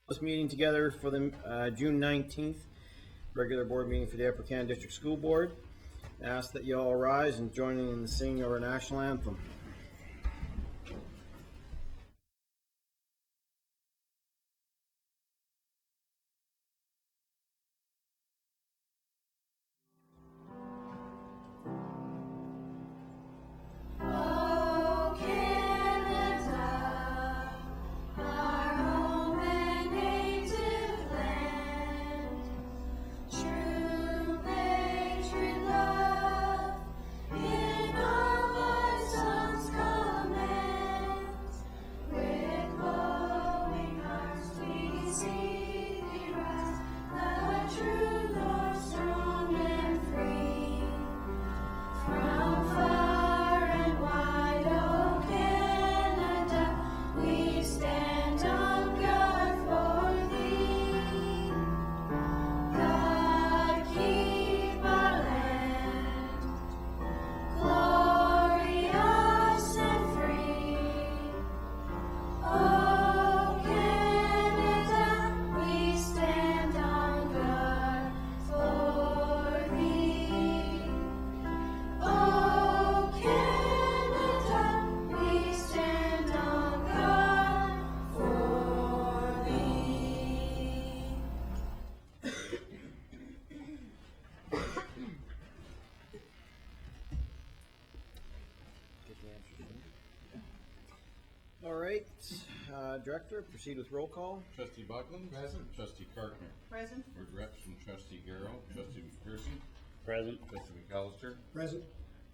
This meeting together for the June 19th regular board meeting for the Upper Canada District School Board. I ask that you all rise and join in the singing of our national anthem. All right, Director, proceed with roll call. Trustee Buckland. Present. Trustee Cartner. Present. Word reps from Trustee Garrow. Trustee McPherson. Present. Trustee McAllister. Present.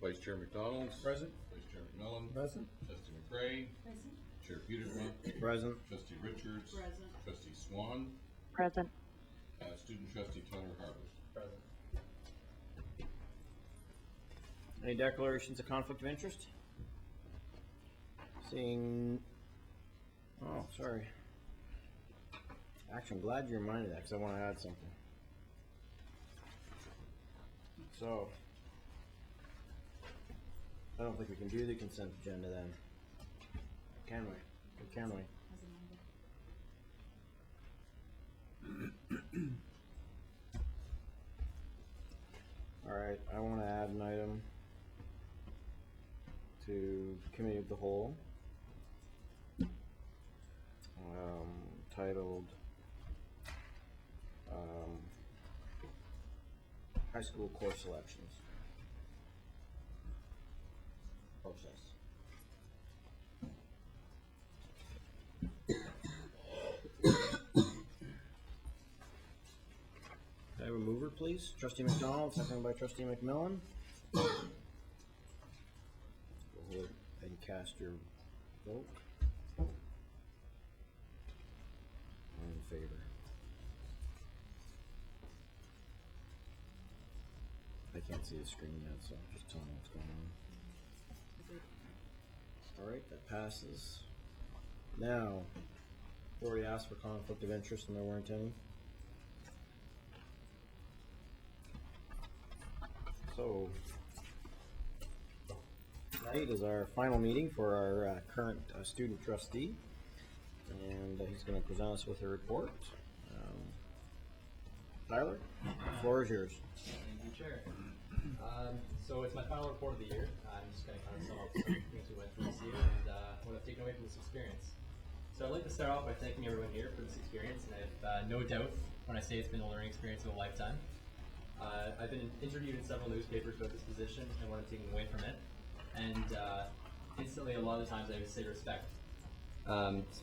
Vice Chair McDonald. Present. Vice Chair McMillan. Present. Trustee McRae. Present. Chair Petersma. Present. Trustee Richards. Present. Trustee Swan. Present. Student Trustee Tyler Harbers. Present. Any declarations of conflict of interest? Seeing, oh, sorry. Actually, I'm glad you reminded that because I want to add something. So, I don't think we can do the consent agenda then. Can we? Or can we? All right, I want to add an item to Committee of the Whole, titled High School Course Selections Process. Can I have a mover, please? Trustee McDonald, seconded by Trustee McMillan. Go ahead and cast your vote. I'm in favor. I can't see the screen yet, so I'm just telling you what's going on. All right, that passes. Now, we already asked for conflict of interest and there weren't any. So, tonight is our final meeting for our current student trustee, and he's going to present us with a report. Tyler, the floor is yours. Thank you, Chair. So it's my final report of the year. I'm just going to kind of sum up some things we went through this year and what I've taken away from this experience. So I'd like to start off by thanking everyone here for this experience, and I have no doubt when I say it's been a learning experience of a lifetime. I've been interviewed in several newspapers about this position and what I'm taking away from it, and instantly a lot of the times I would say respect.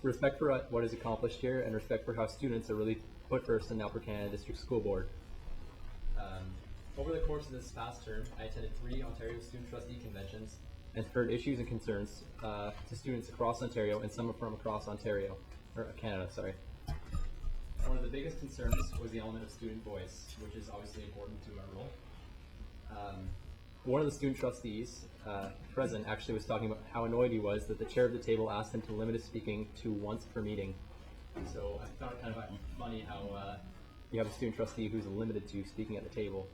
Respect for what is accomplished here, and respect for how students are really put first in the Upper Canada District School Board. Over the course of this past term, I attended 3 Ontario Student Trustee Conventions and heard issues and concerns to students across Ontario and some from across Ontario, or Canada, sorry. One of the biggest concerns was the element of student voice, which is obviously important to our role. One of the student trustees present actually was talking about how annoyed he was that the chair of the table asked him to limit his speaking to once per meeting. So I found it kind of funny how you have a student trustee who's limited to speaking at the table.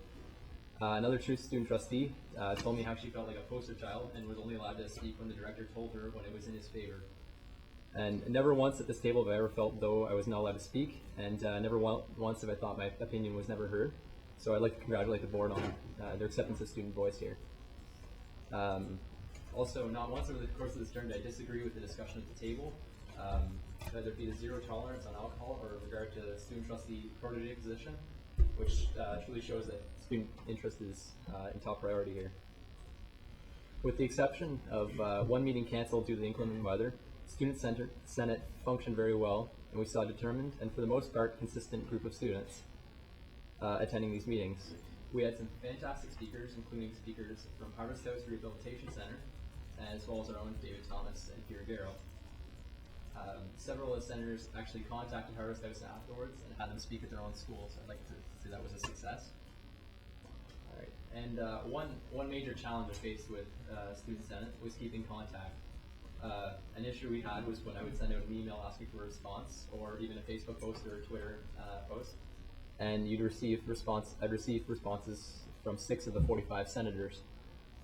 Another true student trustee told me how she felt like a poster child and was only allowed to speak when the director told her when it was in his favor. And never once at this table have I ever felt though I was not allowed to speak, and never once have I thought my opinion was never heard. So I'd like to congratulate the board on their acceptance of student voice here. Also, not once over the course of this term did I disagree with the discussion at the table, whether it be the zero tolerance on alcohol or in regard to the student trustee protege position, which truly shows that student interest is in top priority here. With the exception of one meeting canceled due to the inclement weather, Student Senate functioned very well, and we saw a determined and for the most part consistent group of students attending these meetings. We had some fantastic speakers, including speakers from Harvest House Rehabilitation Center, as well as our own David Thomas and Peter Garrow. Several of the senators actually contacted Harvest House afterwards and had them speak at their own schools. So I'd like to say that was a success. All right. And one major challenge I faced with Student Senate was keeping contact. An issue we had was when I would send out an email asking for a response, or even a Facebook post or a Twitter post, and I'd receive responses from 6 of the 45 senators.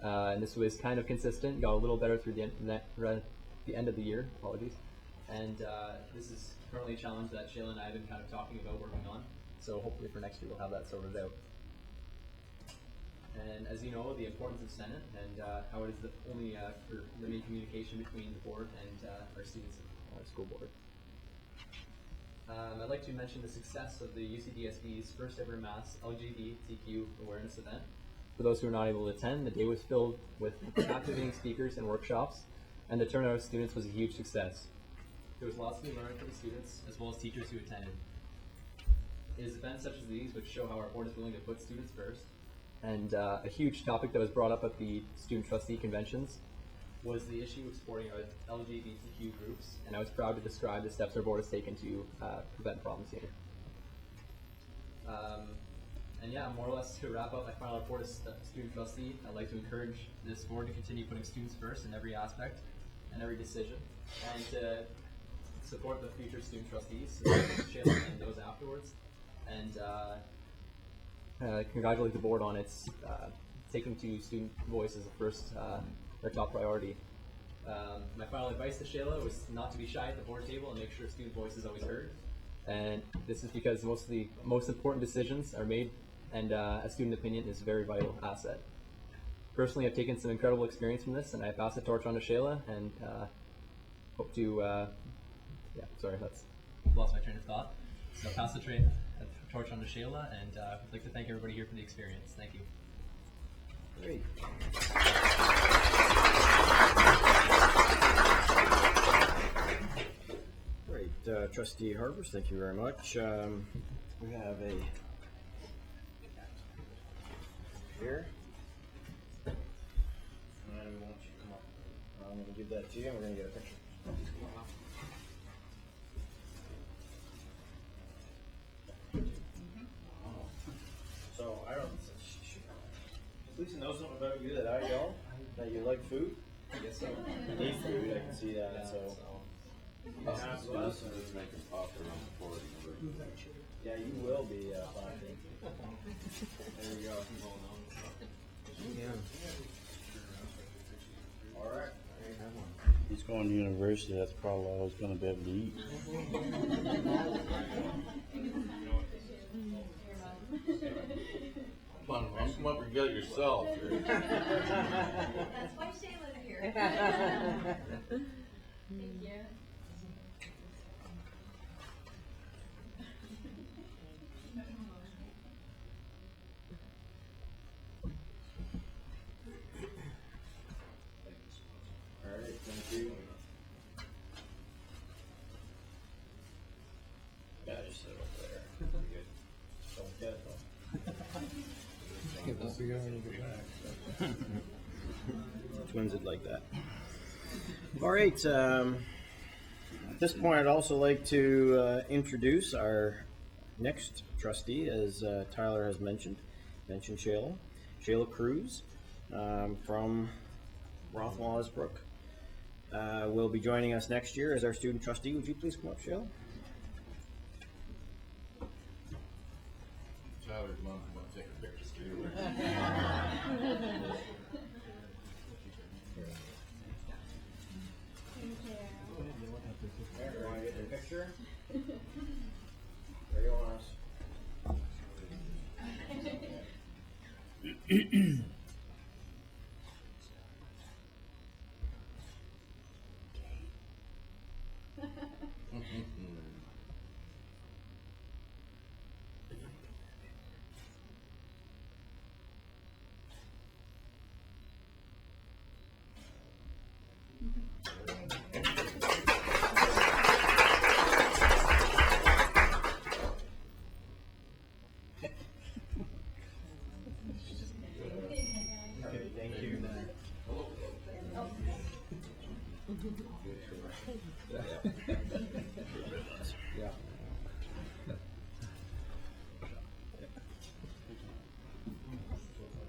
And this was kind of consistent, got a little better through the end of the year, apologies. And this is currently a challenge that Shayla and I have been kind of talking about working on, so hopefully for next year we'll have that sorted out. And as you know, the importance of Senate and how it is the only for the main communication between the board and our students and our school board. I'd like to mention the success of the UCDSB's first ever mass LGBTQ awareness event. For those who are not able to attend, the day was filled with captivating speakers and workshops, and the turnout of students was a huge success. There was lots to be learned from the students as well as teachers who attended. It is events such as these which show how our board is willing to put students first. And a huge topic that was brought up at the student trustee conventions was the issue of supporting our LGBTQ groups, and I was proud to describe the steps our board has taken to prevent problems here. And yeah, more or less to wrap up my final report as student trustee, I'd like to encourage this board to continue putting students first in every aspect and every decision, and to support the future student trustees, Shayla and those afterwards, and congratulate the board on its taking to student voice as their top priority. My final advice to Shayla was not to be shy at the board table and make sure student voice is always heard. And this is because most of the most important decisions are made, and a student opinion is a very vital asset. Personally, I've taken some incredible experience from this, and I pass the torch on to Shayla, and hope to, lost my train of thought. So I'll pass the torch on to Shayla, and I'd like to thank everybody here for the experience. Thank you. Great. Great. Trustee Harbers, thank you very much. We have a here. And why don't you come up? I'm going to give that to you, and we're going to get a picture. So I don't. Lisa knows something about you that I don't. That you like food. I guess so. You need food. I can see that. So. Ask us. Just make us popular on the board. Yeah, you will be laughing. There you go. Yeah. All right. There you have one. He's going to university, that's probably all he's going to be able to eat. Come on, Mom, come up and get it yourself. That's why Shayla's here. Thank you. All right. Thank you. Yeah, just sit over there. Pretty good. Don't get it though. Twins would like that. All right. At this point, I'd also like to introduce our next trustee, as Tyler has mentioned Shayla Cruz from Rothwell Esbrook. Will be joining us next year as our student trustee. Would you please come up, Shayla? Tyler's mom, come up, take a picture too. Thank you.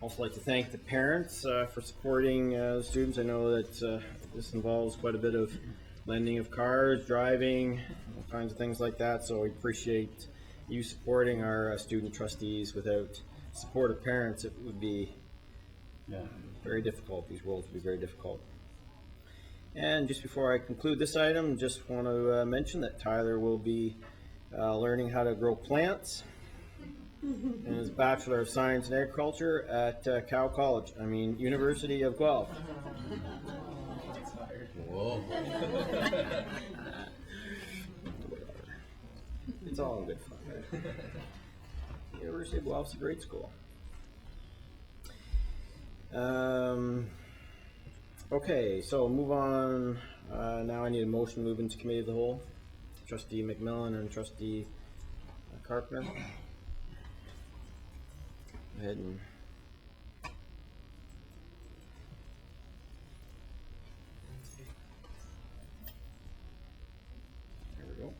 Also like to thank the parents for supporting the students. I know that this involves quite a bit of lending of cars, driving, all kinds of things like that. So we appreciate you supporting our student trustees. Without support of parents, it would be very difficult. These roles would be very difficult. And just before I conclude this item, just want to mention that Tyler will be learning how to grow plants in his Bachelor of Science in Agriculture at University of Guelph. Whoa. It's all in good fun. University of Guelph's a great school. Okay, so move on. Now I need a motion to move into Committee of the Whole. Trustee McMillan and Trustee Carpenter. Go ahead and there we go.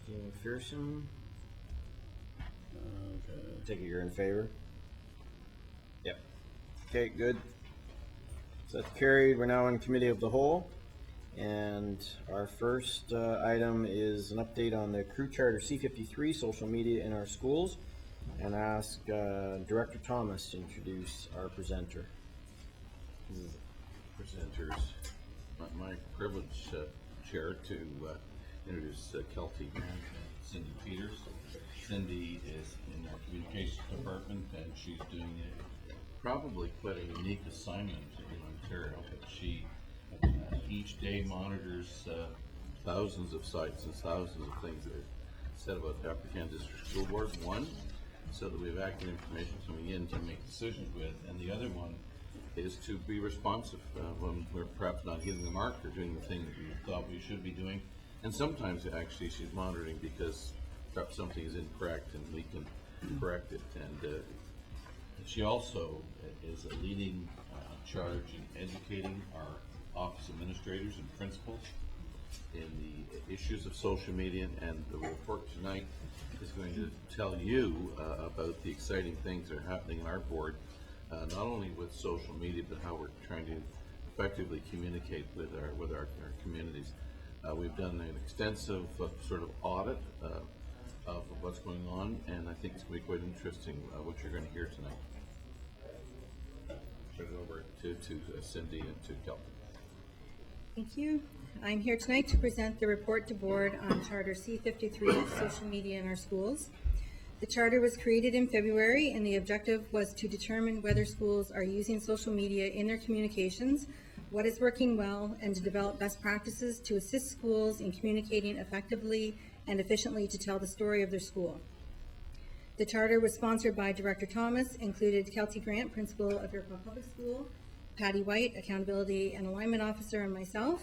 Steve McPherson. Take it you're in favor? Yep. Okay, good. So that's carried. We're now in Committee of the Whole. And our first item is an update on the Crew Charter C53, social media in our schools. And ask Director Thomas to introduce our presenter. Presenters. My privilege, Chair, to introduce Kelty Grant and Cindy Peters. Cindy is in our communications department, and she's doing probably quite a unique assignment in Ontario. But she each day monitors thousands of sites and thousands of things that are said about the Upper Canada District School Board. One, so that we have accurate information coming in to make decisions with, and the other one is to be responsive when we're perhaps not hitting the mark or doing the thing that we thought we should be doing. And sometimes actually she's monitoring because perhaps something is incorrect and we can correct it. And she also is a leading charge in educating our office administrators and principals in the issues of social media, and the report tonight is going to tell you about the exciting things that are happening in our board, not only with social media, but how we're trying to effectively communicate with our communities. We've done an extensive sort of audit of what's going on, and I think it's going to be quite interesting what you're going to hear tonight. Turn it over to Cindy and to Kelton. Thank you. I'm here tonight to present the report to board on Charter C53, social media in our schools. The charter was created in February, and the objective was to determine whether schools are using social media in their communications, what is working well, and to develop best practices to assist schools in communicating effectively and efficiently to tell the story of their school. The charter was sponsored by Director Thomas, included Kelty Grant, Principal of Iroquois Public School, Patty White, Accountability and Alignment Officer, and myself.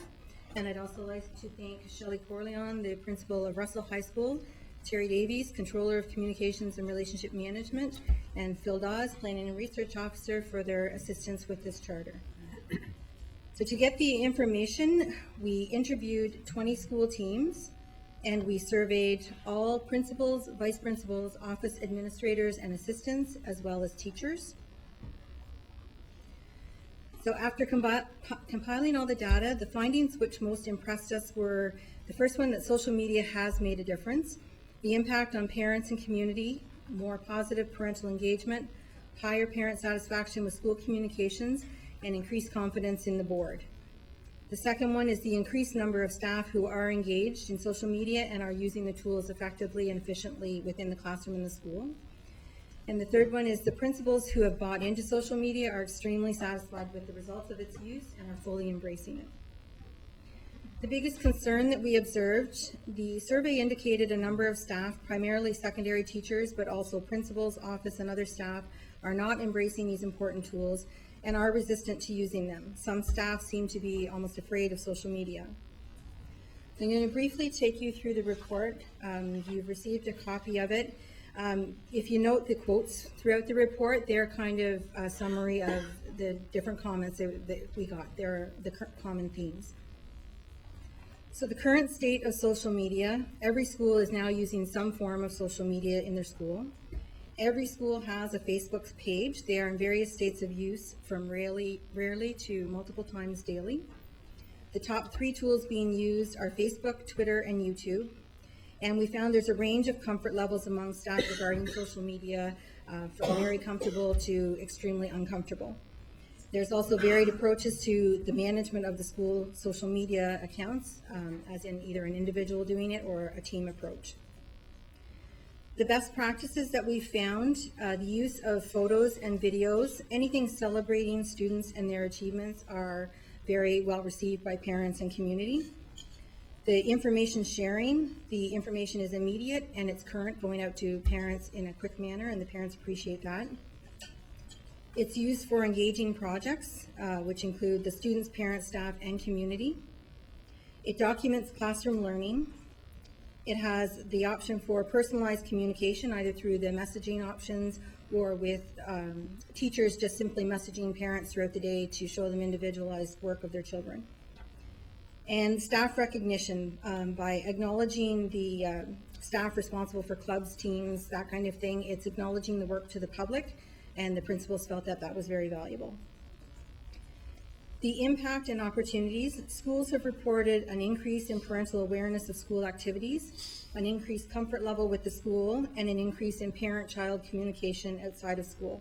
And I'd also like to thank Shelley Corleon, the Principal of Russell High School, Terry Davies, Controller of Communications and Relationship Management, and Phil Dawes, Planning and Research Officer, for their assistance with this charter. So to get the information, we interviewed 20 school teams, and we surveyed all principals, vice principals, office administrators, and assistants, as well as teachers. So after compiling all the data, the findings which most impressed us were the first one, that social media has made a difference, the impact on parents and community, more positive parental engagement, higher parent satisfaction with school communications, and increased confidence in the board. The second one is the increased number of staff who are engaged in social media and are using the tools effectively and efficiently within the classroom and the school. And the third one is the principals who have bought into social media are extremely satisfied with the results of its use and are fully embracing it. The biggest concern that we observed, the survey indicated a number of staff, primarily secondary teachers, but also principals, office, and other staff, are not embracing these important tools and are resistant to using them. Some staff seem to be almost afraid of social media. I'm going to briefly take you through the report. You've received a copy of it. If you note the quotes throughout the report, they're kind of a summary of the different comments that we got. They're the common themes. So the current state of social media, every school is now using some form of social media in their school. Every school has a Facebook page. They are in various states of use, from rarely to multiple times daily. The top 3 tools being used are Facebook, Twitter, and YouTube. And we found there's a range of comfort levels among staff regarding social media, from very comfortable to extremely uncomfortable. There's also varied approaches to the management of the school social media accounts, as in either an individual doing it or a team approach. The best practices that we found, the use of photos and videos, anything celebrating students and their achievements, are very well received by parents and community. The information sharing, the information is immediate and it's current, going out to parents in a quick manner, and the parents appreciate that. It's used for engaging projects, which include the students, parents, staff, and community. It documents classroom learning. It has the option for personalized communication, either through the messaging options or with teachers just simply messaging parents throughout the day to show them individualized work of their children. And staff recognition, by acknowledging the staff responsible for clubs, teams, that kind of thing. It's acknowledging the work to the public, and the principals felt that that was very valuable. The impact and opportunities. Schools have reported an increase in parental awareness of school activities, an increased comfort level with the school, and an increase in parent-child communication outside of school.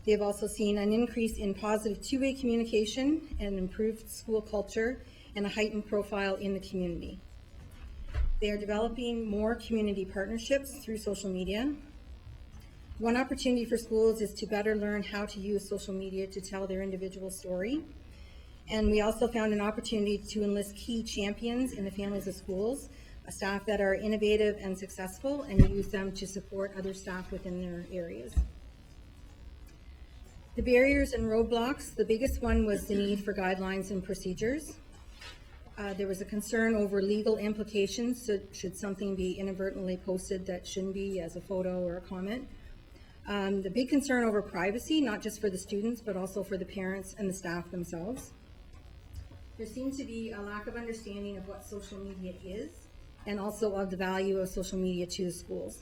They have also seen an increase in positive two-way communication and improved school culture and a heightened profile in the community. They are developing more community partnerships through social media. One opportunity for schools is to better learn how to use social media to tell their individual story. And we also found an opportunity to enlist key champions in the families of schools, staff that are innovative and successful, and use them to support other staff within their areas. The barriers and roadblocks, the biggest one was the need for guidelines and procedures. There was a concern over legal implications, so should something be inadvertently posted that shouldn't be, as a photo or a comment. The big concern over privacy, not just for the students, but also for the parents and the staff themselves. There seems to be a lack of understanding of what social media is, and also of the value of social media to the schools.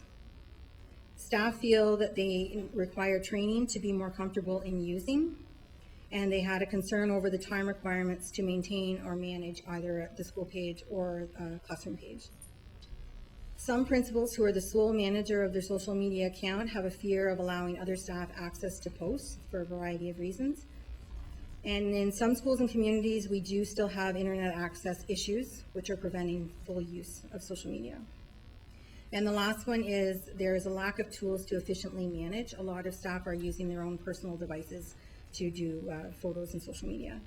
Staff feel that they require training to be more comfortable in using, and they had a concern over the time requirements to maintain or manage either the school page or classroom page. Some principals who are the sole manager of their social media account have a fear of allowing other staff access to posts for a variety of reasons. And in some schools and communities, we do still have internet access issues, which are preventing full use of social media. And the last one is there is a lack of tools to efficiently manage. A lot of staff are using their own personal devices to do photos and social media.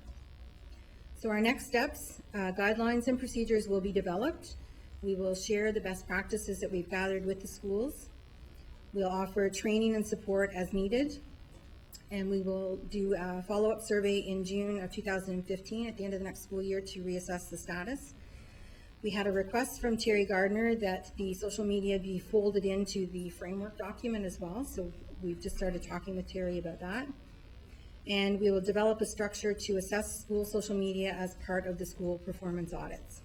So our next steps, guidelines and procedures will be developed. We will share the best practices that we've gathered with the schools. We'll offer training and support as needed. And we will do a follow-up survey in June of 2015 at the end of the next school year to reassess the status. We had a request from Terry Gardner that the social media be folded into the framework document as well. So we've just started talking with Terry about that. And we will develop a structure to assess school social media as part of the school performance audits.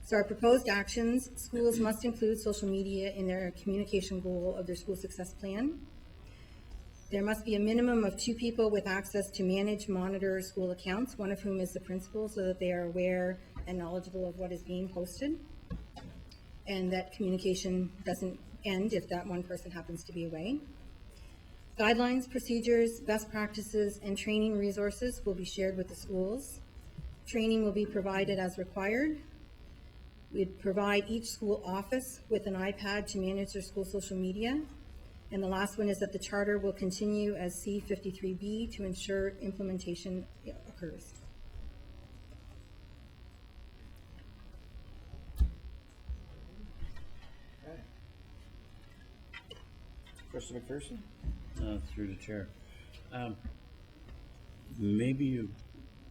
So our proposed actions, schools must include social media in their communication goal of their school success plan. There must be a minimum of 2 people with access to manage, monitor school accounts, one of whom is the principal, so that they are aware and knowledgeable of what is being posted, and that communication doesn't end if that one person happens to be away. Guidelines, procedures, best practices, and training resources will be shared with the schools. Training will be provided as required. We'd provide each school office with an iPad to manage their school social media. And the last one is that the charter will continue as C53B to ensure implementation occurs. Okay. Trustee McPherson? Through the chair. Maybe you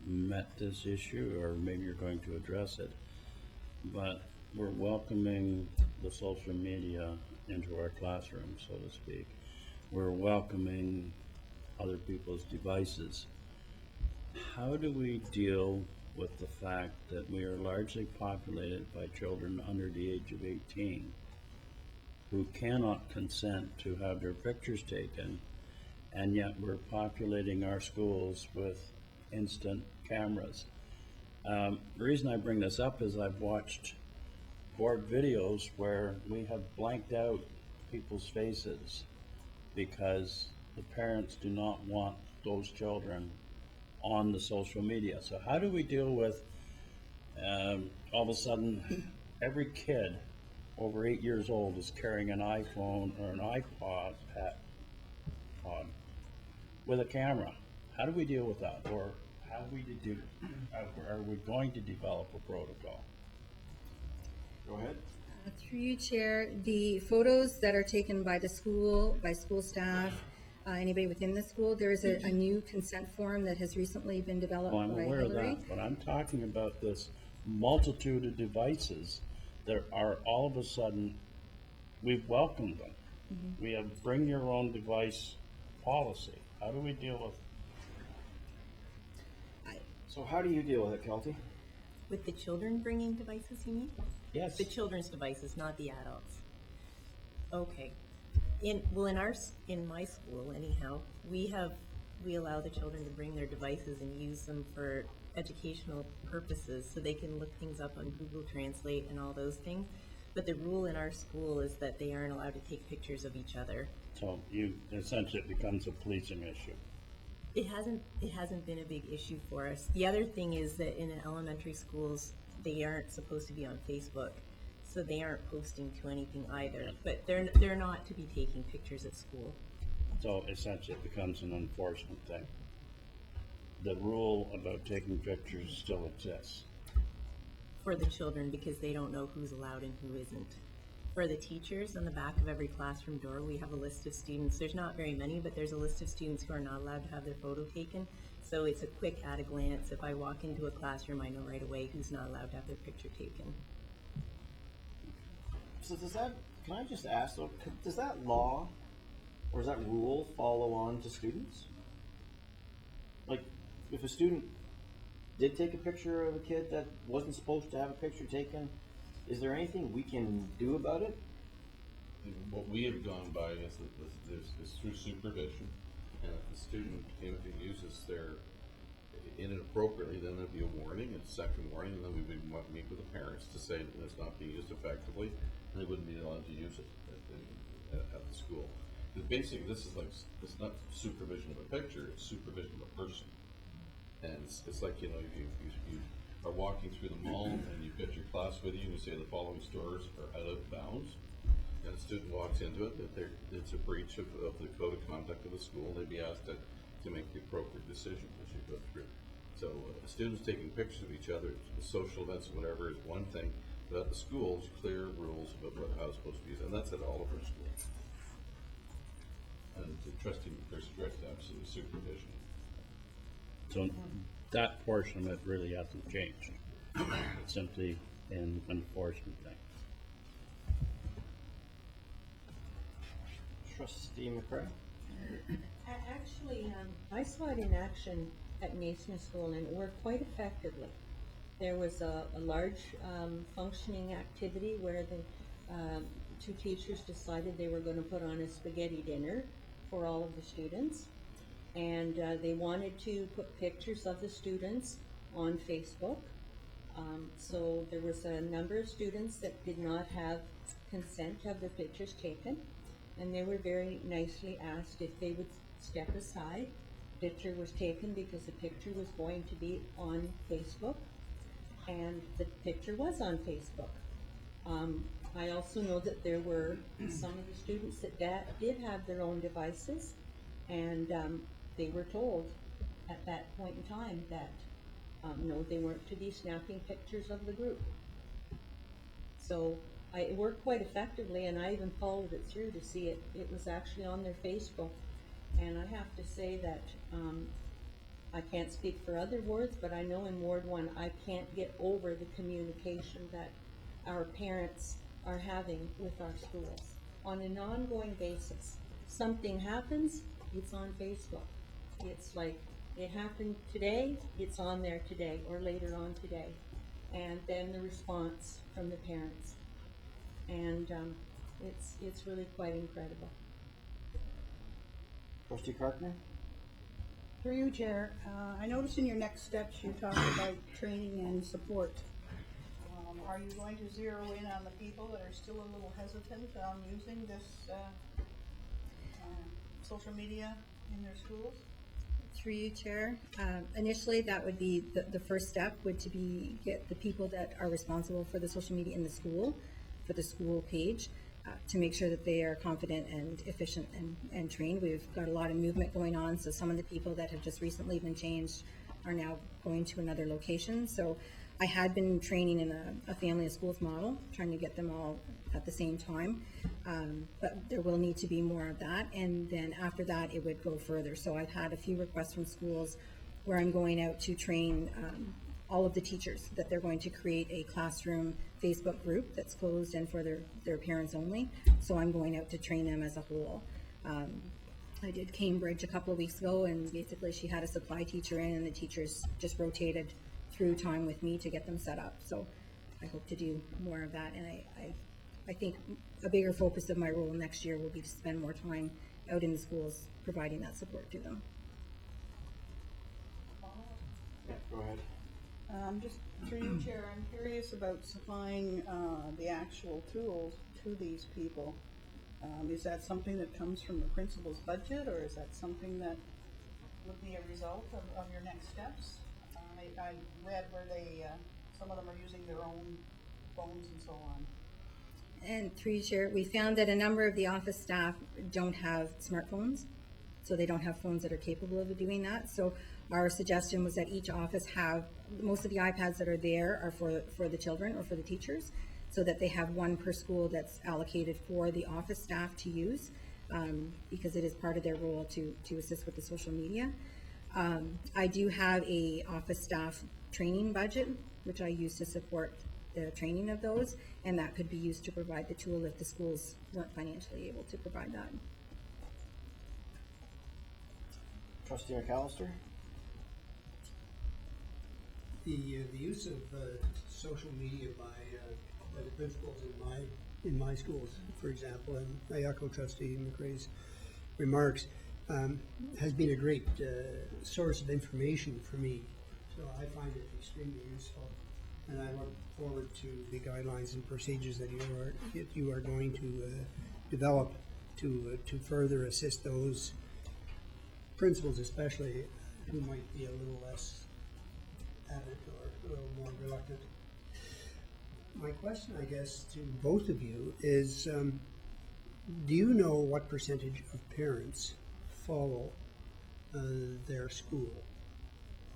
met this issue, or maybe you're going to address it, but we're welcoming the social media into our classroom, so to speak. We're welcoming other people's devices. How do we deal with the fact that we are largely populated by children under the age of 18 who cannot consent to have their pictures taken, and yet we're populating our schools with instant cameras? The reason I bring this up is I've watched board videos where we have blanked out people's faces because the parents do not want those children on the social media. So how do we deal with all of a sudden every kid over 8 years old is carrying an iPhone or an iPod with a camera? How do we deal with that? Or how are we going to develop a protocol? Go ahead. Through you, Chair, the photos that are taken by the school, by school staff, anybody within the school, there is a new consent form that has recently been developed Well, I'm by aware of Hillary. that, but I'm talking about this multitude of devices that are all of a sudden, we've welcomed them. We have bring your own device policy. How do we deal with? So how do you deal with it, Kelty? With the children bringing devices, you mean? Yes. The children's devices, not the adults. Okay. In my school anyhow, we allow the children to bring their devices and use them for educational purposes, so they can look things up on Google Translate and all those things. But the rule in our school is that they aren't allowed to take pictures of each other. So essentially it becomes a policing issue. It hasn't been a big issue for us. The other thing is that in elementary schools, they aren't supposed to be on Facebook, so they aren't posting to anything either. But they're not to be taking pictures at school. So essentially it becomes an enforcement thing. The rule about taking pictures still exists. For the children, because they don't know who's allowed and who isn't. For the teachers, on the back of every classroom door, we have a list of students. There's not very many, but there's a list of students who are not allowed to have their photo taken. So it's a quick at a glance. If I walk into a classroom, I know right away who's not allowed to have their picture taken. So can I just ask though, does that law or does that rule follow on to students? Like, if a student did take a picture of a kid that wasn't supposed to have a picture taken, is there anything we can do about it? What we have gone by is through supervision, and if the student uses their inappropriately, then there'd be a warning, and a second warning, and then we would meet with the parents to say that it's not being used effectively, and they wouldn't be allowed to use it at the school. But basically, this is it's not supervision of a picture; it's supervision of a person. And it's like, you are walking through the mall and you've got your class with you and you say the following stores are out of bounds, and a student walks into it, that it's a breach of the code of conduct of the school, and they'd be asked to make the appropriate decision as you go through. So students taking pictures of each other, social events, whatever, is one thing, but at the schools, clear rules about how it's supposed to be used, and that's at all of our schools. And the trustee McPherson directs absolute supervision. So that portion of it really hasn't changed. It's simply an enforcement thing. Trustee McCray? Actually, I saw it in action at Mason School, and it worked quite effectively. There was a large functioning activity where the two teachers decided they were going to put on a spaghetti dinner for all of the students, and they wanted to put pictures of the students on Facebook. So there was a number of students that did not have consent to have their pictures taken, and they were very nicely asked if they would step aside picture was taken because the picture was going to be on Facebook, and the picture was on Facebook. I also know that there were some of the students that did have their own devices, and they were told at that point in time that no, they weren't to be snapping pictures of the group. So it worked quite effectively, and I even followed it through to see it was actually on their Facebook. And I have to say that I can't speak for other wards, but I know in Ward 1, I can't get over the communication that our parents are having with our schools on an ongoing basis. Something happens, it's on Facebook. It's like, it happened today, it's on there today, or later on today. And then the response from the parents. And it's really quite incredible. Trustee Cartner? Through you, Chair, I noticed in your next steps you talked about training and support. Are you going to zero in on the people that are still a little hesitant on using this social media in their schools? Through you, Chair. Initially, that would be the first step would to be get the people that are responsible for the social media in the school, for the school page, to make sure that they are confident and efficient and trained. We've got a lot of movement going on, so some of the people that have just recently been changed are now going to another location. So I had been training in a family of schools model, trying to get them all at the same time, but there will need to be more of that, and then after that it would go further. So I've had a few requests from schools where I'm going out to train all of the teachers that they're going to create a classroom Facebook group that's closed and for their parents only. So I'm going out to train them as a whole. I did Cambridge a couple of weeks ago, and basically she had a supply teacher in, and the teachers just rotated through time with me to get them set up. So I hope to do more of that, and I think a bigger focus of my role next year will be to spend more time out in the schools providing that support to them. Yeah, go ahead. Just through you, Chair, I'm curious about supplying the actual tools to these people. Is that something that comes from the principal's budget, or is that something that would be a result of your next steps? I read where they, some of them are using their own phones and so on. And through you, Chair, we found that a number of the office staff don't have smartphones, so they don't have phones that are capable of doing that. So our suggestion was that each office have, most of the iPads that are there are for the children or for the teachers, so that they have one per school that's allocated for the office staff to use, because it is part of their role to assist with the social media. I do have a office staff training budget, which I use to support the training of those, and that could be used to provide the tool if the schools weren't financially able to provide that. Trustee McAllister? The use of social media by the principals in my schools, for example, and I echo Trustee McRae's remarks, has been a great source of information for me. So I find it extremely useful, and I look forward to the guidelines and procedures that you are going to develop to further assist those principals, especially who might be a little less avid or a little more reluctant. My question, I guess, to both of you is, do you know what percentage of parents follow their school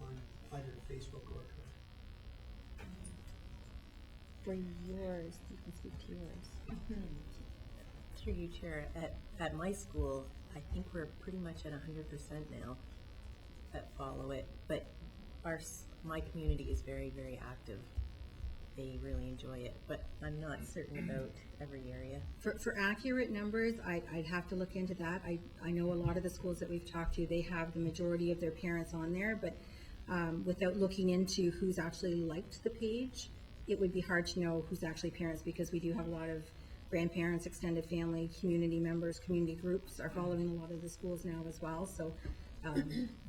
on either Facebook or Twitter? For yours, you can speak to yours. Through you, Chair, at my school, I think we're pretty much at 100% now that follow it, but my community is very, very active. They really enjoy it, but I'm not certain about every area. For accurate numbers, I'd have to look into that. I know a lot of the schools that we've talked to, they have the majority of their parents on there, but without looking into who's actually liked the page, it would be hard to know who's actually parents, because we do have a lot of grandparents, extended family, community members, community groups are following a lot of the schools now as well. So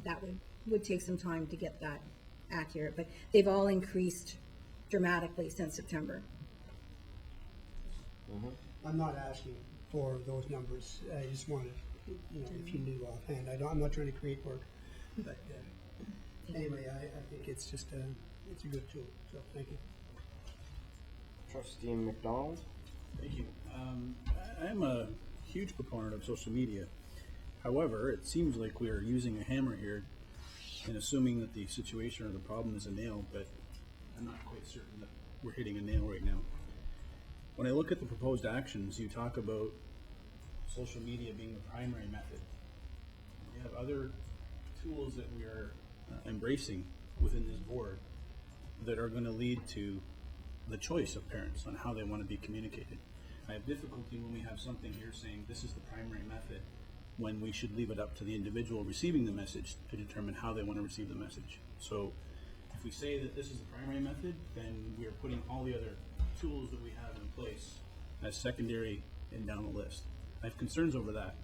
that would take some time to get that accurate, but they've all increased dramatically since September. I'm not asking for those numbers. I just wanted, if you knew offhand. I'm not trying to create work, But anyway, I think it's just it's a good tool, so thank you. Trustee McDonald? Thank you. I'm a huge proponent of social media. However, it seems like we are using a hammer here and assuming that the situation or the problem is a nail, but I'm not quite certain that we're hitting a nail right now. When I look at the proposed actions, you talk about social media being the primary method. We have other tools that we are embracing within this board that are going to lead to the choice of parents on how they want to be communicated. I have difficulty when we have something here saying this is the primary method when we should leave it up to the individual receiving the message to determine how they want to receive the message. So if we say that this is the primary method, then we are putting all the other tools that we have in place as secondary and down the list. I have concerns over that.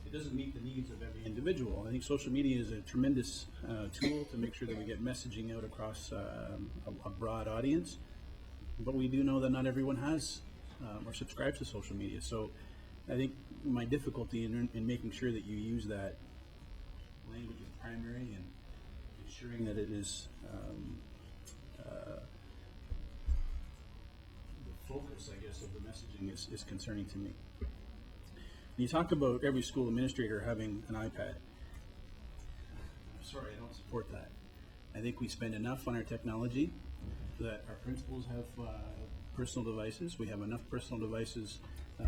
It doesn't meet the needs of every individual. I think social media is a tremendous tool to make sure that we get messaging out across a broad audience. But we do know that not everyone has or subscribes to social media. So I think my difficulty in making sure that you use that language as primary and ensuring that it is the focus, I guess, of the messaging is concerning to me. You talk about every school administrator having an iPad. I'm sorry, I don't support that. I think we spend enough on our technology that our principals have personal devices. We have enough personal devices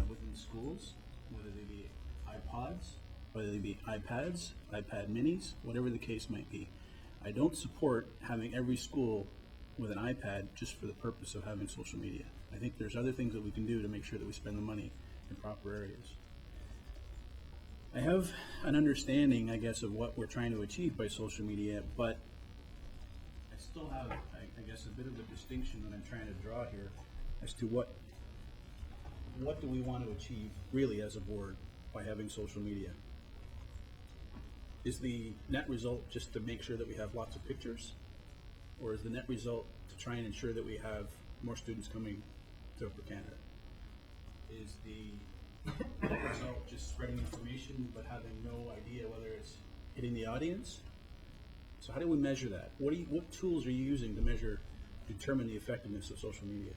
within schools, whether they be iPods, whether they be iPads, iPad minis, whatever the case might be. I don't support having every school with an iPad just for the purpose of having social media. I think there's other things that we can do to make sure that we spend the money in proper areas. I have an understanding, I guess, of what we're trying to achieve by social media, but I still have, I guess, a bit of a distinction that I'm trying to draw here as to what do we want to achieve really as a board by having social media. Is the net result just to make sure that we have lots of pictures? Or is the net result to try and ensure that we have more students coming to Upper Canada? Is the net result just spreading information but having no idea whether it's hitting the audience? So how do we measure that? What tools are you using to determine the effectiveness of social media?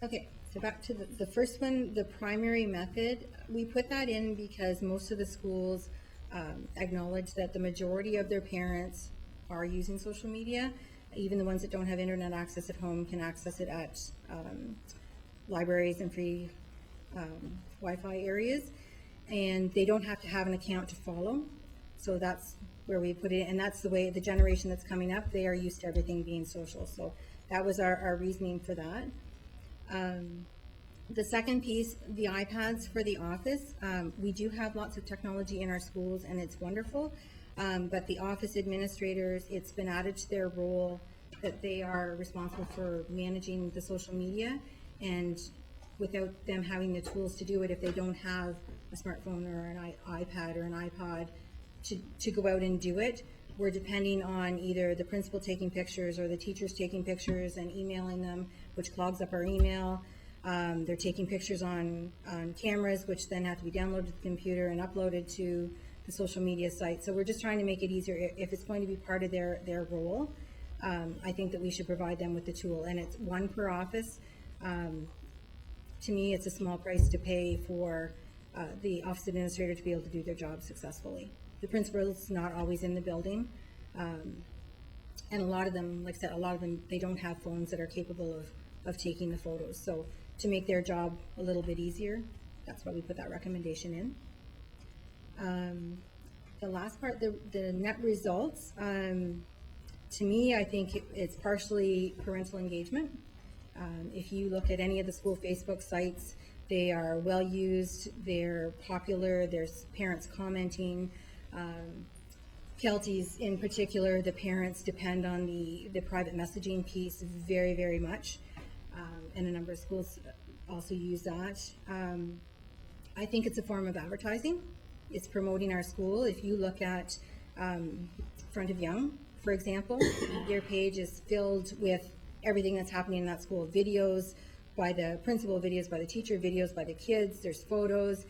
Okay, so back to the first one, the primary method. We put that in because most of the schools acknowledge that the majority of their parents are using social media. Even the ones that don't have internet access at home can access it at libraries and free Wi-Fi areas, and they don't have to have an account to follow. So that's where we put it, and that's the way the generation that's coming up, they are used to everything being social. So that was our reasoning for that. The second piece, the iPads for the office. We do have lots of technology in our schools, and it's wonderful. But the office administrators, it's been added to their role that they are responsible for managing the social media, and without them having the tools to do it, if they don't have a smartphone or an iPad or an iPod to go out and do it, we're depending on either the principal taking pictures or the teachers taking pictures and emailing them, which clogs up our email. They're taking pictures on cameras, which then have to be downloaded to the computer and uploaded to the social media site. So we're just trying to make it easier. If it's going to be part of their role, I think that we should provide them with the tool. And it's one per office. To me, it's a small price to pay for the office administrator to be able to do their job successfully. The principal's not always in the building. And a lot of them, like I said, they don't have phones that are capable of taking the photos. So to make their job a little bit easier, that's why we put that recommendation in. The last part, the net results, to me, I think it's partially parental engagement. If you look at any of the school Facebook sites, they are well used, they're popular, there's parents commenting. Kelty's in particular, the parents depend on the private messaging piece very, very much. And a number of schools also use that. I think it's a form of advertising. It's promoting our school. If you look at Front of Young, for example, their page is filled with everything that's happening in that school. Videos by the principal, videos by the teacher, videos by the kids, there's photos.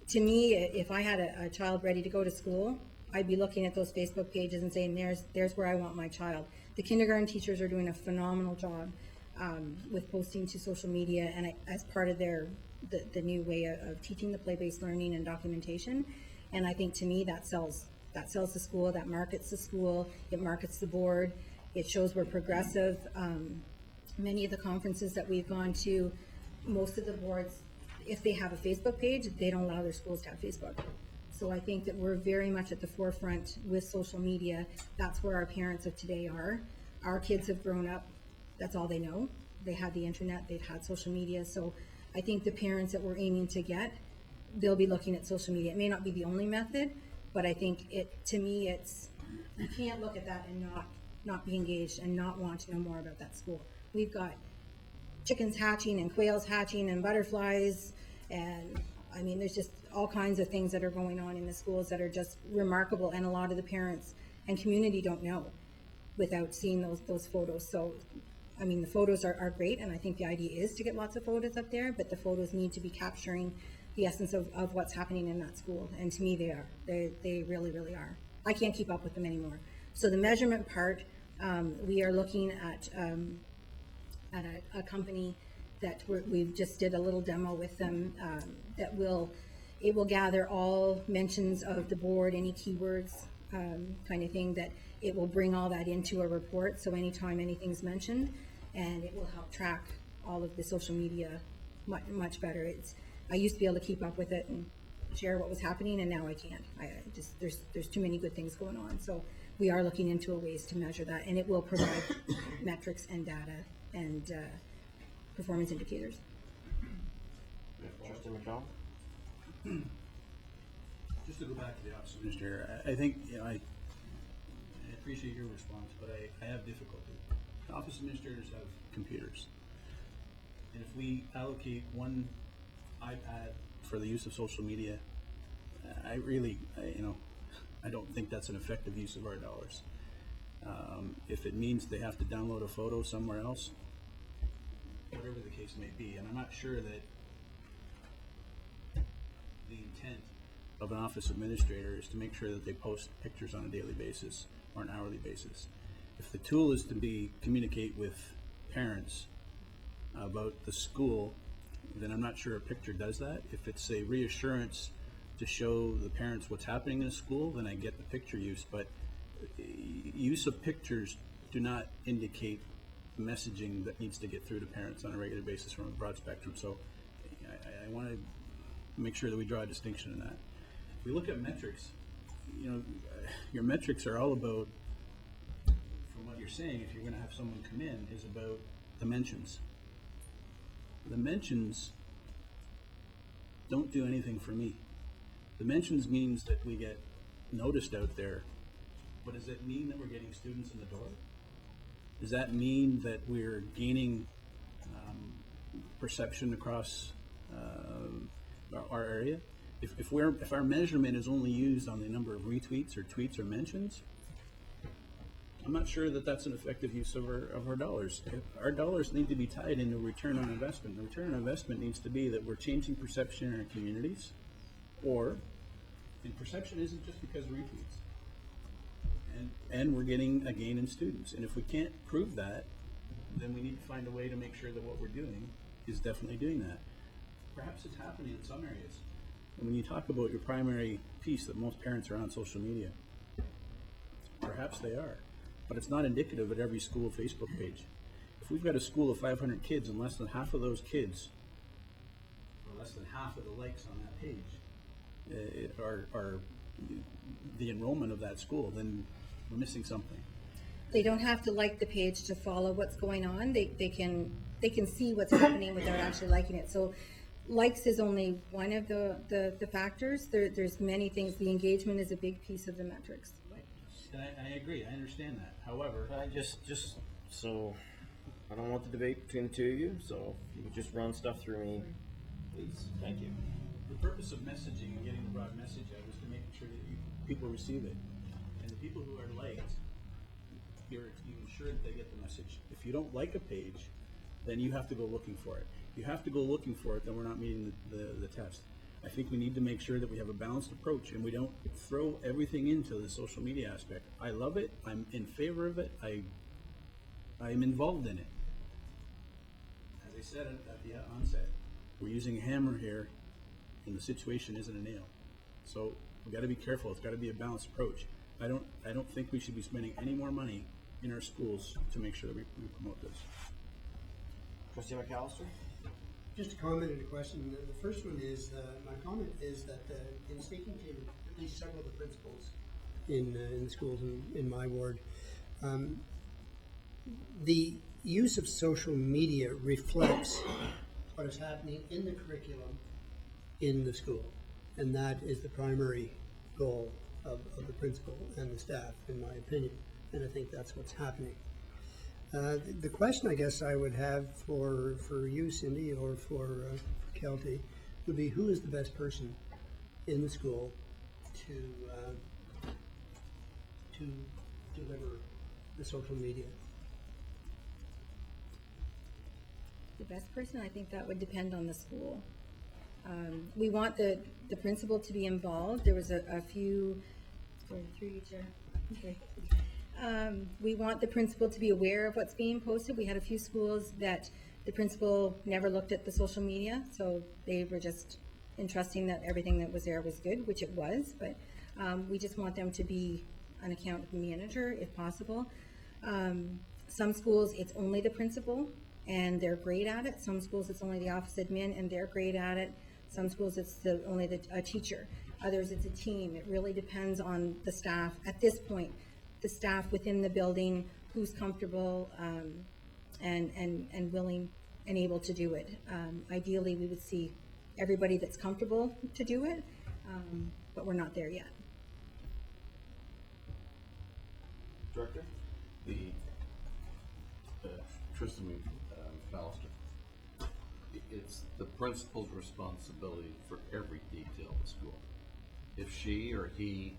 To me, if I had a child ready to go to school, I'd be looking at those Facebook pages and saying, there's where I want my child. The kindergarten teachers are doing a phenomenal job with posting to social media, and as part of the new way of teaching the play-based learning and documentation. And I think, to me, that sells the school, that markets the school, it markets the board, it shows we're progressive. Many of the conferences that we've gone to, most of the boards, if they have a Facebook page, they don't allow their schools to have Facebook. So I think that we're very much at the forefront with social media. That's where our parents of today are. Our kids have grown up, that's all they know. They had the internet, they've had social media. So I think the parents that we're aiming to get, they'll be looking at social media. It may not be the only method, but I think to me, you can't look at that and not be engaged and not want to know more about that school. We've got chickens hatching and quails hatching and butterflies, and I mean, there's just all kinds of things that are going on in the schools that are just remarkable, and a lot of the parents and community don't know without seeing those photos. So, I mean, the photos are great, and I think the idea is to get lots of photos up there, but the photos need to be capturing the essence of what's happening in that school, and to me, they are. They really, really are. I can't keep up with them anymore. So the measurement part, we are looking at a company that we just did a little demo with them, it will gather all mentions of the board, any keywords, kind of thing, that it will bring all that into a report. So anytime anything's mentioned, and it will help track all of the social media much better. I used to be able to keep up with it and share what was happening, and now I can't. There's too many good things going on. So we are looking into ways to measure that, and it will provide metrics and data and performance indicators. Trustee McDonald? Just to go back to the Office of Administrator, I think, I appreciate your response, but I have difficulty. Office Administrators have computers. And if we allocate one iPad for the use of social media, I don't think that's an effective use of our dollars. If it means they have to download a photo somewhere else, whatever the case may be, and I'm not sure that the intent of an office administrator is to make sure that they post pictures on a daily basis or an hourly basis. If the tool is to communicate with parents about the school, then I'm not sure a picture does that. If it's a reassurance to show the parents what's happening in a school, then I get the picture use, but use of pictures do not indicate messaging that needs to get through to parents on a regular basis from a broad spectrum. So I want to make sure that we draw a distinction in that. If we look at metrics, your metrics are all about, from what you're saying, if you're going to have someone come in, is about dimensions. Dimensions don't do anything for me. Dimensions means that we get noticed out there, but does it mean that we're getting students in the door? Does that mean that we're gaining perception across our area? If our measurement is only used on the number of retweets or tweets or mentions, I'm not sure that that's an effective use of our dollars. Our dollars need to be tied into return on investment. The return on investment needs to be that we're changing perception in our communities, and perception isn't just because of retweets. And we're getting a gain in students. And if we can't prove that, then we need to find a way to make sure that what we're doing is definitely doing that. Perhaps it's happening in some areas. And when you talk about your primary piece, that most parents are on social media, perhaps they are, but it's not indicative at every school Facebook page. If we've got a school of 500 kids and less than half of those kids, or less than half of the likes on that page, are the enrollment of that school, then we're missing something. They don't have to like the page to follow what's going on. They can see what's happening without actually liking it. So likes is only one of the factors. There's many things. The engagement is a big piece of the metrics. And I agree, I understand that. However, I just so I don't want the debate between the two of you, so if you could just run stuff through me, please. Thank you. the purpose of messaging and getting the broad message out is to make sure that people receive it. And the people who are liked, you ensure that they get the message. If you don't like a page, then you have to go looking for it. You have to go looking for it, then we're not meeting the test. I think we need to make sure that we have a balanced approach and we don't throw everything into the social media aspect. I love it. I'm in favor of it. I'm involved in it. As I said at the onset, we're using a hammer here and the situation isn't a nail. So we gotta be careful. It's gotta be a balanced approach. I don't think we should be spending any more money in our schools to make sure that we promote this. Trustee McAllister? Just a comment and a question. The first one is, my comment is that in speaking to at least several of the principals in the schools in my ward, the use of social media reflects what is happening in the curriculum in the school. And that is the primary goal of the principal and the staff, in my opinion. And I think that's what's happening. The question I guess I would have for you, Cindy, or for Kelty, would be who is the best person in the school to deliver the social media? The best person, I think that would depend on the school. We want the principal to be involved. There was a few, through you, Chair. Okay. We want the principal to be aware of what's being posted. We had a few schools that the principal never looked at the social media, so they were just entrusting that everything that was there was good, which it was, but we just want them to be an account manager if possible. Some schools, it's only the principal and they're great at it. Some schools, it's only the office admin and they're great at it. Some schools, it's only a teacher. Others, it's a team. It really depends on the staff. At this point, the staff within the building, who's comfortable and willing and able to do it. Ideally, we would see everybody that's comfortable to do it, but we're not there yet. Director? Tristan McAllister, it's the principal's responsibility for every detail of the school. If she or he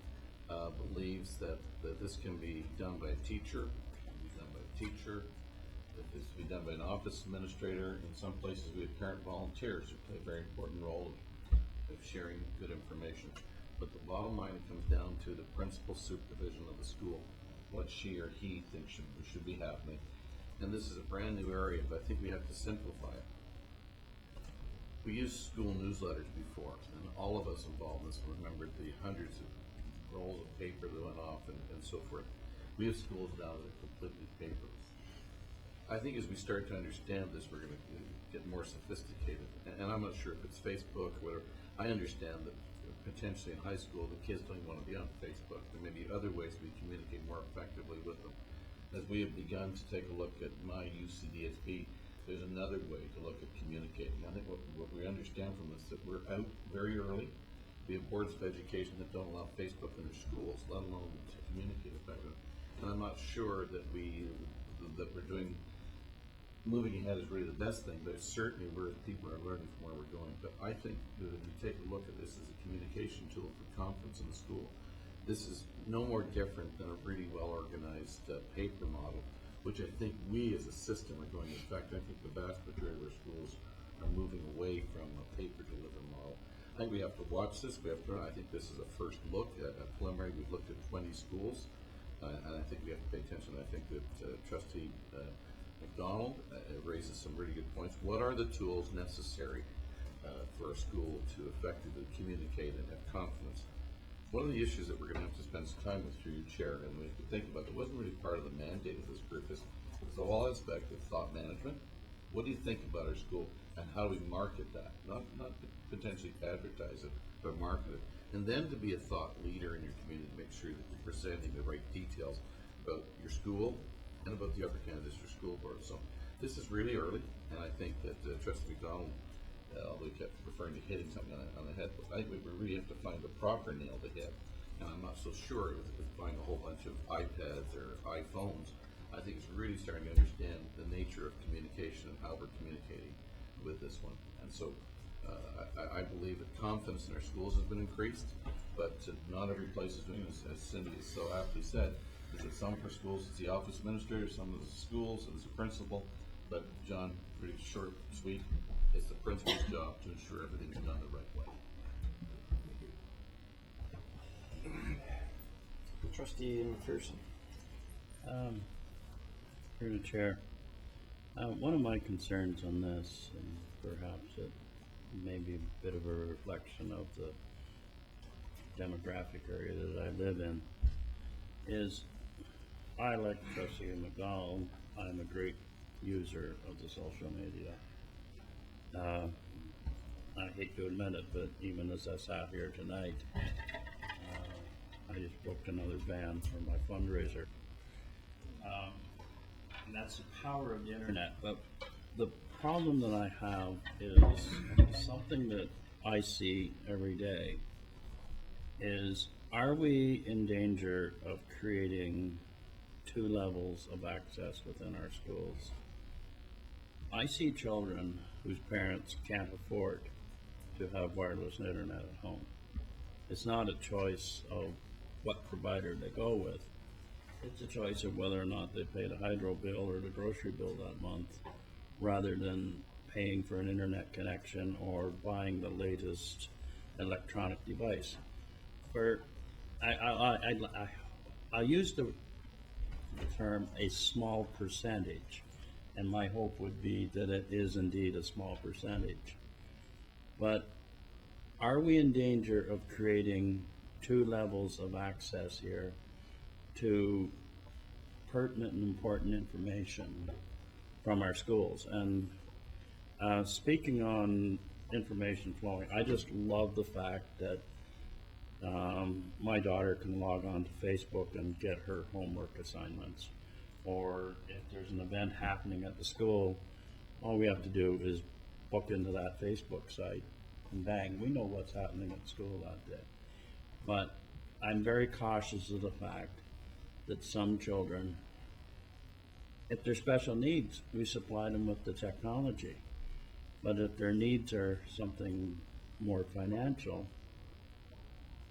believes that this can be done by a teacher, it can be done by a teacher, if this can be done by an office administrator. In some places we have parent volunteers who play a very important role of sharing good information. But the bottom line, it comes down to the principal supervision of the school, what she or he thinks should be happening. And this is a brand new area, but I think we have to simplify it. We used school newsletters before, and all of us involved in this remembered the hundreds of rolls of paper that went off and so forth. We have schools now that are completely paperless. I think as we start to understand this, we're going to get more sophisticated. And I'm not sure if it's Facebook or whatever. I understand that potentially in high school, the kids don't even want to be on Facebook. There may be other ways we communicate more effectively with them. As we have begun to take a look at my UCDSB, there's another way to look at communicating. I think what we understand from this, that we're out very early. We have boards of education that don't allow Facebook in their schools, let alone to communicate effectively. And I'm not sure that we're doing, moving ahead is really the best thing, but it's certainly where people are learning from where we're going. But I think that if we take a look at this as a communication tool for confidence in the school, this is no more different than a really well-organized paper model, which I think we as a system are going to affect. I think the vast majority of our schools are moving away from a paper-delivered model. I think we have to watch this. I think this is a first look at a preliminary. We've looked at 20 schools, and I think we have to pay attention. I think that Trustee McDonald raises some really good points. What are the tools necessary for a school to effectively communicate and have confidence? One of the issues that we're going to have to spend some time with through your chair, and we have to think about, it wasn't really part of the mandate of this group, is the whole aspect of thought management. What do you think about our school, and how do we market that? Not potentially advertise it, but market it. And then to be a thought leader in your community, to make sure that you're presenting the right details about your school and about the Upper Canada District School Board. So this is really early, and I think that Trustee McDonald, although he kept referring to hitting something on the head, but I think we really have to find the proper nail to hit. And I'm not so sure with buying a whole bunch of iPads or iPhones. I think it's really starting to understand the nature of communication and how we're communicating with this one. And so I believe that confidence in our schools has been increased, but not every place is doing this, as Cindy has so aptly said. Is that some for schools, it's the office administrator, some of the schools, it's the principal. But John, pretty short, sweet. It's the principal's job to ensure everything is done the right way. Trustee McPherson. Through the chair, one of my concerns on this, and perhaps it may be a bit of a reflection of the demographic area that I live in, is I, like Trustee McDonald, I'm a great user of the social media. I hate to admit it, but even as I sat here tonight, I just booked another van for my fundraiser. And that's the power of the internet. But the problem that I have is something that I see every day is, are we in danger of creating two levels of access within our schools? I see children whose parents can't afford to have wireless internet at home. It's not a choice of what provider they go with. It's a choice of whether or not they pay the hydro bill or the grocery bill that month, rather than paying for an internet connection or buying the latest electronic device. For I use the term a small percentage, and my hope would be that it is indeed a small percentage. But are we in danger of creating two levels of access here to pertinent and important information from our schools? And speaking on information flowing, I just love the fact that my daughter can log on to Facebook and get her homework assignments. Or if there's an event happening at the school, all we have to do is book into that Facebook site, and bang, we know what's happening at school that day. But I'm very cautious of the fact that some children, if they're special needs, we supply them with the technology. But if their needs are something more financial,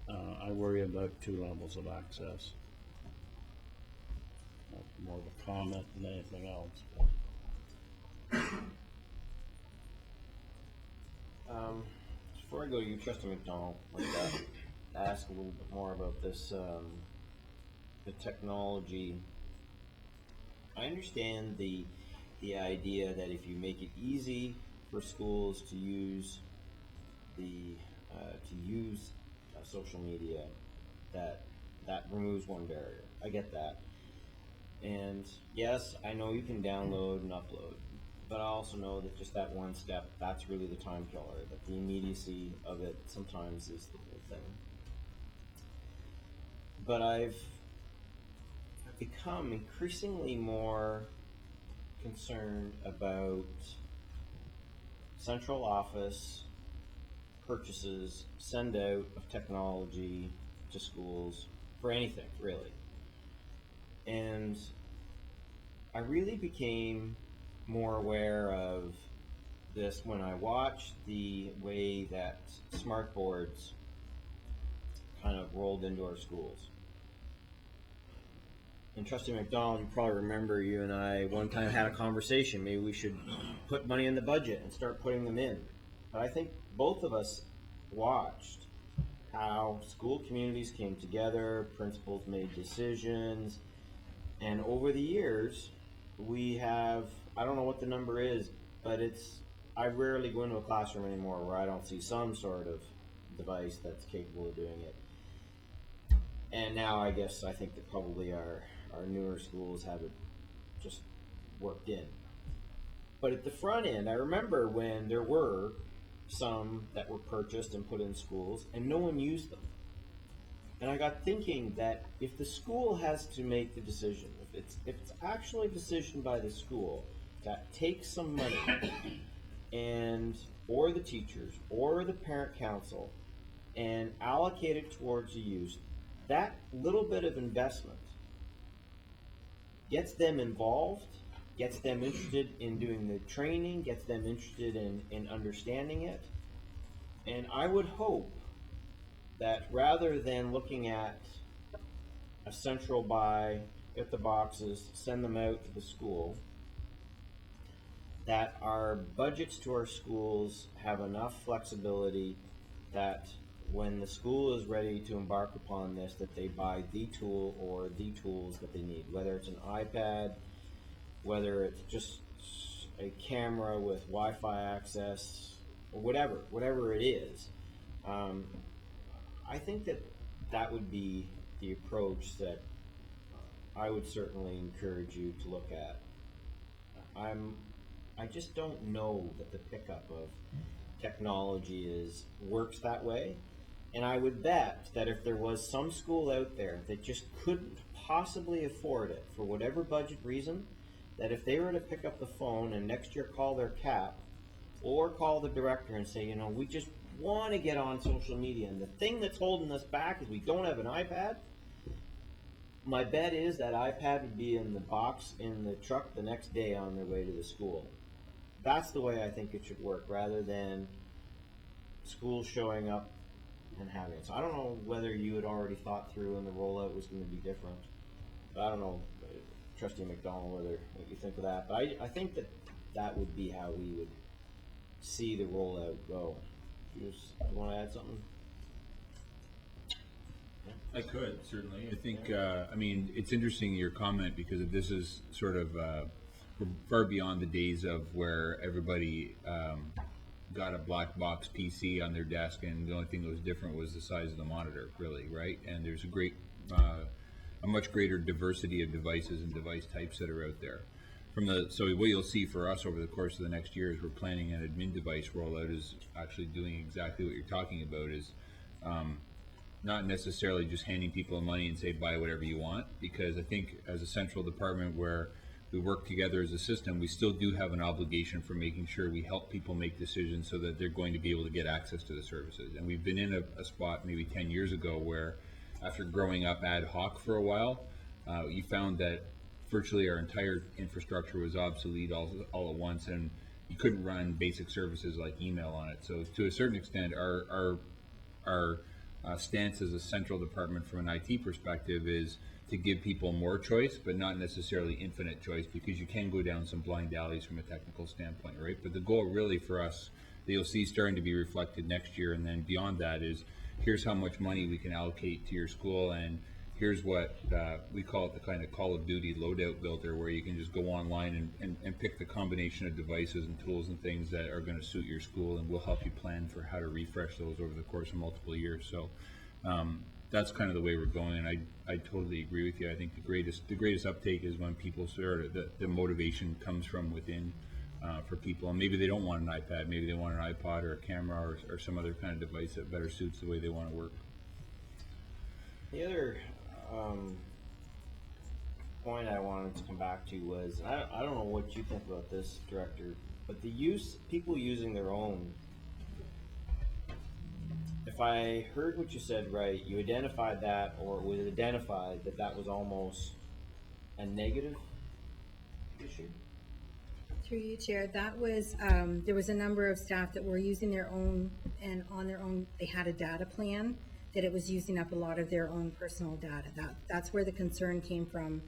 I worry about two levels of access. That's more of a comment than anything else. Before I go to you, Trustee McDonald, I'd like to ask a little bit more about this, the technology. I understand the idea that if you make it easy for schools to use social media, that removes one barrier. I get that. And yes, I know you can download and upload, but I also know that just that one step, that's really the time killer, that the immediacy of it sometimes is the whole thing. But I've become increasingly more concerned about central office purchases, send out of technology to schools for anything, really. And I really became more aware of this when I watched the way that smart boards kind of rolled into our schools. And Trustee McDonald, you probably remember you and I one time had a conversation. Maybe we should put money in the budget and start putting them in. But I think both of us watched how school communities came together, principals made decisions, and over the years, we have, I don't know what the number is, but I rarely go into a classroom anymore where I don't see some sort of device that's capable of doing it. And now I think that probably our newer schools have it just worked in. But at the front end, I remember when there were some that were purchased and put in schools and no one used them. And I got thinking that if the school has to make the decision, if it's actually a decision by the school that takes some money or the teachers or the parent council and allocate it towards the use, that little bit of investment gets them involved, gets them interested in doing the training, gets them interested in understanding it. And I would hope that rather than looking at a central buy, get the boxes, send them out to the school, that our budgets to our schools have enough flexibility that when the school is ready to embark upon this, that they buy the tool or the tools that they need, whether it's an iPad, whether it's just a camera with Wi-Fi access, or whatever it is. I think that would be the approach that I would certainly encourage you to look at. I just don't know that the pickup of technology works that way. And I would bet that if there was some school out there that just couldn't possibly afford it for whatever budget reason, that if they were to pick up the phone and next year call their CAP or call the director and say, we just want to get on social media, and the thing that's holding us back is we don't have an iPad, my bet is that iPad would be in the box in the truck the next day on their way to the school. That's the way I think it should work, rather than schools showing up and having it. So I don't know whether you had already thought through and the rollout was going to be different. But I don't know, Trustee McDonald, what you think of that. But I think that would be how we would see the rollout go. You want to add something? I could, certainly. I think, it's interesting your comment, because this is sort of far beyond the days of where everybody got a black box PC on their desk, and the only thing that was different was the size of the monitor, really, right? And there's a much greater diversity of devices and device types that are out there. So what you'll see for us over the course of the next year is we're planning an admin device rollout is actually doing exactly what you're talking about, is not necessarily just handing people money and say buy whatever you want, because I think as a central department where we work together as a system, we still do have an obligation for making sure we help people make decisions so that they're going to be able to get access to the services. And we've been in a spot maybe 10 years ago where, after growing up ad hoc for a while, you found that virtually our entire infrastructure was obsolete all at once, and you couldn't run basic services like email on it. So to a certain extent, our stance as a central department from an IT perspective is to give people more choice, but not necessarily infinite choice, because you can go down some blind alleys from a technical standpoint, right? But the goal really for us that you'll see starting to be reflected next year and then beyond that is, here's how much money we can allocate to your school, and here's what we call it the kind of Call of Duty loadout builder, where you can just go online and pick the combination of devices and tools and things that are going to suit your school, and we'll help you plan for how to refresh those over the course of multiple years. So that's kind of the way we're going, and I totally agree with you. I think the greatest uptake is when people sort of the motivation comes from within for people, and maybe they don't want an iPad, maybe they want an iPod or a camera or some other kind of device that better suits the way they want to work. The other point I wanted to come back to was, I don't know what you think about this, Director, but people using their own. If I heard what you said right, you identified that, or it was identified that was almost a negative issue. Through you, Chair, that was, there was a number of staff that were using their own, and on their own, they had a data plan, that it was using up a lot of their own personal data. That's where the concern came from.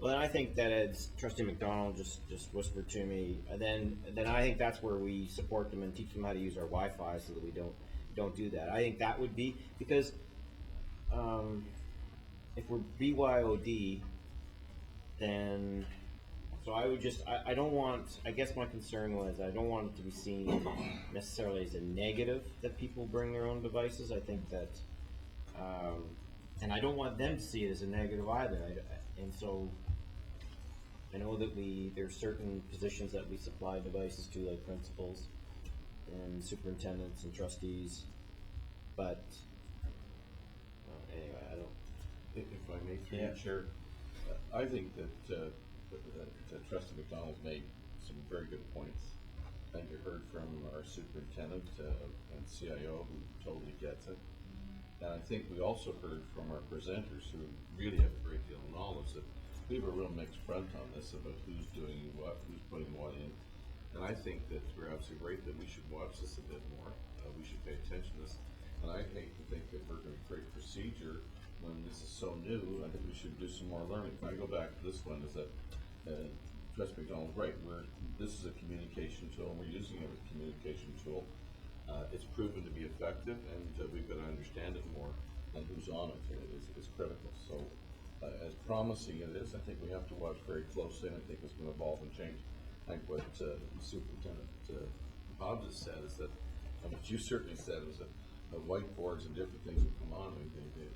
Well, I think that, as Trustee McDonald just whispered to me, then I think that's where we support them and teach them how to use our Wi-Fi so that we don't do that. I think that would be, because if we're BYOD, then, so I would just, I don't want, I guess my concern was, I don't want it to be seen necessarily as a negative that people bring their own devices. I think that, and I don't want them to see it as a negative either. And so I know that there's certain positions that we supply devices to, like principals and superintendents and trustees, but anyway, I don't. If I may, through you, Chair, I think that Trustee McDonald made some very good points. And you heard from our superintendent and CIO, who totally gets it. And I think we also heard from our presenters, who really have a great deal of knowledge, that we have a real mixed front on this about who's doing what, who's putting what in. And I think that we're absolutely right that we should watch this a bit more. We should pay attention to this. And I hate to think that we're going to create procedure when this is so new. I think we should do some more learning. If I go back to this one, is that Trustee McDonald's right. This is a communication tool, and we're using it as a communication tool. It's proven to be effective, and we've got to understand it more, and who's on it is critical. So, as promising it is, I think we have to watch very closely, and I think it's going to evolve and change. I think what Superintendent Bob just said is that, and what you certainly said was that the whiteboards and different things will come on, and they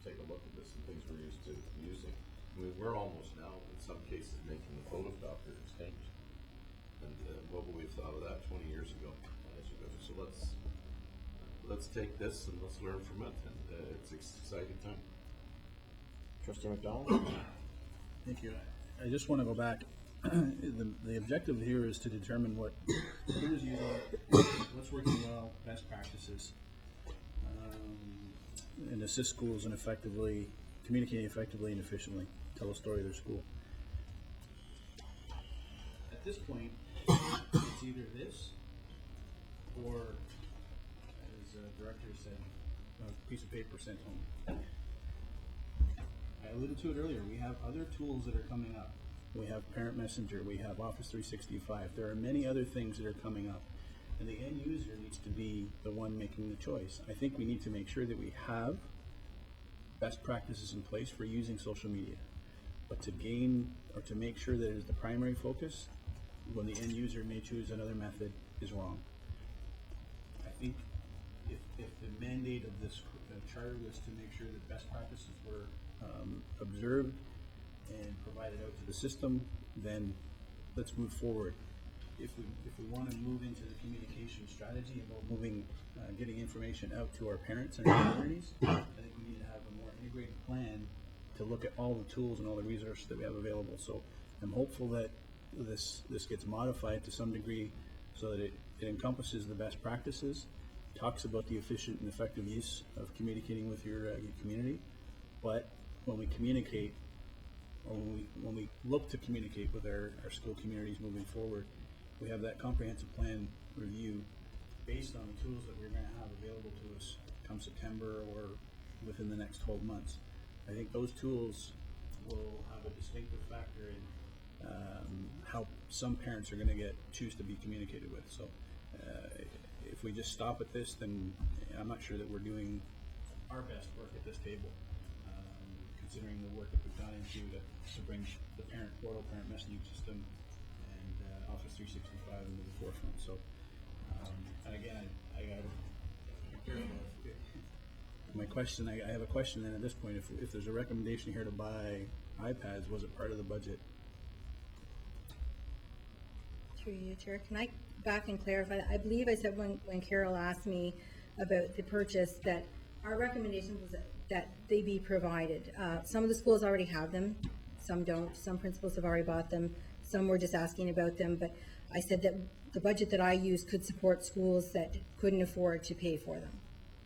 take a look at this and things we're used to using. I mean, we're almost now, in some cases, making the photocopier extinct. And what would we have thought of that 20 years ago? So let's take this and let's learn from it, and it's an exciting time. Trustee McDonald? Thank you. I just want to go back. The objective here is to determine who's using what's working well, best practices, and assist schools in communicating effectively and efficiently, tell a story of their school. At this point, it's either this or, as the director said, a piece of paper sent home. I alluded to it earlier. We have other tools that are coming up. We have Parent Messenger. We have Office 365. There are many other things that are coming up. And the end user needs to be the one making the choice. I think we need to make sure that we have best practices in place for using social media. But to gain or to make sure that it is the primary focus, when the end user may choose another method, is wrong. I think if the mandate of this charter was to make sure that best practices were observed and provided out to the system, then let's move forward. If we want to move into the communication strategy about getting information out to our parents and our communities, I think we need to have a more integrated plan to look at all the tools and all the resources that we have available. So I'm hopeful that this gets modified to some degree so that it encompasses the best practices, talks about the efficient and effective use of communicating with your community, but when we communicate, or when we look to communicate with our school communities moving forward, we have that comprehensive plan review based on the tools that we're going to have available to us come September or within the next 12 months. I think those tools will have a distinctive factor in how some parents are going to choose to be communicated with. So if we just stop at this, then I'm not sure that we're doing our best work at this table, considering the work that we've gone into to bring the parent portal, parent messaging system, and Office 365 into the forefront. So, and again, my question, I have a question then at this point. If there's a recommendation here to buy iPads, was it part of the budget? Through you, Chair. Can I back and clarify? I believe I said when Carol asked me about the purchase that our recommendation was that they be provided. Some of the schools already have them, some don't. Some principals have already bought them. Some were just asking about them. But I said that the budget that I use could support schools that couldn't afford to pay for them.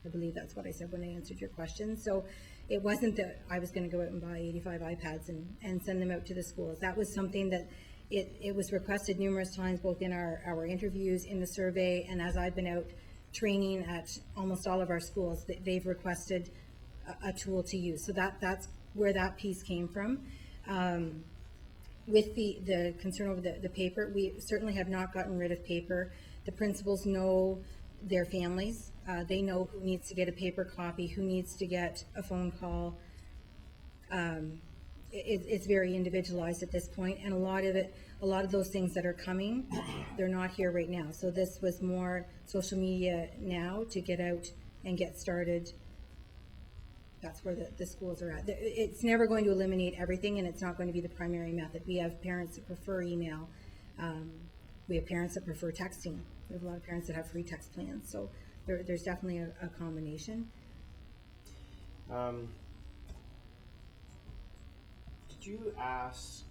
I believe that's what I said when I answered your question. So it wasn't that I was going to go out and buy 85 iPads and send them out to the schools. That was something that it was requested numerous times, both in our interviews, in the survey, and as I've been out training at almost all of our schools, they've requested a tool to use. So that's where that piece came from. With the concern over the paper, we certainly have not gotten rid of paper. The principals know their families. They know who needs to get a paper copy, who needs to get a phone call. It's very individualized at this point, and a lot of those things that are coming, they're not here right now. So this was more social media now to get out and get started. That's where the schools are at. It's never going to eliminate everything, and it's not going to be the primary method. We have parents that prefer email. We have parents that prefer texting. We have a lot of parents that have free text plans. So there's definitely a combination. Did you ask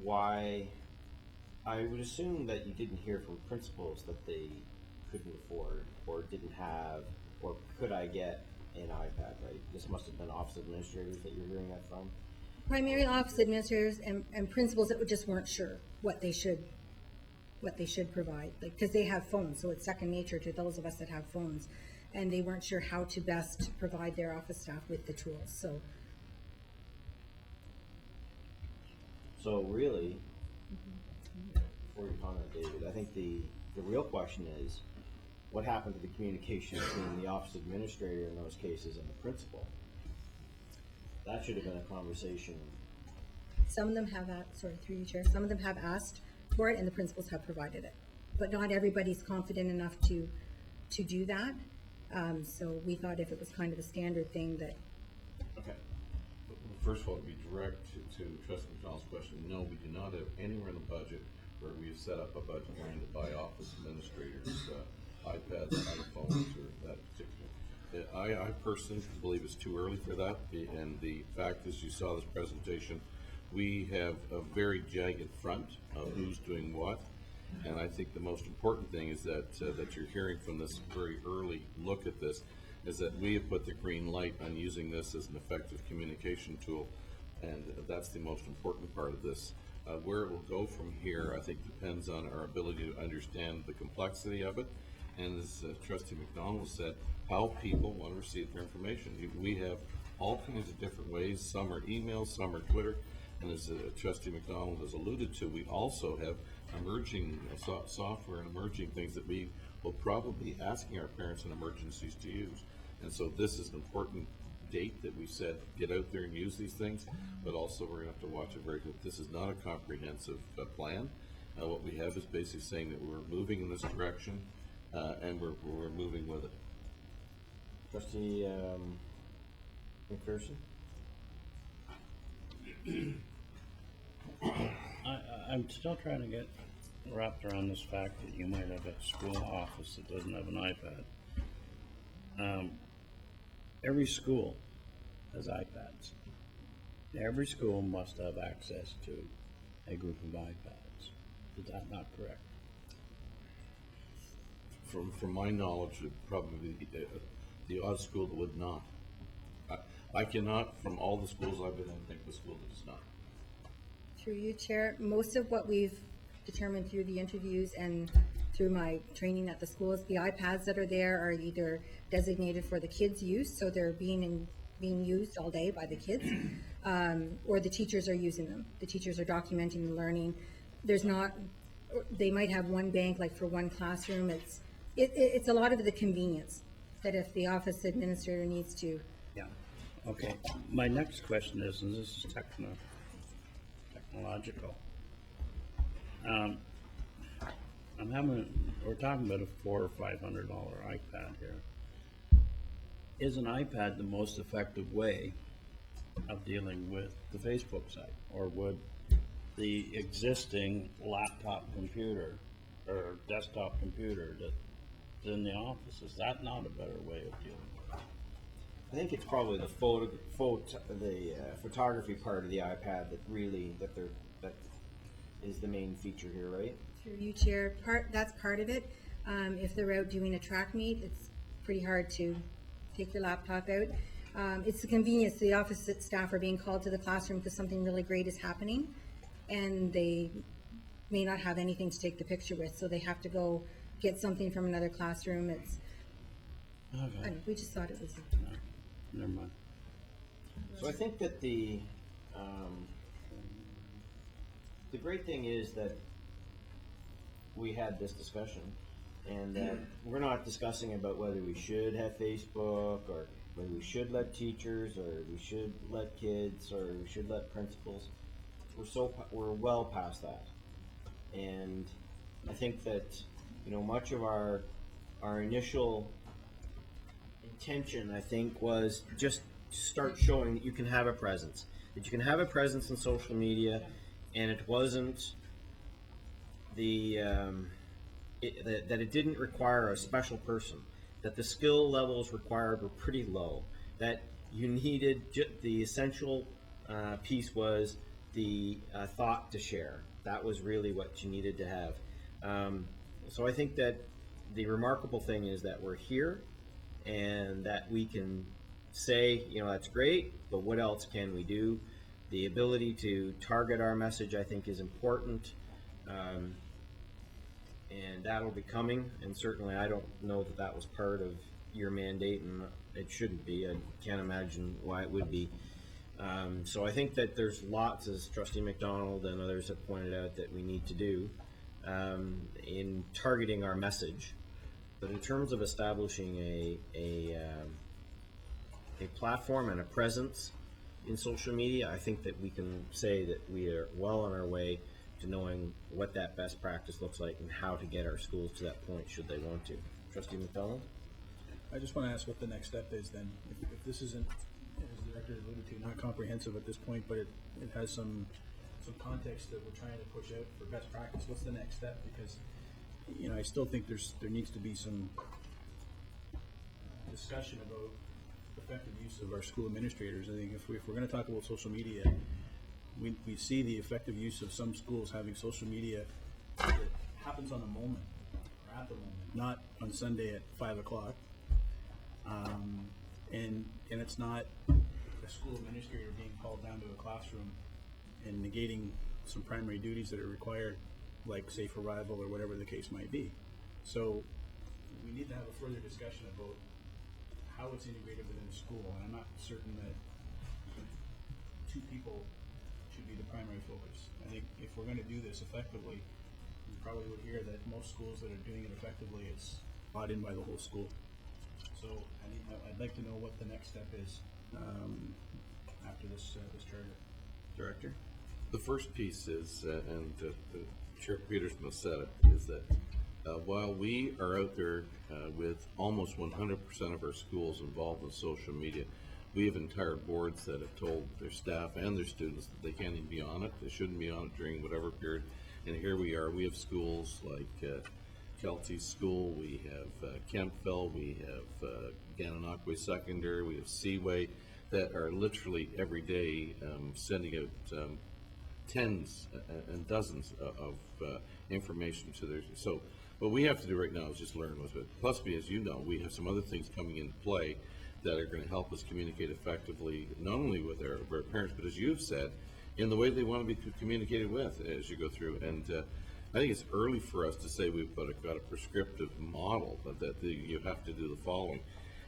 why? I would assume that you didn't hear from principals that they couldn't afford or didn't have, or could I get an iPad, right? This must have been office administrators that you're hearing that from? Primarily office administrators and principals that just weren't sure what they should provide, like, because they have phones, so it's second nature to those of us that have phones, and they weren't sure how to best provide their office staff with the tools. So really, before you comment, David, I think the real question is, what happened to the communication between the office administrator in those cases and the principal? That should have been a conversation. Some of them have, sorry, through you, Chair, some of them have asked for it and the principals have provided it. But not everybody's confident enough to do that. So we thought if it was kind of a standard thing that, Okay. First of all, to be direct to Trustee McDonald's question, no, we do not have anywhere in the budget where we've set up a budget line to buy office administrators iPads, iPhones, or that particular. I personally believe it's too early for that, and the fact is, you saw this presentation, we have a very jagged front of who's doing what, and I think the most important thing is that that you're hearing from this very early look at this, is that we have put the green light on using this as an effective communication tool, and that's the most important part of this. Where it will go from here, I think, depends on our ability to understand the complexity of it, and as Trustee McDonald said, how people want to receive their information. We have all kinds of different ways. Some are emails, some are Twitter, and as Trustee McDonald has alluded to, we also have emerging software and emerging things that we will probably be asking our parents in emergencies to use. And so this is an important date that we said, get out there and use these things, but also we're gonna have to watch it very good. This is not a comprehensive plan. What we have is basically saying that we're moving in this direction, and we're moving with it. Trustee McPherson? I'm still trying to get wrapped around this fact that you might have a school office that doesn't have an iPad. Every school has iPads. Every school must have access to a group of iPads. Is that not correct? From my knowledge, it probably the odd school that would not. I cannot, from all the schools I've been in, think the school that does not. through you, Chair, most of what we've determined through the interviews and through my training at the schools, the iPads that are there are either designated for the kids' use, so they're being used all day by the kids, or the teachers are using them. The teachers are documenting the learning. There's not, they might have one bank, like for one classroom. It's a lot of the convenience that if the office administrator needs to. Yeah. Okay. My next question is, and this is technological. We're talking about a $400 or $500 iPad here. Is an iPad the most effective way of dealing with the Facebook site? Or would the existing laptop computer or desktop computer that's in the office, is that not a better way of dealing with it? I think it's probably the photography part of the iPad that is the main feature here, right? Through you, Chair, that's part of it. If they're out doing a track meet, it's pretty hard to take your laptop out. It's the convenience. The office staff are being called to the classroom because something really great is happening, and they may not have anything to take the picture with, so they have to go get something from another classroom. Okay. We just thought it was. No, never mind. So I think that the great thing is that we had this discussion, and that we're not discussing about whether we should have Facebook, or whether we should let teachers, or we should let kids, or we should let principals. We're well past that, and I think that much of our initial intention, I think, was just to start showing that you can have a presence, in social media, and it wasn't that it didn't require a special person, that the skill levels required were pretty low, that you needed the essential piece was the thought to share. That was really what you needed to have. So I think that the remarkable thing is that we're here, and that we can say, that's great, but what else can we do? The ability to target our message, I think, is important, and that'll be coming, and certainly I don't know that was part of your mandate, and it shouldn't be. I can't imagine why it would be. So I think that there's lots, as Trustee McDonald and others have pointed out, that we need to do in targeting our message. But in terms of establishing a platform and a presence in social media, I think that we can say that we are well on our way to knowing what that best practice looks like and how to get our schools to that point should they want to. Trustee McDonald? I just want to ask what the next step is then. If this isn't, as the director alluded to, not comprehensive at this point, but it has some context that we're trying to push out for best practice, what's the next step? Because, you know, I still think there needs to be some discussion about effective use of our school administrators. I think if we're going to talk about social media, we see the effective use of some schools having social media that happens on the moment, or at the moment, not on Sunday at 5 o'clock. And it's not a school administrator being called down to a classroom and negating some primary duties that are required, like safe arrival or whatever the case might be. So we need to have a further discussion about how it's integrated within the school, and I'm not certain that two people should be the primary focus. I think if we're going to do this effectively, you probably would hear that most schools that are doing it effectively, it's bought in by the whole school. So I'd like to know what the next step is after this charter. Director? The first piece is, and Chair Peterson has said it, is that while we are out there with almost 100% of our schools involved in social media, we have entire boards that have told their staff and their students that they can't even be on it. They shouldn't be on it during whatever period. And here we are. We have schools like Kelty School, we have Kempville, we have Gananoque Secondary, we have Seaway, that are literally every day sending out tens and dozens of information to their, so what we have to do right now is just learn with it. Plus, as you know, we have some other things coming into play that are going to help us communicate effectively, not only with our parents, but as you've said, in the way they want to be communicated with as you go through. And I think it's early for us to say we've got a prescriptive model, but that you have to do the following.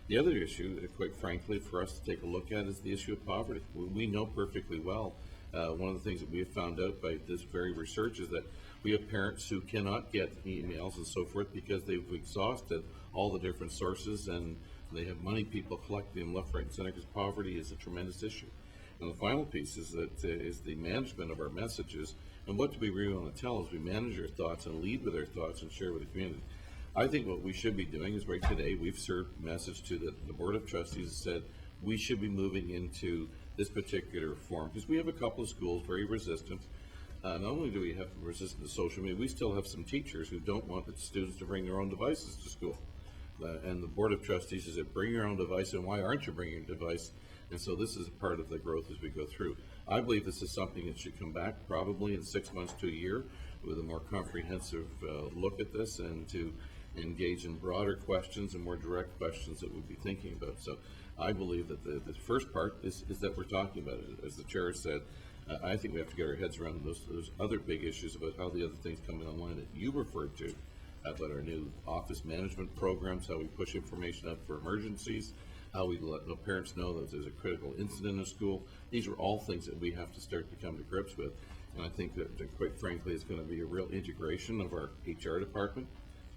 The other issue, quite frankly, for us to take a look at is the issue of poverty. We know perfectly well, one of the things that we have found out by this very research is that we have parents who cannot get emails and so forth because they've exhausted all the different sources and they have money people collecting them left, right, and center because poverty is a tremendous issue. And the final piece is that is the management of our messages. And what do we really want to tell is we manage our thoughts and lead with our thoughts and share with the community. I think what we should be doing is right today, we've served a message to the Board of Trustees that said we should be moving into this particular reform because we have a couple of schools very resistant. Not only do we have resistant to social media, we still have some teachers who don't want the students to bring their own devices to school. And the Board of Trustees is that bring your own device, and why aren't you bringing your device? And so this is part of the growth as we go through. I believe this is something that should come back probably in 6 months to a year with a more comprehensive look at this and to engage in broader questions and more direct questions that we'd be thinking about. So I believe that the first part is that we're talking about it. As the chair said, I think we have to get our heads around those other big issues about how the other things coming online that you referred to, about our new office management programs, how we push information out for emergencies, how we let parents know that there's a critical incident in school. These are all things that we have to start to come to grips with. And I think that quite frankly, it's going to be a real integration of our HR department,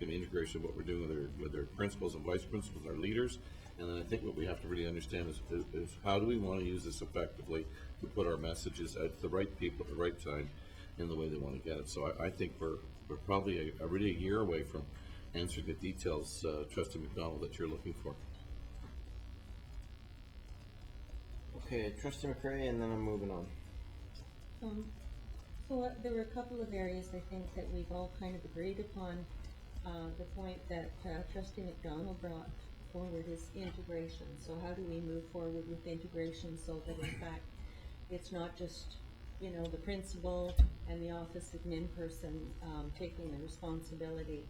an integration of what we're doing with our principals and vice principals, our leaders. And then I think what we have to really understand is how do we want to use this effectively to put our messages out to the right people at the right time in the way they want to get it. So I think we're probably already a year away from answering the details, Trustee McDonald, that you're looking for. Okay, Trustee McCray, and then I'm moving on. So there were a couple of areas I think that we've all kind of agreed upon. The point that Trustee McDonald brought forward is integration. So how do we move forward with integration so that in fact it's not just, you know, the principal and the office admin person taking the responsibility.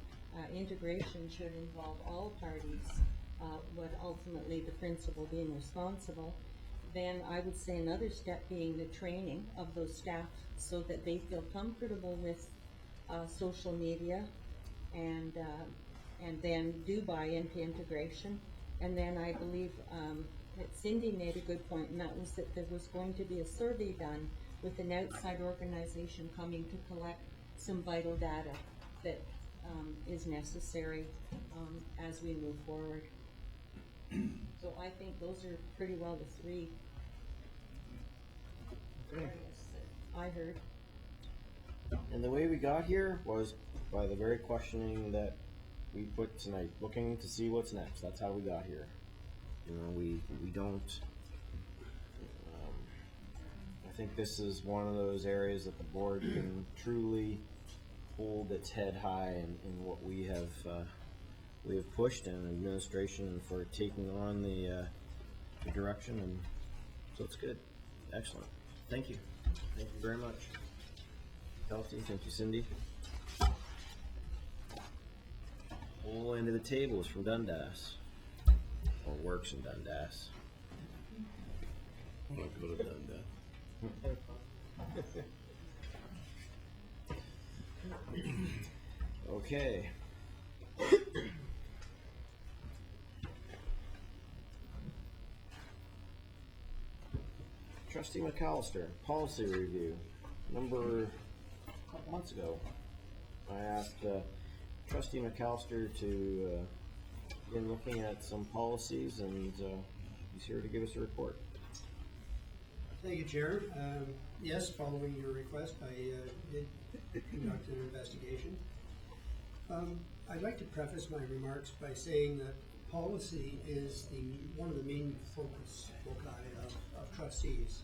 Integration should involve all parties, but ultimately the principal being responsible. Then I would say another step being the training of those staff so that they feel comfortable with social media and then do buy into integration. And then I believe that Cindy made a good point, and that was that there was going to be a survey done with an outside organization coming to collect some vital data that is necessary as we move forward. So I think those are pretty well the three areas that I heard. And the way we got here was by the very questioning that we put tonight, looking to see what's next. That's how we got here. You know, we don't. I think this is one of those areas that the board can truly hold its head high in what we have pushed, and administration, and for taking on the direction, and so it's good. Excellent. Thank you. Thank you very much. Kelsey, thank you, Cindy. Whole end of the table is from Dundas, or works in Dundas. I want to go to Dundas. Okay. Trustee McAllister, policy review. A couple months ago, I asked Trustee McAllister to begin looking at some policies, and he's here to give us a report. Thank you, Chair. Yes, following your request, I did conduct an investigation. I'd like to preface my remarks by saying that policy is one of the main foci of trustees.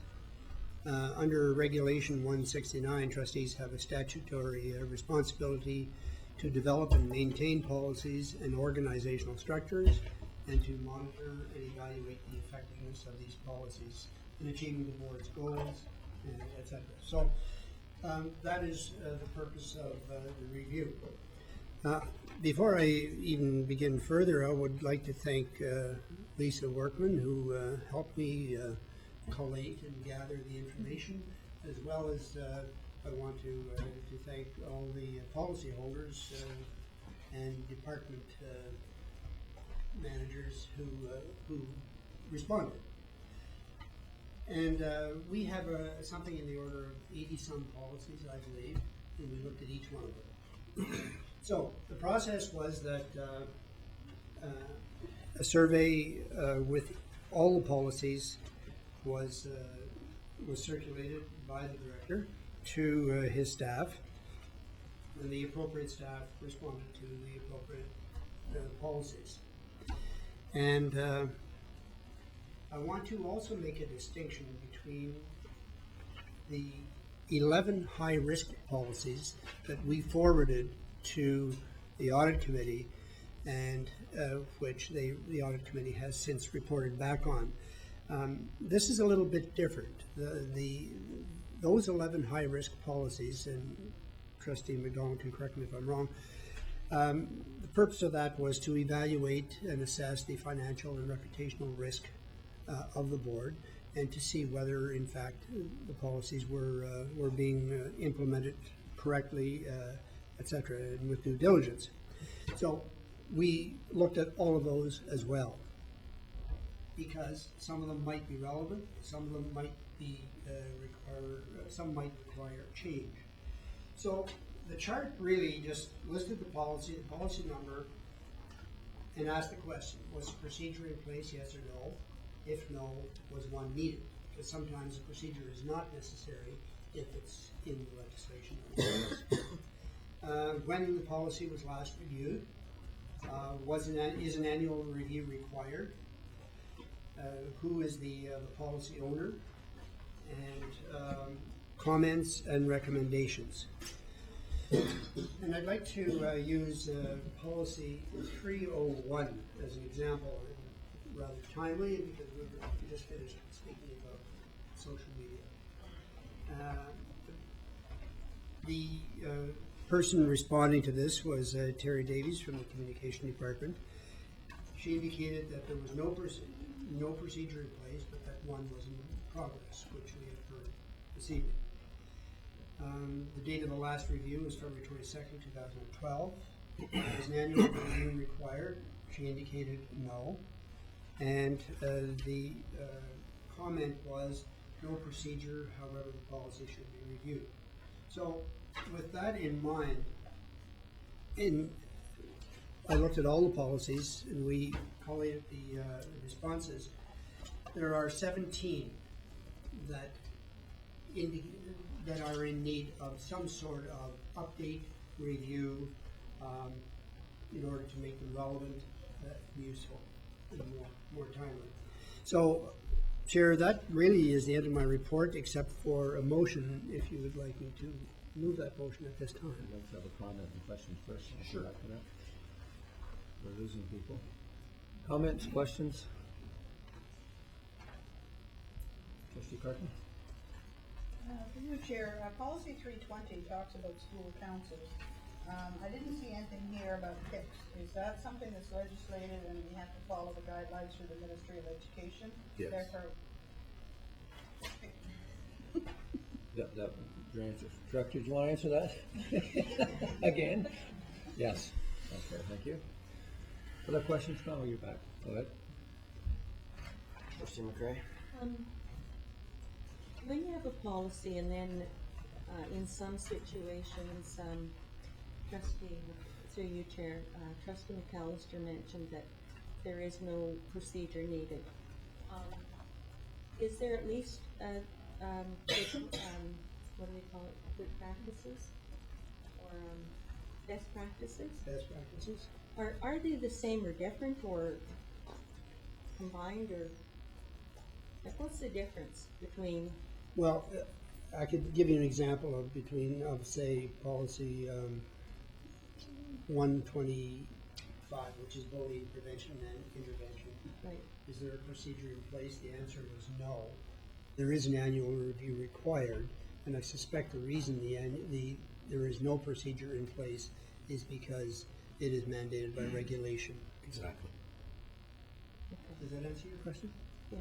Under Regulation 169, trustees have a statutory responsibility to develop and maintain policies and organizational structures, and to monitor and evaluate the effectiveness of these policies in achieving the board's goals, etc. So that is the purpose of the review. Before I even begin further, I would like to thank Lisa Workman, who helped me collate and gather the information, as well as I want to thank all the policyholders and department managers who responded. And we have something in the order of 80-some policies, I believe, and we looked at each one of them. So the process was that a survey with all the policies was circulated by the director to his staff, and the appropriate staff responded to the appropriate policies. And I want to also make a distinction between the 11 high-risk policies that we forwarded to the audit committee, and which the audit committee has since reported back on. This is a little bit different. Those 11 high-risk policies, and Trustee McDonald can correct me if I'm wrong, the purpose of that was to evaluate and assess the financial and reputational risk of the board, and to see whether, in fact, the policies were being implemented correctly, etc., and with due diligence. So we looked at all of those as well, because some of them might be relevant, some of them might be some might require change. So the chart really just listed the policy number, and asked the question: was the procedure in place, yes or no? If no, was one needed? Because sometimes the procedure is not necessary if it's in the legislation. When the policy was last reviewed, is an annual review required? Who is the policy owner? And comments and recommendations. And I'd like to use policy 301 as an example, rather timely, because we just finished speaking about social media. The person responding to this was Terry Davies from the Communication Department. She indicated that there was no procedure in place, but that one was in progress, which we have heard this evening. The date of the last review was February 22nd, 2012. Is an annual review required? She indicated no. And the comment was no procedure, however the policy should be reviewed. So with that in mind, I looked at all the policies, and we collated the responses. There are 17 that that are in need of some sort of update, review, in order to make them relevant, useful, and more timely. So, Chair, that really is the end of my report, except for a motion, if you would like me to move that motion at this time. I'd like to have a comment and questions first. I'll come Sure. back to that. We're losing people. Comments, questions? Trustee Carton? Through you, Chair, policy 320 talks about school councils. I didn't see anything here about PICs. Is that something that's legislated and we have to follow the guidelines through the Ministry of Education? Yes. Therefore, That, your answer. Director, do you want to answer that? Again? Yes. Okay, thank you. Other questions? Connell, you're back. Go ahead. Trustee McCray? When you have a policy and then, in some situations, trustee, through you, Chair, trustee McAllister mentioned that there is no procedure needed. Is there at least, good, what do we call it, good practices? Or, best practices? Best practices? Are they the same or different, or combined, or, like, what's the difference between? Well, I could give you an example of say, policy 125, which is bullying prevention and intervention. Right. Is there a procedure in place? The answer was no. There is an annual review required, and I suspect the reason there is no procedure in place is because it is mandated by regulation. Exactly. Does that answer your question? Yeah,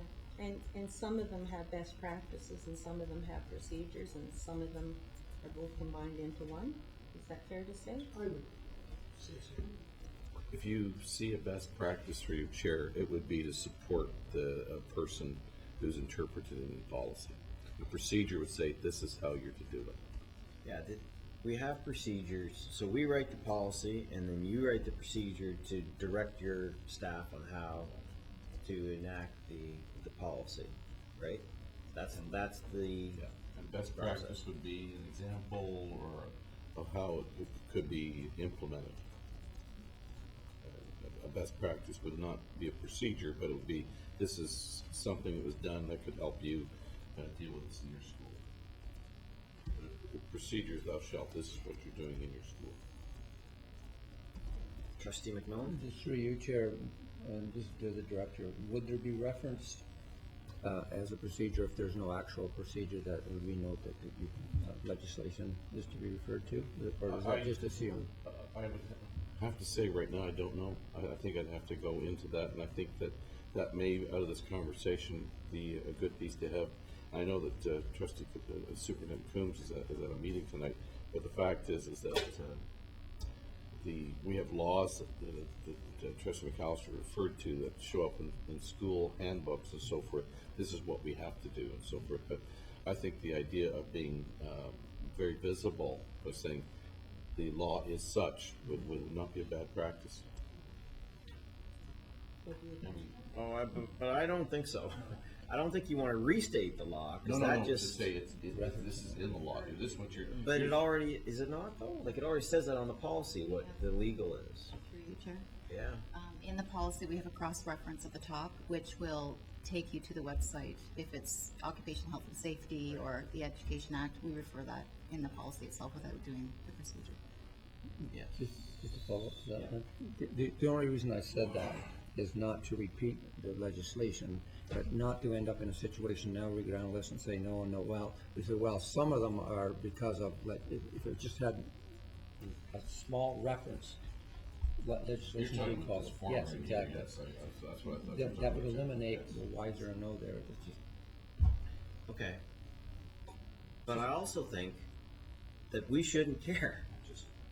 and some of them have best practices, and some of them have procedures, and some of them are both combined into one. Is that fair to say? I would say so. If you see a best practice for your chair, it would be to support the person who's interpreting the policy. The procedure would say, this is how you're to do it. Yeah, we have procedures, so we write the policy, and then you write the procedure to direct your staff on how to enact the policy, right? That's the, Yeah. And best practice would be an example or of how it could be implemented. A best practice would not be a procedure, but it would be, this is something that was done that could help you deal with this in your school. The procedure is thou shalt, this is what you're doing in your school. Trustee McMillan? Just through you, Chair, and just to the director, would there be reference as a procedure if there's no actual procedure that we note that legislation is to be referred to? Or is that just assumed? I would have to say right now, I don't know. I think I'd have to go into that, and I think that may, out of this conversation, be a good piece to have. I know that Trustee Superintendent Coombs is at a meeting tonight, but the fact is that we have laws that Trustee McAllister referred to that show up in school handbooks and so forth. This is what we have to do and so forth. But I think the idea of being very visible, of saying the law is such, would not be a bad practice. But I don't think so. I don't think you want to restate the law, because that just. To say this is in the law. This is what you're. But it already, is it not though? Like, it already says that on the policy, what the legal is. Through you, Chair. Yeah. In the policy, we have a cross-reference at the top, which will take you to the website. If it's occupational health and safety or the Education Act, we refer that in the policy itself without doing the procedure. Yeah. Just to follow up to that, the only reason I said that is not to repeat the legislation, but not to end up in a situation now we go down the list and say no and no. Well, we say, well, some of them are because of, if it just had a small reference, what legislation You're being talking about called. the form, Yes, right? exactly. Yes, that's what I thought. you were That talking would about. eliminate the wiser and no there. It's just, Okay. But I also think that we shouldn't care.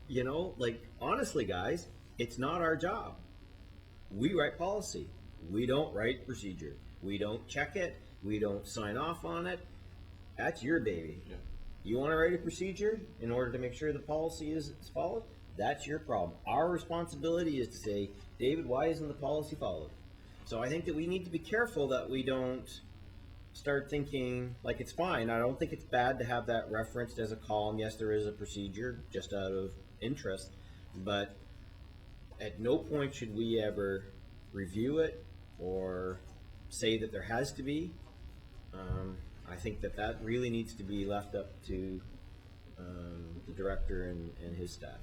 You know, like, honestly, guys, it's not our job. We write policy. We don't write procedure. We don't check it. We don't sign off on it. That's your baby. Yeah. You want to write a procedure in order to make sure the policy is followed? That's your problem. Our responsibility is to say, David, why isn't the policy followed? So I think that we need to be careful that we don't start thinking like it's fine. I don't think it's bad to have that referenced as a column. Yes, there is a procedure just out of interest, but at no point should we ever review it or say that there has to be. I think that that really needs to be left up to the director and his staff.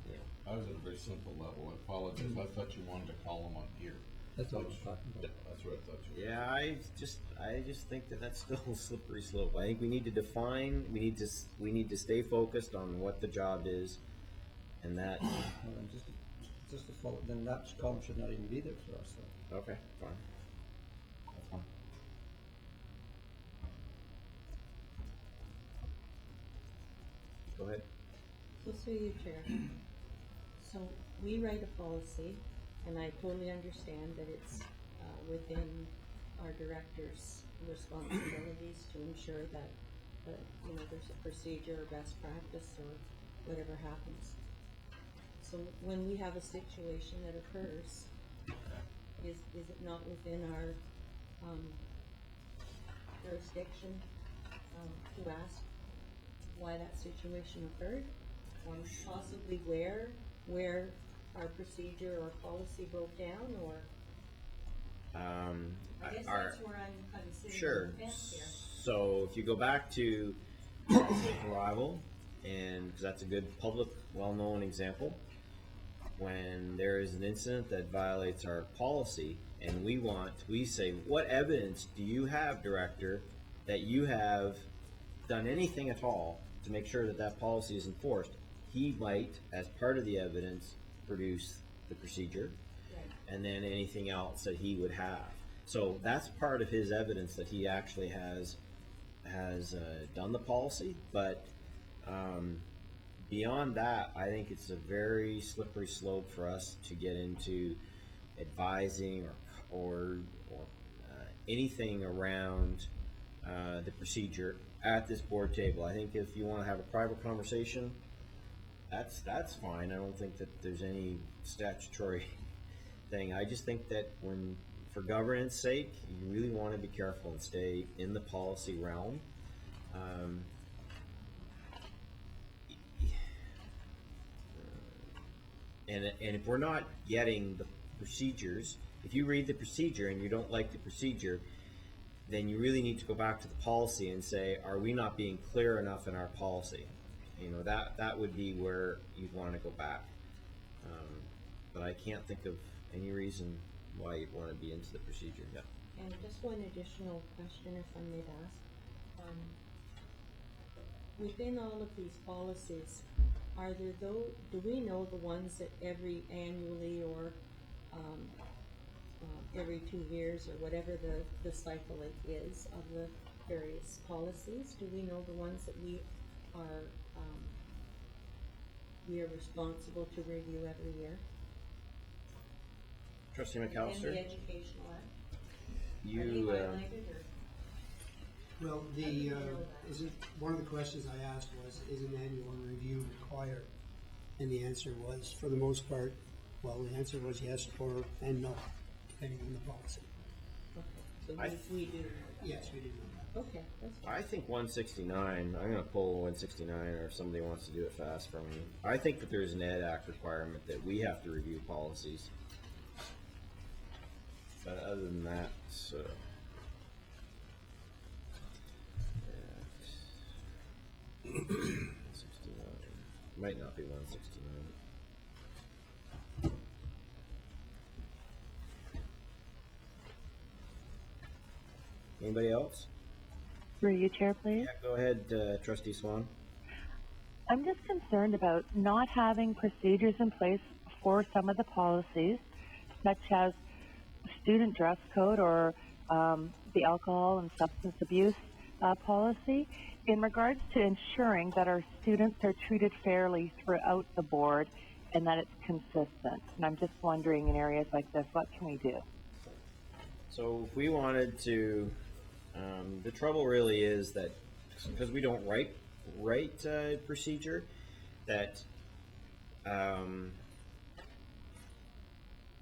Yeah. I was at a very simple level. I apologize. I thought you wanted to call them on here. That's what I was talking Yeah, about. that's what I thought you were. Yeah, I just think that that's still a slippery slope. I think we need to define. We need to stay focused on what the job is, and that. Well, then just to follow, then that column should not even be there for us, though. Okay, fine. That's fine. Go ahead. So through you, Chair. So we write a policy, and I totally understand that it's within our director's responsibilities to ensure that, there's a procedure or best practice or whatever happens. So when we have a situation that occurs, is it not within our jurisdiction to ask why that situation occurred? Possibly where our procedure or policy broke down, or? I guess that's where I'm kind of sitting Sure. on the fence here. So if you go back to arrival, and because that's a good public, well-known example, when there is an incident that violates our policy, and we say, what evidence do you have, director, that you have done anything at all to make sure that that policy is enforced? He might, as part of the evidence, produce the procedure, and then anything else that he would have. So that's part of his evidence that he actually has done the policy. But beyond that, I think it's a very slippery slope for us to get into advising or anything around the procedure at this board table. I think if you want to have a private conversation, that's fine. I don't think that there's any statutory thing. I just think that for governance sake, you really want to be careful and stay in the policy realm. And if we're not getting the procedures, if you read the procedure and you don't like the procedure, then you really need to go back to the policy and say, are we not being clear enough in our policy? That would be where you'd want to go back. But I can't think of any reason why you'd want to be into the procedure. Yeah. And just one additional question, if I may ask. Within all of these policies, do we know the ones that every annually or every 2 years or whatever the cycle is of the various policies? Do we know the ones that we are responsible to review every year? Trustee In McAllister, the Educational Act? Are they you. highlighted, or? Well, one of the questions I asked was, is an annual review required? And the answer was, for the most part, the answer was yes and no, depending on the policy. Okay, so we do. Yes, we did know that. Okay, that's fine. I think 169, I'm going to pull 169, or if somebody wants to do it fast for me. I think that there's an Ed Act requirement that we have to review policies. But other than that, yeah. 69. Might not be 169. Anybody else? Through you, Chair, please. Yeah, go ahead, Trustee Swan. I'm just concerned about not having procedures in place for some of the policies, such as student dress code or the alcohol and substance abuse policy, in regards to ensuring that our students are treated fairly throughout the board and that it's consistent. And I'm just wondering, in areas like this, what can we do? So if we wanted to, the trouble really is that because we don't write procedure, that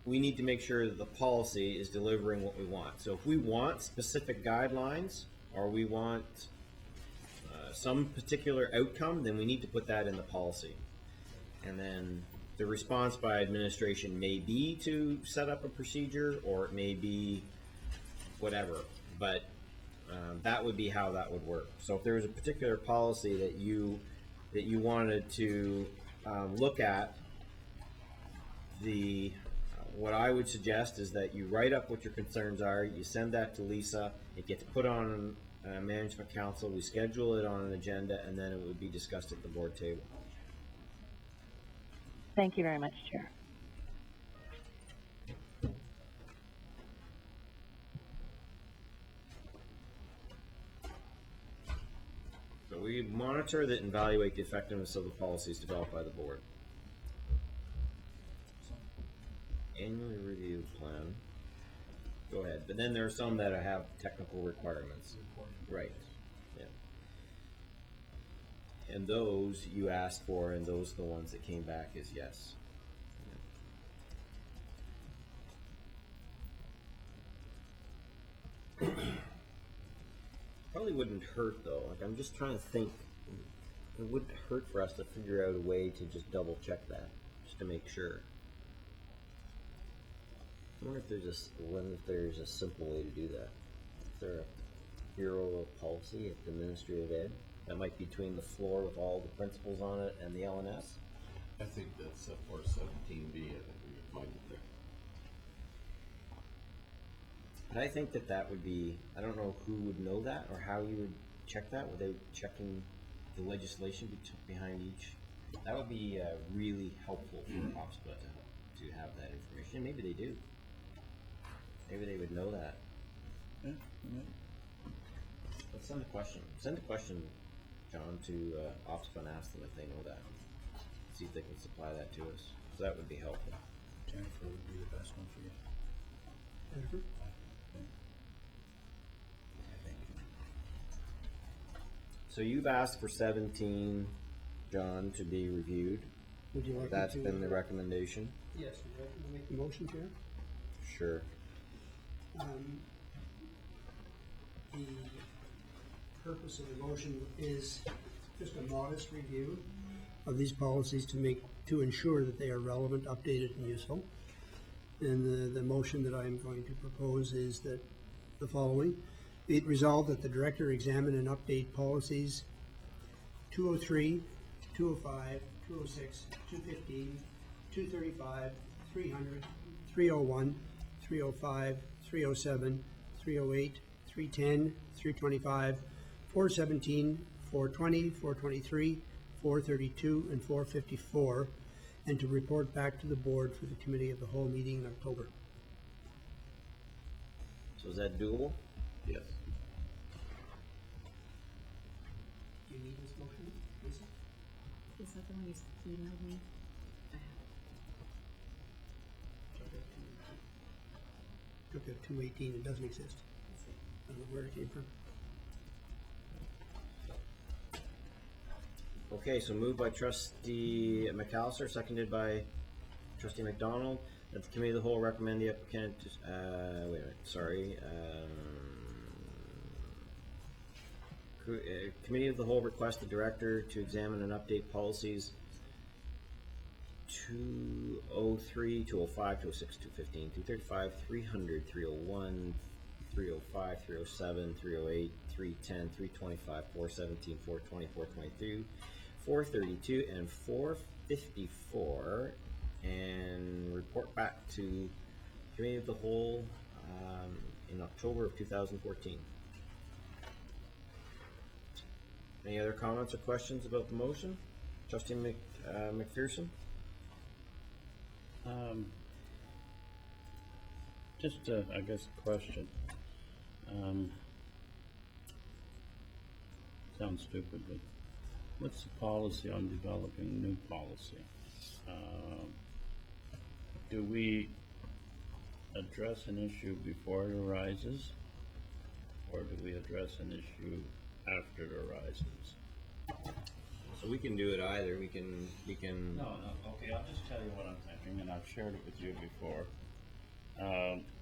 we need to make sure that the policy is delivering what we want. So if we want specific guidelines, or we want some particular outcome, then we need to put that in the policy. And then the response by administration may be to set up a procedure, or it may be whatever, but that would be how that would work. So if there was a particular policy that you wanted to look at, what I would suggest is that you write up what your concerns are, you send that to Lisa, it gets put on management council, we schedule it on an agenda, and then it would be discussed at the board table. Thank you very much, Chair. So we monitor that and evaluate the effectiveness of the policies developed by the board. Annually review plan. Go ahead, but then there are some that have technical requirements. Right, yeah. And those you asked for, and those are the ones that came back as yes. Probably wouldn't hurt though, like I'm just trying to think, it wouldn't hurt for us to figure out a way to just double check that, just to make sure. I wonder if there's a simple way to do that. Is there a bureau of policy at the Ministry of Ed that might be between the floor with all the principals on it and the LNS? I think that's 417B, I think we can find it there. But I think that would be, I don't know who would know that or how you would check that without checking the legislation behind each. That would be really helpful for OPSPA to have that information. And maybe they do. Maybe they would know that. Yeah, Let's send a question. Send a question, John, to OPSPA and ask them if they know that. See if they can supply that to us. So that would be helpful. Jennifer would be the best one for you. Jennifer? So you've asked for 17, John, to be reviewed. Would you like me That's to, been the recommendation? Yes, would you like me to make the motion, Chair? Sure. The purpose of the motion is just a modest review of these policies to ensure that they are relevant, updated, and useful. And the motion that I'm going to propose is that the following. Be it resolved that the director examine and update policies 203, 205, 206, 215, 235, 300, 301, 305, 307, 308, 310, 325, 417, 420, 423, 432, and 454, and to report back to the board for the committee of the whole meeting in October. So is that doable? Yes. Do you need this motion, Lisa? Is that the one you emailed me? Took a 218, it doesn't exist. I don't know where it came from. Okay, so moved by trustee McAllister, seconded by trustee McDonald, that the committee of the whole recommend the applicant, wait a minute, sorry. Committee of the whole request the director to examine and update policies 203, 205, 206, 215, 235, 300, 301, 305, 307, 308, 310, 325, 417, 420, 422, 432, and 454, and report back to Committee of the Whole in October of 2014. Any other comments or questions about the motion? Trustee McPherson? Just, I guess, a question. Sounds stupid, but what's the policy on developing new policy? Do we address an issue before it arises, or do we address an issue after it arises? So we can do it either, we can, No, okay, I'll just tell you what I'm thinking, and I've shared it with you before.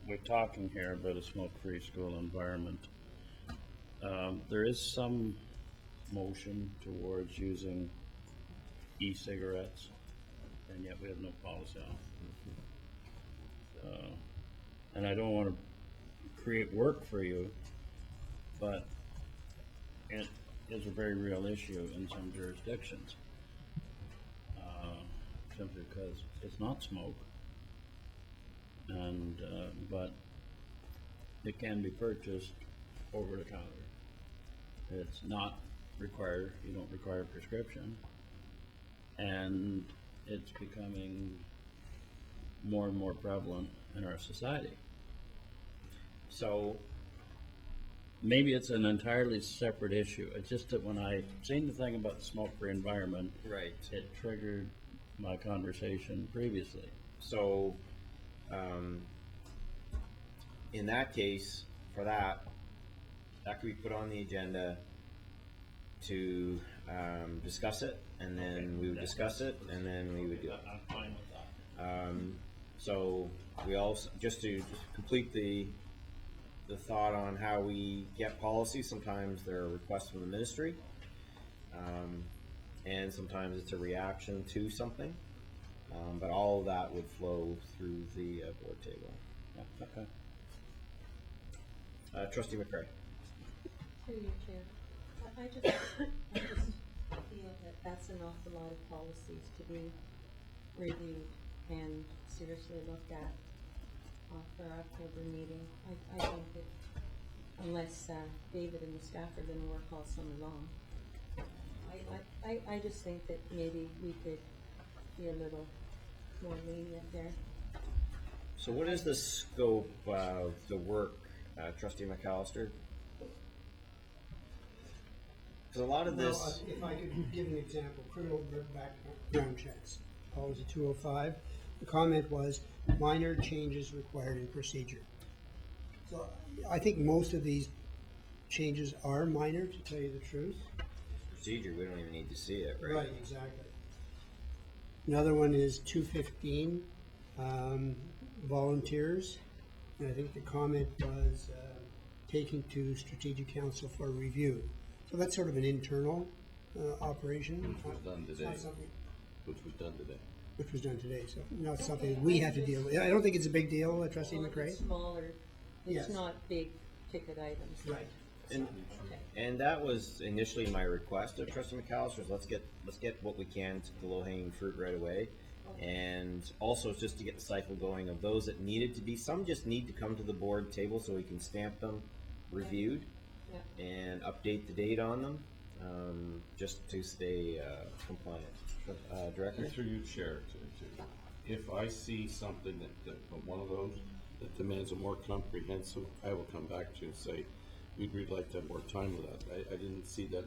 We're talking here about a smoke-free school environment. There is some motion towards using e-cigarettes, and yet we have no policy on it. And I don't wanna create work for you, but it is a very real issue in some jurisdictions. Simply because it's not smoke, and, but it can be purchased over the counter. It's not required, you don't require a prescription, and it's becoming more and more prevalent in our society. So maybe it's an entirely separate issue. It's just that when I seen the thing about the smoke-free environment, right. it triggered my conversation previously. So, in that case, for that could be put on the agenda to, discuss it, and then we would discuss it, and then we would do it. I'm fine with that. So, we also, just to complete the thought on how we get policy, sometimes there are requests from the ministry, and sometimes it's a reaction to something, but all of that would flow through the board table. Yeah, okay. Trustee McCray. Through you, Chair. I just feel that that's an awful lot of policies to be reviewed and seriously looked at for our October meeting. I think that unless David and the staff are gonna work all summer long, I just think that maybe we could be a little more lenient there. So what is the scope of the work, Trustee McAllister? Because a lot of this. Well, if I could give an example, criminal background checks, policy 205, the comment was minor changes required in procedure. So I think most of these changes are minor, to tell you the truth. Procedure, we don't even need to see it, right? Right, exactly. Another one is 215, volunteers. And I think the comment was taking to strategic council for review. So that's sort of an internal operation. Which was done It's today. not something Which was done today. which was done today, so not something we have to deal with. I don't think it's a big deal, Trustee Well, McRae. it's smaller, Yes. it's not big ticket items. Right. And, Okay. and that was initially my request of Trustee McAllister, is let's get what we can to the low-hanging fruit right away. And also just to get the cycle going of those that needed to be, some just need to come to the board table so we can stamp them, reviewed, Yeah. and update the date on them, just to stay compliant. Director? And through you, Chair, if I see something that one of those that demands a more comprehensive, I will come back to you and say, we'd really like to have more time with that. I didn't see that,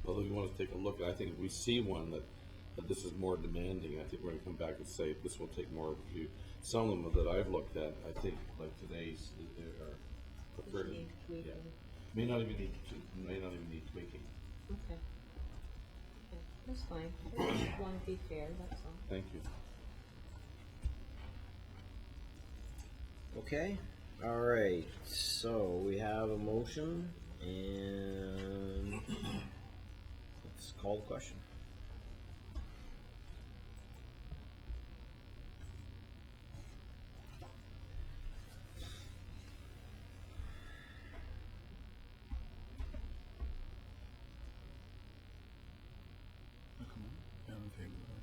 although we want to take a look, I think if we see one that this is more demanding, I think we're going to come back and say, this will take more review. Some of them that I've looked at, I think, like today's, they are preferred. Need tweaking. Yeah. May not even need tweaking. Okay. Okay, that's fine. I just want to be fair, that's all. Thank you. Okay, all right, so we have a motion, and let's call the question. Yeah, in favor of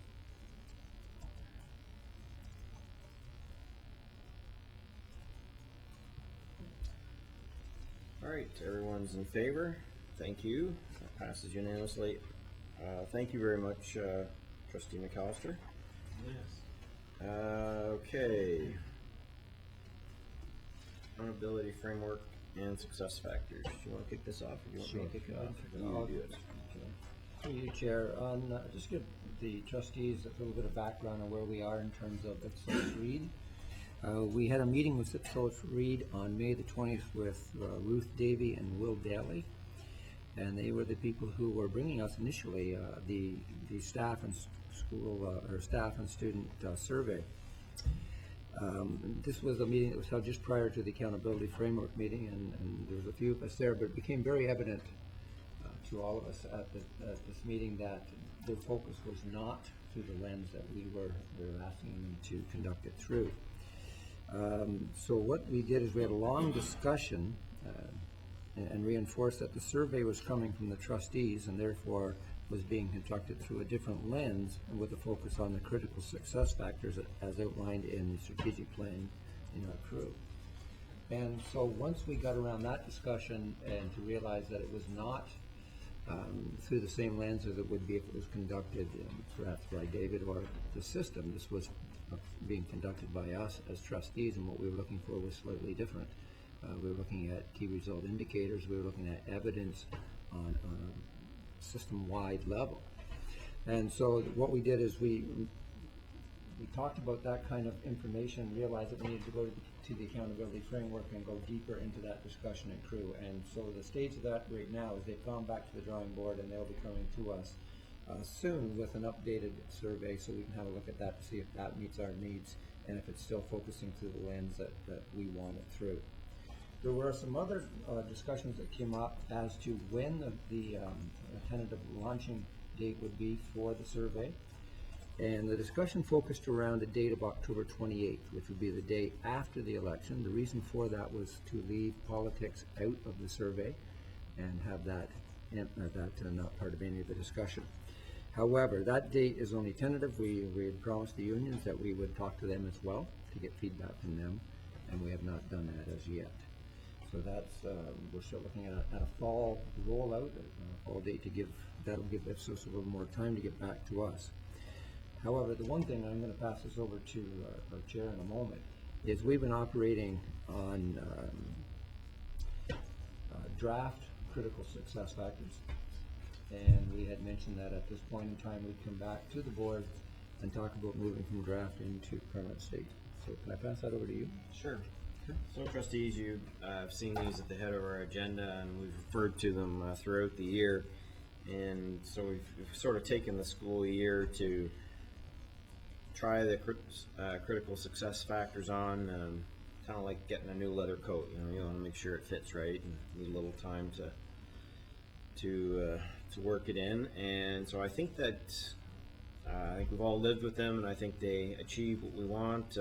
All right, everyone's in favor. Thank you. That passes unanimously. Thank you very much, Trustee McAllister. Yes. Okay. Accountability framework and success factors. Do you want to kick this off, or do you want me to kick it off? Or I'll do you do it? Through you, Chair, on, just give the trustees a little bit of background on where we are in terms of Ipsos Reid. We had a meeting with Ipsos Reid on May the 20th with Ruth Davey and Will Daly. And they were the people who were bringing us initially the staff and school or staff and student survey. This was a meeting that was held just prior to the accountability framework meeting, and there was a few of us there, but it became very evident to all of us at this meeting that the focus was not through the lens that we were asking them to conduct it through. So what we did is we had a long discussion and reinforced that the survey was coming from the trustees and therefore was being conducted through a different lens and with a focus on the critical success factors as outlined in the strategic plan in our crew. And so once we got around that discussion and to realize that it was not through the same lens as it would be if it was conducted perhaps by David or the system, this was being conducted by us as trustees, and what we were looking for was slightly different. We were looking at key result indicators, we were looking at evidence on a system-wide level. And so what we did is we talked about that kind of information, realized that we needed to go to the accountability framework and go deeper into that discussion and crew. And so the stage of that right now is they've gone back to the drawing board and they'll be coming to us soon with an updated survey so we can have a look at that to see if that meets our needs and if it's still focusing through the lens that we want it through. There were some other discussions that came up as to when the tentative launching date would be for the survey. And the discussion focused around a date of October 28th, which would be the day after the election. The reason for that was to leave politics out of the survey and have that not part of any of the discussion. However, that date is only tentative. We had promised the unions that we would talk to them as well to get feedback from them, and we have not done that as yet. So that's, we're still looking at a fall rollout, a fall date that'll give Ipsos a little more time to get back to us. However, the one thing, I'm going to pass this over to our chair in a moment, is we've been operating on draft critical success factors. And we had mentioned that at this point in time, we'd come back to the board and talk about moving from draft into permanent state. So can I pass that over to you? Sure. So trustees, you've seen these at the head of our agenda, and we've referred to them throughout the year. And so we've sort of taken the school year to try the critical success factors on, kind of like getting a new leather coat. You want to make sure it fits right, and need a little time to work it in. And so I think that we've all lived with them, and I think they achieve what we want.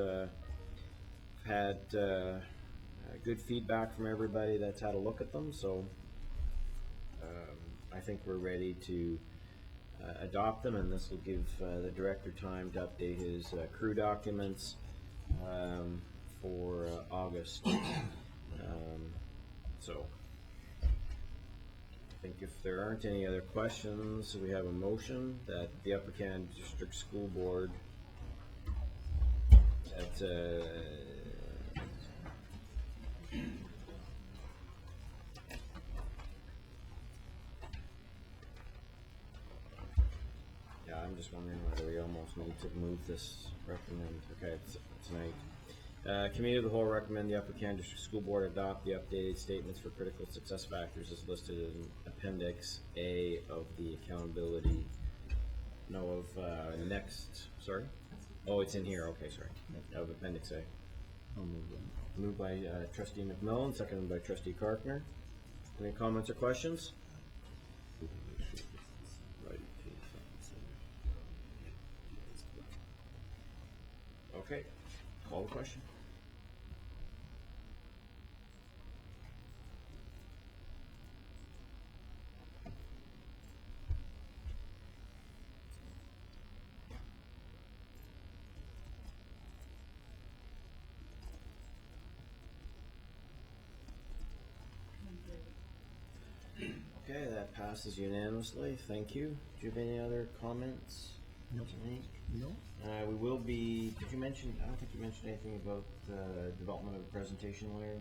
Had good feedback from everybody that's had a look at them, so I think we're ready to adopt them, and this will give the director time to update his crew documents for August. So I think if there aren't any other questions, we have a motion that the Upper Canada District School Board at I'm just wondering whether we almost need to move this recommend. Okay, it's tonight. Committee of the whole recommend the Upper Canada District School Board adopt the updated statements for critical success factors as listed in Appendix A of the accountability. Sorry? Oh, it's in here. Okay, sorry. Of Appendix A. I'll move that. Moved by Trustee McMillan, seconded by Trustee Karkner. Any comments or questions? Okay, call the question. Okay, that passes unanimously. Thank you. Do you have any other comments? Nope. Tonight? No. We will be, did you mention, I don't think you mentioned anything about development of a presentation layer.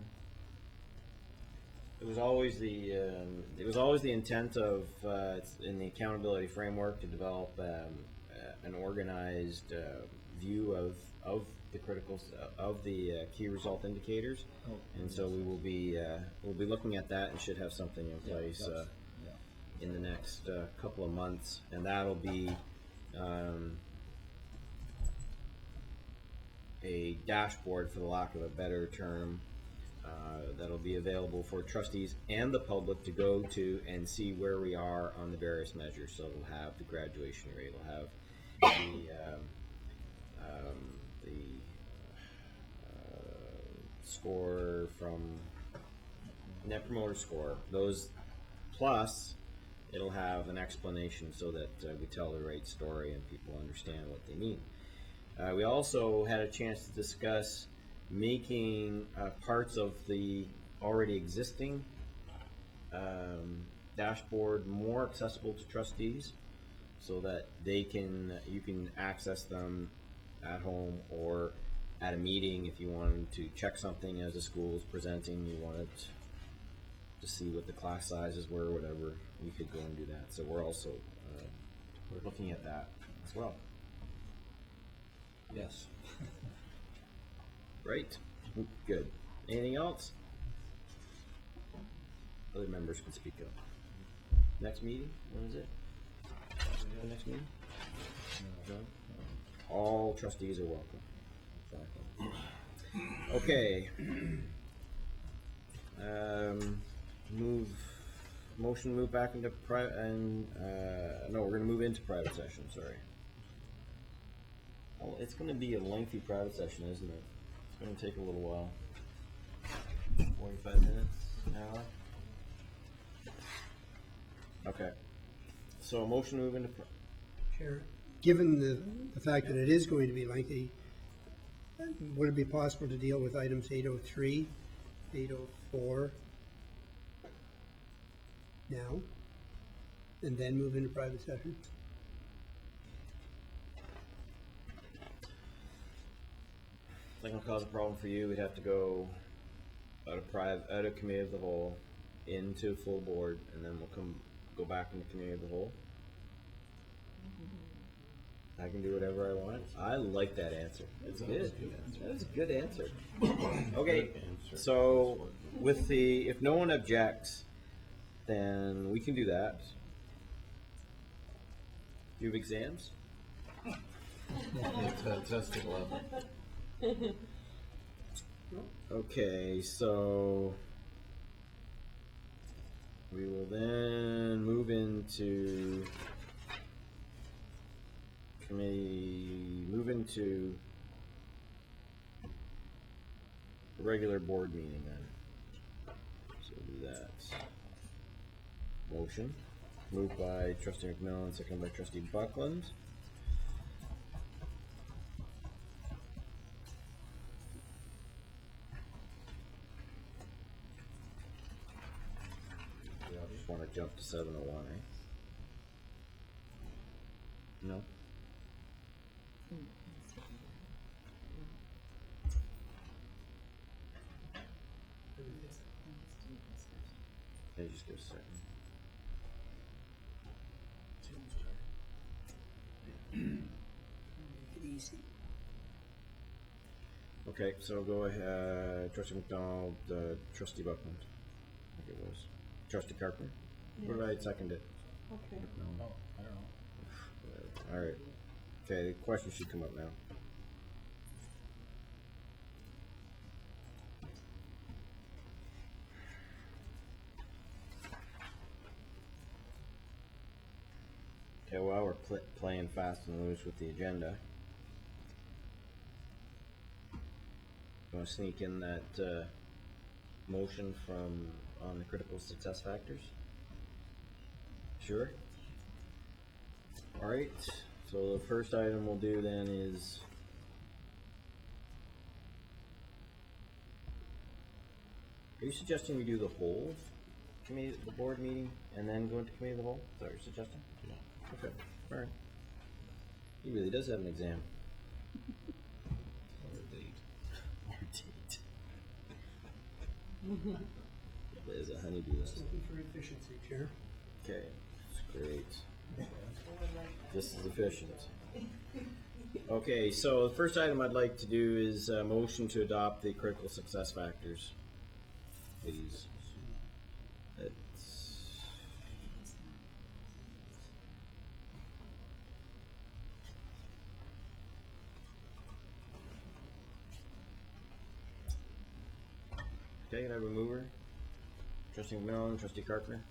It was always the intent of, in the accountability framework to develop an organized view of the key result indicators. Oh, and so we will be, we'll be looking at that and should have something in place in the next couple of months, and that'll be a dashboard, for the lack of a better term, that'll be available for trustees and the public to go to and see where we are on the various measures. So it'll have the graduation rate, it'll have the score from Net Promoter Score, those, plus it'll have an explanation so that we tell the right story and people understand what they mean. We also had a chance to discuss making parts of the already existing dashboard more accessible to trustees, so that you can access them at home or at a meeting. If you wanted to check something as a school is presenting, you wanted to see what the class sizes were, or whatever, we could go and do that. So we're also we're looking at that as well. Yes. Right. Good. Anything else? Other members can speak up. Next meeting, when is it? Next meeting? John? All trustees are welcome. Exactly. Okay. Motion to move back into private, and no, we're gonna move into private session, sorry. Well, it's gonna be a lengthy private session, isn't it? It's gonna take a little while. 45 minutes, an hour? Okay. So a motion to move into, Chair, given the fact that it is going to be lengthy, would it be possible to deal with items 803, 804 now, and then move into private session? it's not gonna cause a problem for you, we'd have to go out of committee of the whole, into full board, and then we'll go back into committee of the whole. I can do whatever I want. I like that answer. That's good. That's a good answer. Okay, so if no one objects, then we can do that. Do you have exams? Testing level. Okay, so we will then move into the regular board meeting then. So we'll do that. Motion, moved by trustee McMillan, seconded by trustee Buckland. Yeah, I just want to jump to 701, eh? No? Yeah, just give us a second. Easy. Okay, so go ahead, trustee McDonald, trustee Buckland, I think it was, trustee Carpenter. What did I second it? Okay. Oh, I don't know. All right. Okay, the question should come up now. Okay, while we're playing fast and loose with the agenda, you want to sneak in that motion on the critical success factors? Sure. All right. So the first item we'll do then is are you suggesting we do the whole committee, the board meeting, and then go into committee of the whole? Is that what you're suggesting? Yeah. Okay, all right. He really does have an exam. Or a date. Or a date. There's a honeybee list. Looking for efficiency, Chair. Okay, that's great. This is efficient. Okay, so the first item I'd like to do is a motion to adopt the critical success factors. Please. Okay, can I have a mover? Trustee McMillan, trustee Carpenter?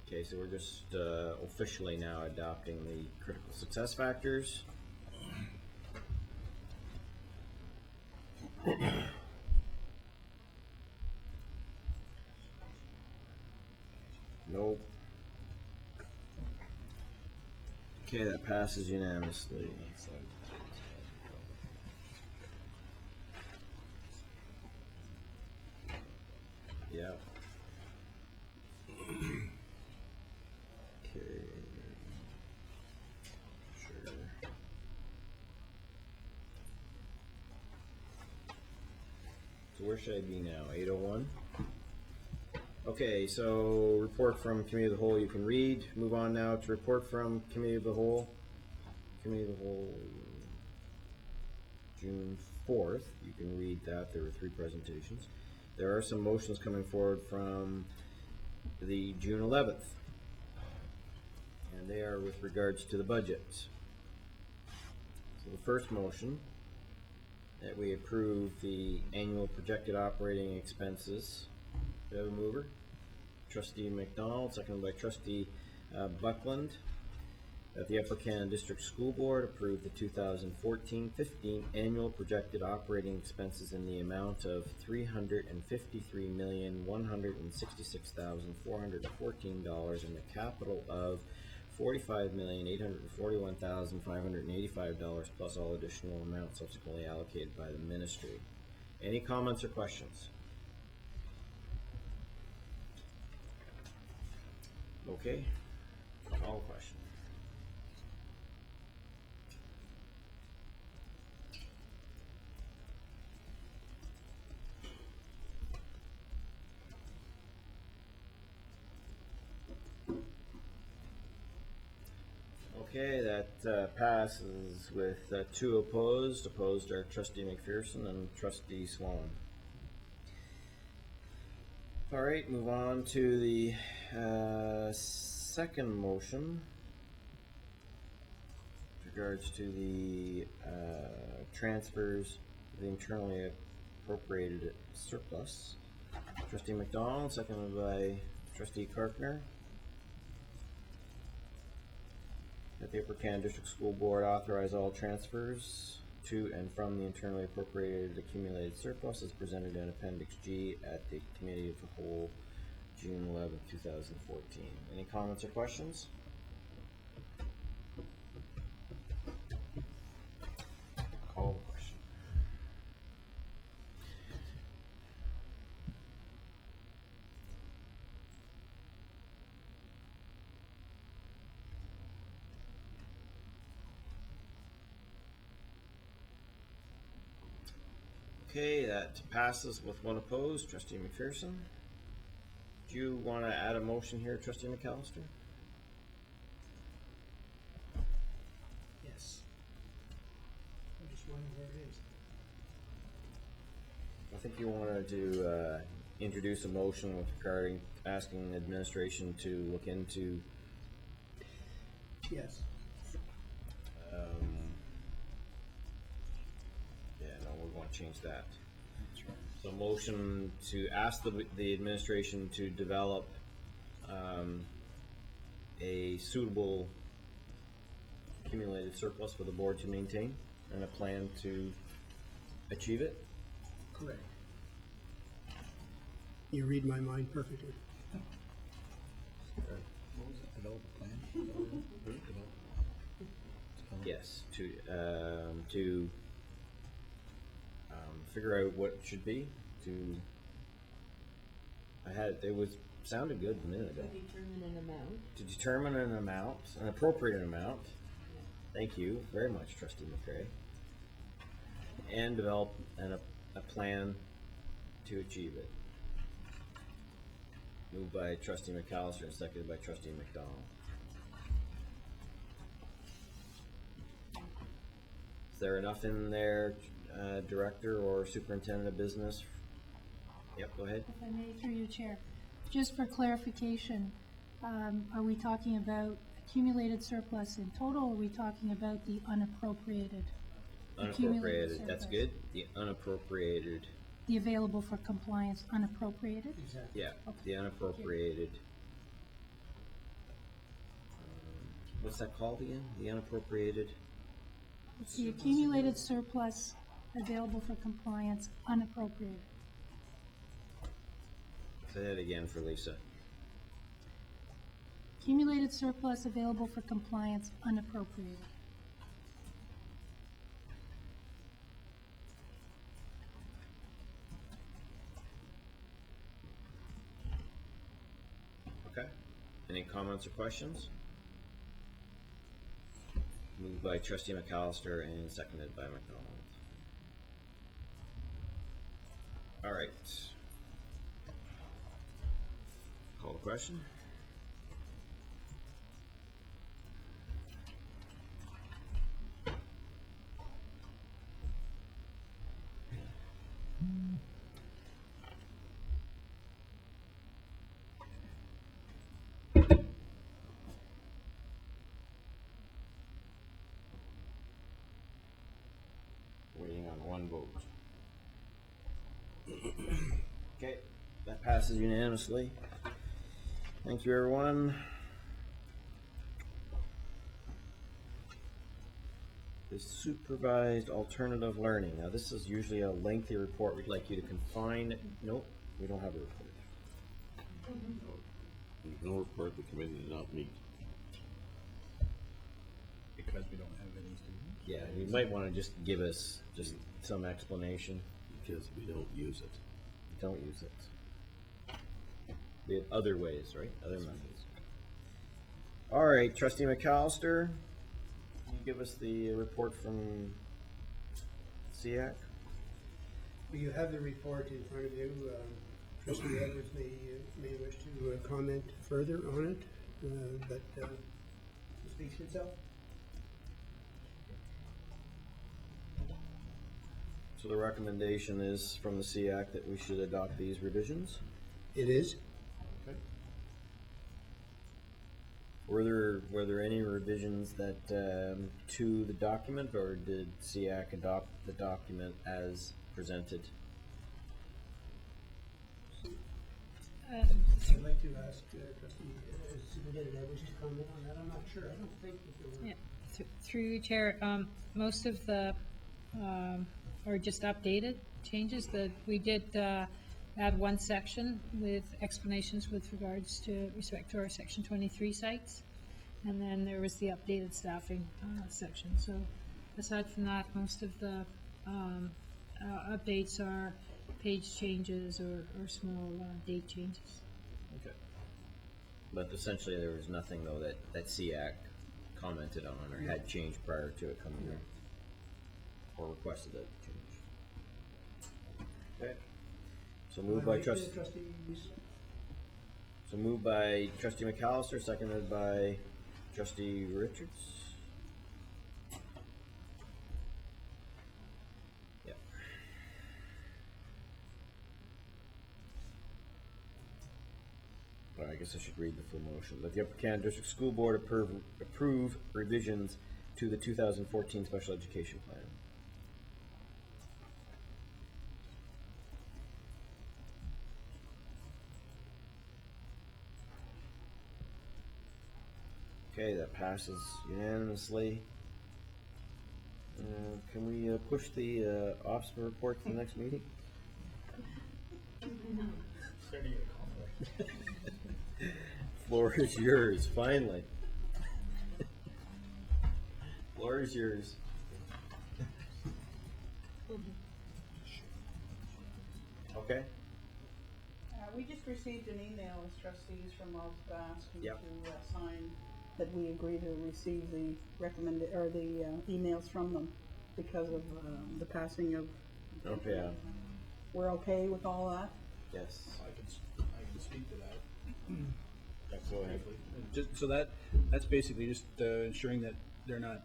Okay, so we're just officially now adopting the critical success factors. Nope. Okay, that passes unanimously. Yep. Okay. Sure. So where should I be now? 8:01? Okay, so report from Committee of the Whole you can read. Move on now to report from Committee of the Whole. Committee of the Whole, June 4th. You can read that. There were 3 presentations. There are some motions coming forward from the June 11th. And they are with regards to the budget. So the first motion, that we approve the annual projected operating expenses. Do I have a mover? Trustee McDonald, seconded by trustee Buckland. That the Upper Canada District School Board approve the 2014-15 annual projected operating expenses in the amount of $353,166,414 and the capital of $45,841,585 plus all additional amounts subsequently allocated by the ministry. Any comments or questions? Okay, call the question. Okay, that passes with 2 opposed. Opposed are trustee McPherson and trustee Swan. All right, move on to the second motion with regards to the transfers of the internally appropriated surplus. Trustee McDonald, seconded by trustee Carpenter. That the Upper Canada District School Board authorize all transfers to and from the internally appropriated accumulated surplus as presented in Appendix G at the Committee of the Whole, June 11, 2014. Any comments or questions? Call the question. Okay, that passes with 1 opposed. Trustee McPherson. Do you want to add a motion here, trustee McAllister? Yes. I'm just wondering where it is. I think you wanted to introduce a motion with regarding asking administration to look into Yes. yeah, no, we want to change that. So motion to ask the administration to develop a suitable accumulated surplus for the board to maintain and a plan to achieve it. Correct. You read my mind perfectly. Yes, to figure out what it should be. It was sounded good a minute ago. Determine an amount. To determine an amount, an appropriate amount. Thank you very much, trustee McCray. And develop a plan to achieve it. Moved by trustee McAllister and seconded by trustee McDonald. Is there enough in there, director or superintendent of business? Yep, go ahead. If I may, through you, Chair. Just for clarification, are we talking about accumulated surplus in total, or are we talking about the unappropriated? Unappropriated, that's good. The unappropriated the available for compliance unappropriated. Exactly. Yeah, the unappropriated. What's that called again? The unappropriated? It's the accumulated surplus available for compliance unappropriated. Say that again for Lisa. Accumulated surplus available for compliance unappropriated. Okay. Any comments or questions? Moved by trustee McAllister and seconded by McDonald. All right. Call the question. Waiting on one vote. Okay, that passes unanimously. Thank you, everyone. The supervised alternative learning. Now, this is usually a lengthy report. We'd like you to confine. Nope, we don't have a report. No report, the committee did not meet. Because we don't have any students. Yeah, you might want to just give us just some explanation. Because we don't use it. Don't use it. We have other ways, right? Other methods. All right, trustee McAllister, can you give us the report from SEAC? Well, you have the report in front of you. Trustee Edwards may wish to comment further on it, but it speaks for itself. So the recommendation is from the SEAC that we should adopt these revisions? It is. Okay. Were there any revisions that to the document, or did SEAC adopt the document as presented? I'd like to ask Trustee Superintendent Edwards to comment on that. I'm not sure. I don't think that there were. Yeah, through you, Chair, most of the, or just updated changes that we did add one section with explanations with regards to respect to our section 23 sites. And then there was the updated staffing section. So aside from that, most of the updates are page changes or small date changes. Okay. But essentially, there was nothing, though, that SEAC commented on or had changed prior to it coming in, or requested that change. Okay. So moved by trustee. So moved by trustee McAllister, seconded by trustee Richards. Yep. Well, I guess I should read the full motion. That the Upper Canada District School Board approve revisions to the 2014 Special Education Plan. Okay, that passes unanimously. Can we push the officer report to the next meeting? Floor is yours, finally. Floor is yours. Okay. We just received an email as trustees from Malta asking Yep. to sign that we agree to receive the recommended, or the emails from them because of the passing of. Okay. Yeah. We're okay with all that? Yes. I can speak to that. Go ahead. Just, so that's basically just ensuring that they're not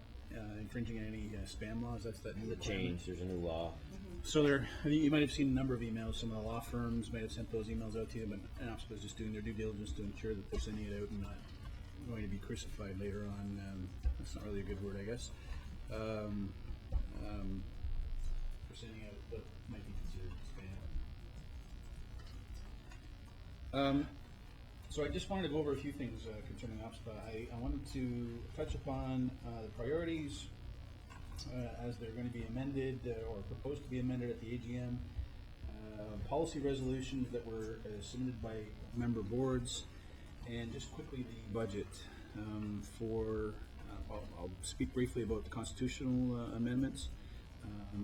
infringing any spam laws. That's that new The requirement. change, there's a new law. So I think you might have seen a number of emails. Some of the law firms might have sent those emails out to you, but OSPA is just doing their due diligence to ensure that they're sending it out and not going to be crucified later on. That's not really a good word, I guess. For sending out what might be considered spam. So I just wanted to go over a few things concerning OPSPA. I wanted to touch upon the priorities as they're going to be amended or proposed to be amended at the AGM, policy resolutions that were submitted by member boards, and just quickly the budget. I'll speak briefly about the constitutional amendments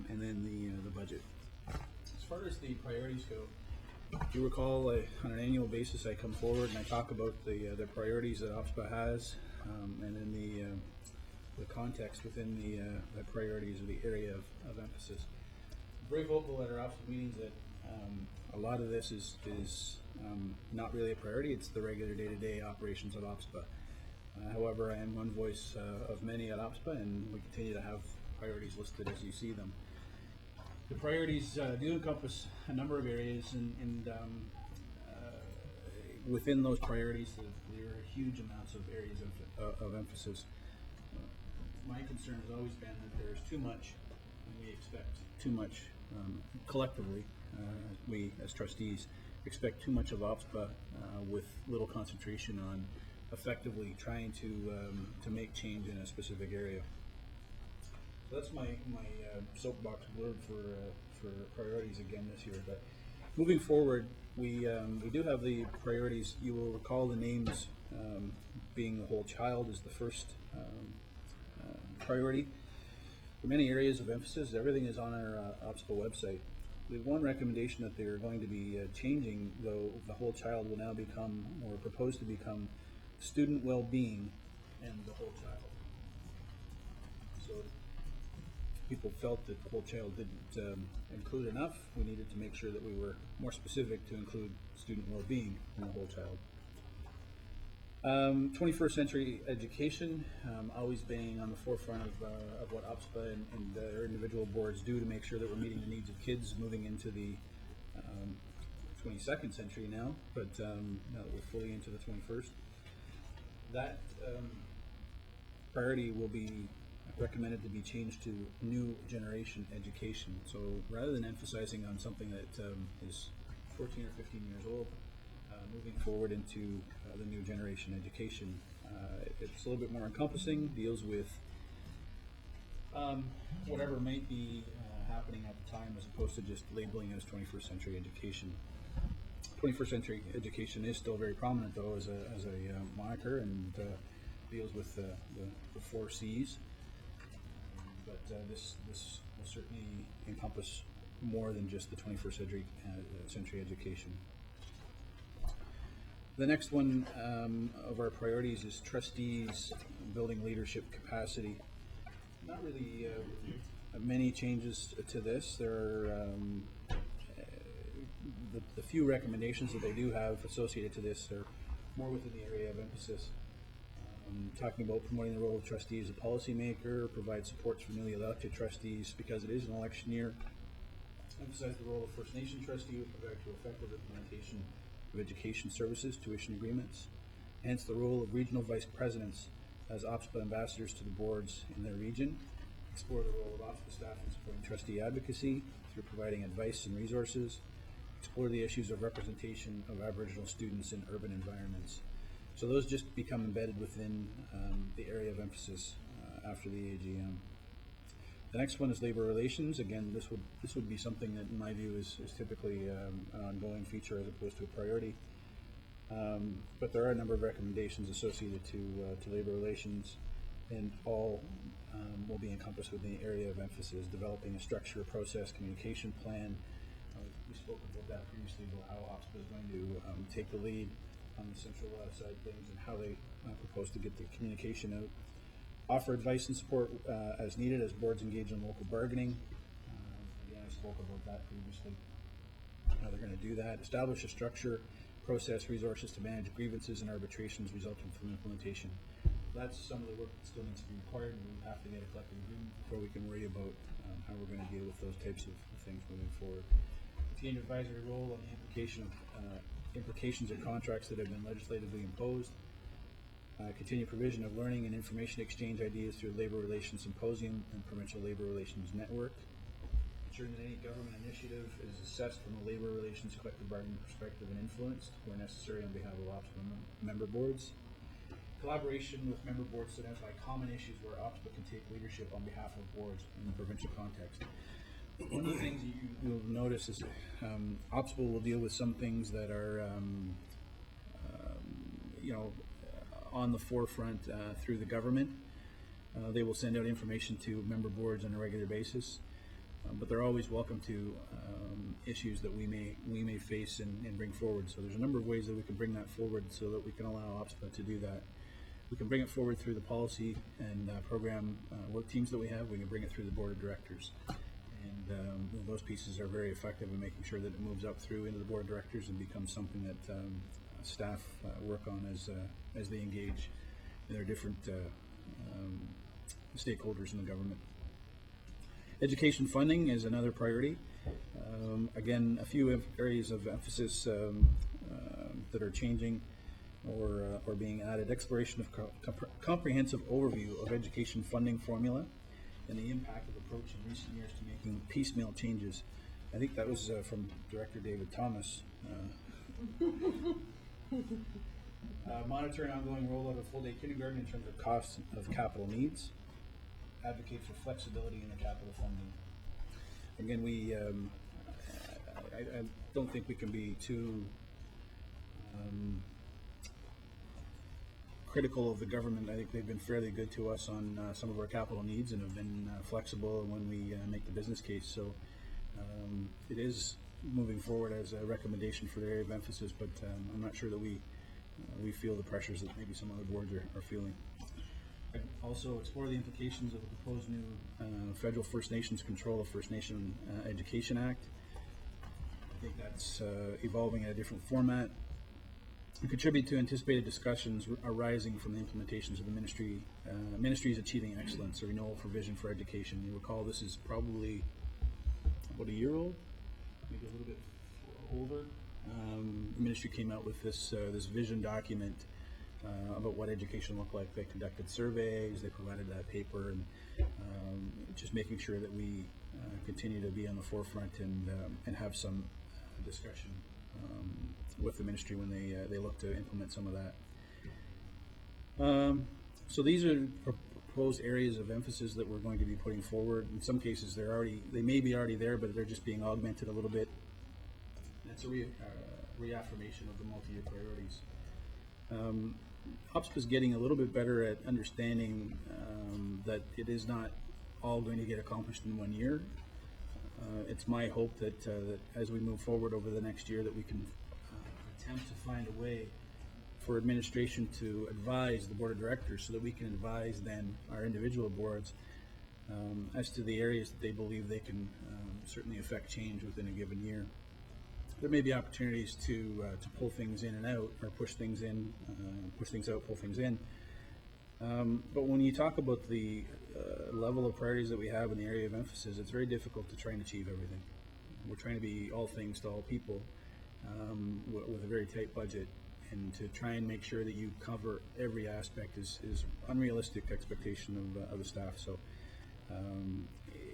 and then the budget. As far as the priorities go, if you recall, on an annual basis, I come forward and I talk about the priorities that OPSPA has, and then the context within the priorities of the area of emphasis. I'm very vocal at our OPSPA meetings that a lot of this is not really a priority. It's the regular day-to-day operations of OPSPA. However, I am one voice of many at OPSPA, and we continue to have priorities listed as you see them. The priorities do encompass a number of areas, and within those priorities, there are huge amounts of areas of emphasis. My concern has always been that there's too much, and we expect too much collectively. We, as trustees, expect too much of OPSPA with little concentration on effectively trying to make change in a specific area. So that's my soapbox blurb for priorities again this year. But moving forward, we do have the priorities. You will recall the names being the whole child is the first priority. For many areas of emphasis, everything is on our OPSPA website. We have one recommendation that they're going to be changing, though the whole child will now become, or proposed to become, student well-being and the whole child. So people felt that the whole child didn't include enough. We needed to make sure that we were more specific to include student well-being in the whole child. 21st century education, always being on the forefront of what OPSPA and their individual boards do to make sure that we're meeting the needs of kids moving into the 22nd century now, but now that we're fully into the 21st. That priority will be recommended to be changed to new generation education. So rather than emphasizing on something that is 14 or 15 years old, moving forward into the new generation education, it's a little bit more encompassing, deals with whatever might be happening at the time as opposed to just labeling it as 21st century education. 21st century education is still very prominent, though, as a moniker, and deals with the 4 C's. But this will certainly encompass more than just the 21st century education. The next one of our priorities is trustees building leadership capacity. Not really many changes to this. There are the few recommendations that they do have associated to this are more within the area of emphasis. Talking about promoting the role of trustee as a policymaker, provide supports for newly elected trustees because it is an election year. Emphasize the role of First Nation trustee with regard to effective implementation of education services, tuition agreements. Hence the role of regional vice presidents as OPSPA ambassadors to the boards in their region. Explore the role of OPSPA staff in supporting trustee advocacy through providing advice and resources. Explore the issues of representation of Aboriginal students in urban environments. So those just become embedded within the area of emphasis after the AGM. The next one is labor relations. Again, this would be something that, in my view, is typically an ongoing feature as opposed to a priority. But there are a number of recommendations associated to labor relations, and all will be encompassed within the area of emphasis. Developing a structure, process, communication plan. We spoke about that previously, about how OPSPA is going to take the lead on the central side of things and how they propose to get the communication out. Offer advice and support as needed as boards engage in local bargaining. Again, I spoke about that previously, how they're going to do that. Establish a structure, process, resources to manage grievances and arbitrations resulting from implementation. That's some of the work that still needs to be required, and we have to get a collective agreement before we can worry about how we're going to deal with those types of things moving forward. Continue advisory role on the implications of contracts that have been legislatively imposed. Continue provision of learning and information exchange ideas through Labor Relations Symposium and Provincial Labor Relations Network. ensuring that any government initiative is assessed from a labor relations, collective bargaining perspective and influenced where necessary on behalf of OPSPA member boards. Collaboration with member boards to identify common issues where OPSPA can take leadership on behalf of boards in the provincial context. One of the things you'll notice is OPSPA will deal with some things that are, on the forefront through the government. They will send out information to member boards on a regular basis, but they're always welcome to issues that we may face and bring forward. So there's a number of ways that we can bring that forward so that we can allow OPSPA to do that. We can bring it forward through the policy and program work teams that we have. We can bring it through the board of directors. And those pieces are very effective in making sure that it moves up through into the board of directors and becomes something that staff work on as they engage in their different stakeholders in the government. Education funding is another priority. Again, a few areas of emphasis that are changing or being added. Exploration of comprehensive overview of education funding formula and the impact of approach in recent years to making piecemeal changes. I think that was from Director David Thomas. Monitor an ongoing rollout of full-day kindergarten in terms of costs of capital needs. Advocate for flexibility in the capital funding. Again, I don't think we can be too critical of the government. I think they've been fairly good to us on some of our capital needs and have been flexible when we make the business case. So it is moving forward as a recommendation for the area of emphasis, but I'm not sure that we feel the pressures that maybe some other boards are feeling. I'd also explore the implications of the proposed new federal First Nations Control of First Nation Education Act. I think that's evolving in a different format. And contribute to anticipated discussions arising from the implementations of the ministries achieving excellence, a renewal for vision for education. You recall this is probably about a year old, maybe a little bit older. The ministry came out with this vision document about what education looked like. They conducted surveys, they provided that paper, and just making sure that we continue to be on the forefront and have some discussion with the ministry when they look to implement some of that. So these are proposed areas of emphasis that we're going to be putting forward. In some cases, they may be already there, but they're just being augmented a little bit. That's a reaffirmation of the multi-year priorities. OPSPA is getting a little bit better at understanding that it is not all going to get accomplished in 1 year. It's my hope that as we move forward over the next year that we can attempt to find a way for administration to advise the board of directors so that we can advise then our individual boards as to the areas that they believe they can certainly affect change within a given year. There may be opportunities to pull things in and out, or push things in, push things out, pull things in. But when you talk about the level of priorities that we have in the area of emphasis, it's very difficult to try and achieve everything. We're trying to be all things to all people with a very tight budget, and to try and make sure that you cover every aspect is unrealistic expectation of the staff. So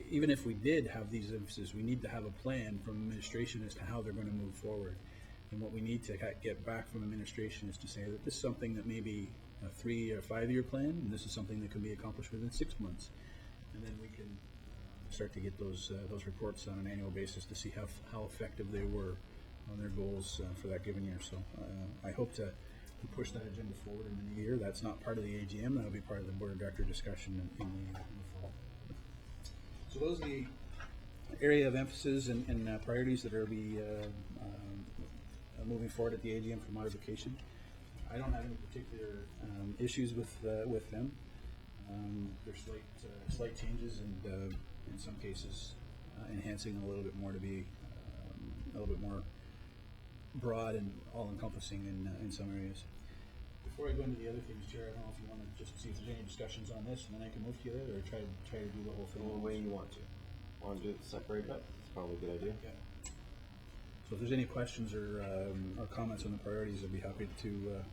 even if we did have these emphases, we need to have a plan from administration as to how they're going to move forward. And what we need to get back from administration is to say that this is something that may be a 3 or 5 year plan, and this is something that can be accomplished within 6 months. And then we can start to get those reports on an annual basis to see how effective they were on their goals for that given year. So I hope to push that agenda forward in the new year. That's not part of the AGM. That'll be part of the board of director discussion in the fall. So those are the area of emphasis and priorities that are be moving forward at the AGM for modification. I don't have any particular issues with them. There's slight changes and in some cases enhancing a little bit more to be a little bit more broad and all-encompassing in some areas. Before I go into the other things, Chair, I don't know if you want to just see if there's any discussions on this, and then I can move to the other, or try to do the whole thing. The way you want to. Want to do it separate up? It's probably a good idea. Yeah. So if there's any questions or comments on the priorities, I'd be happy to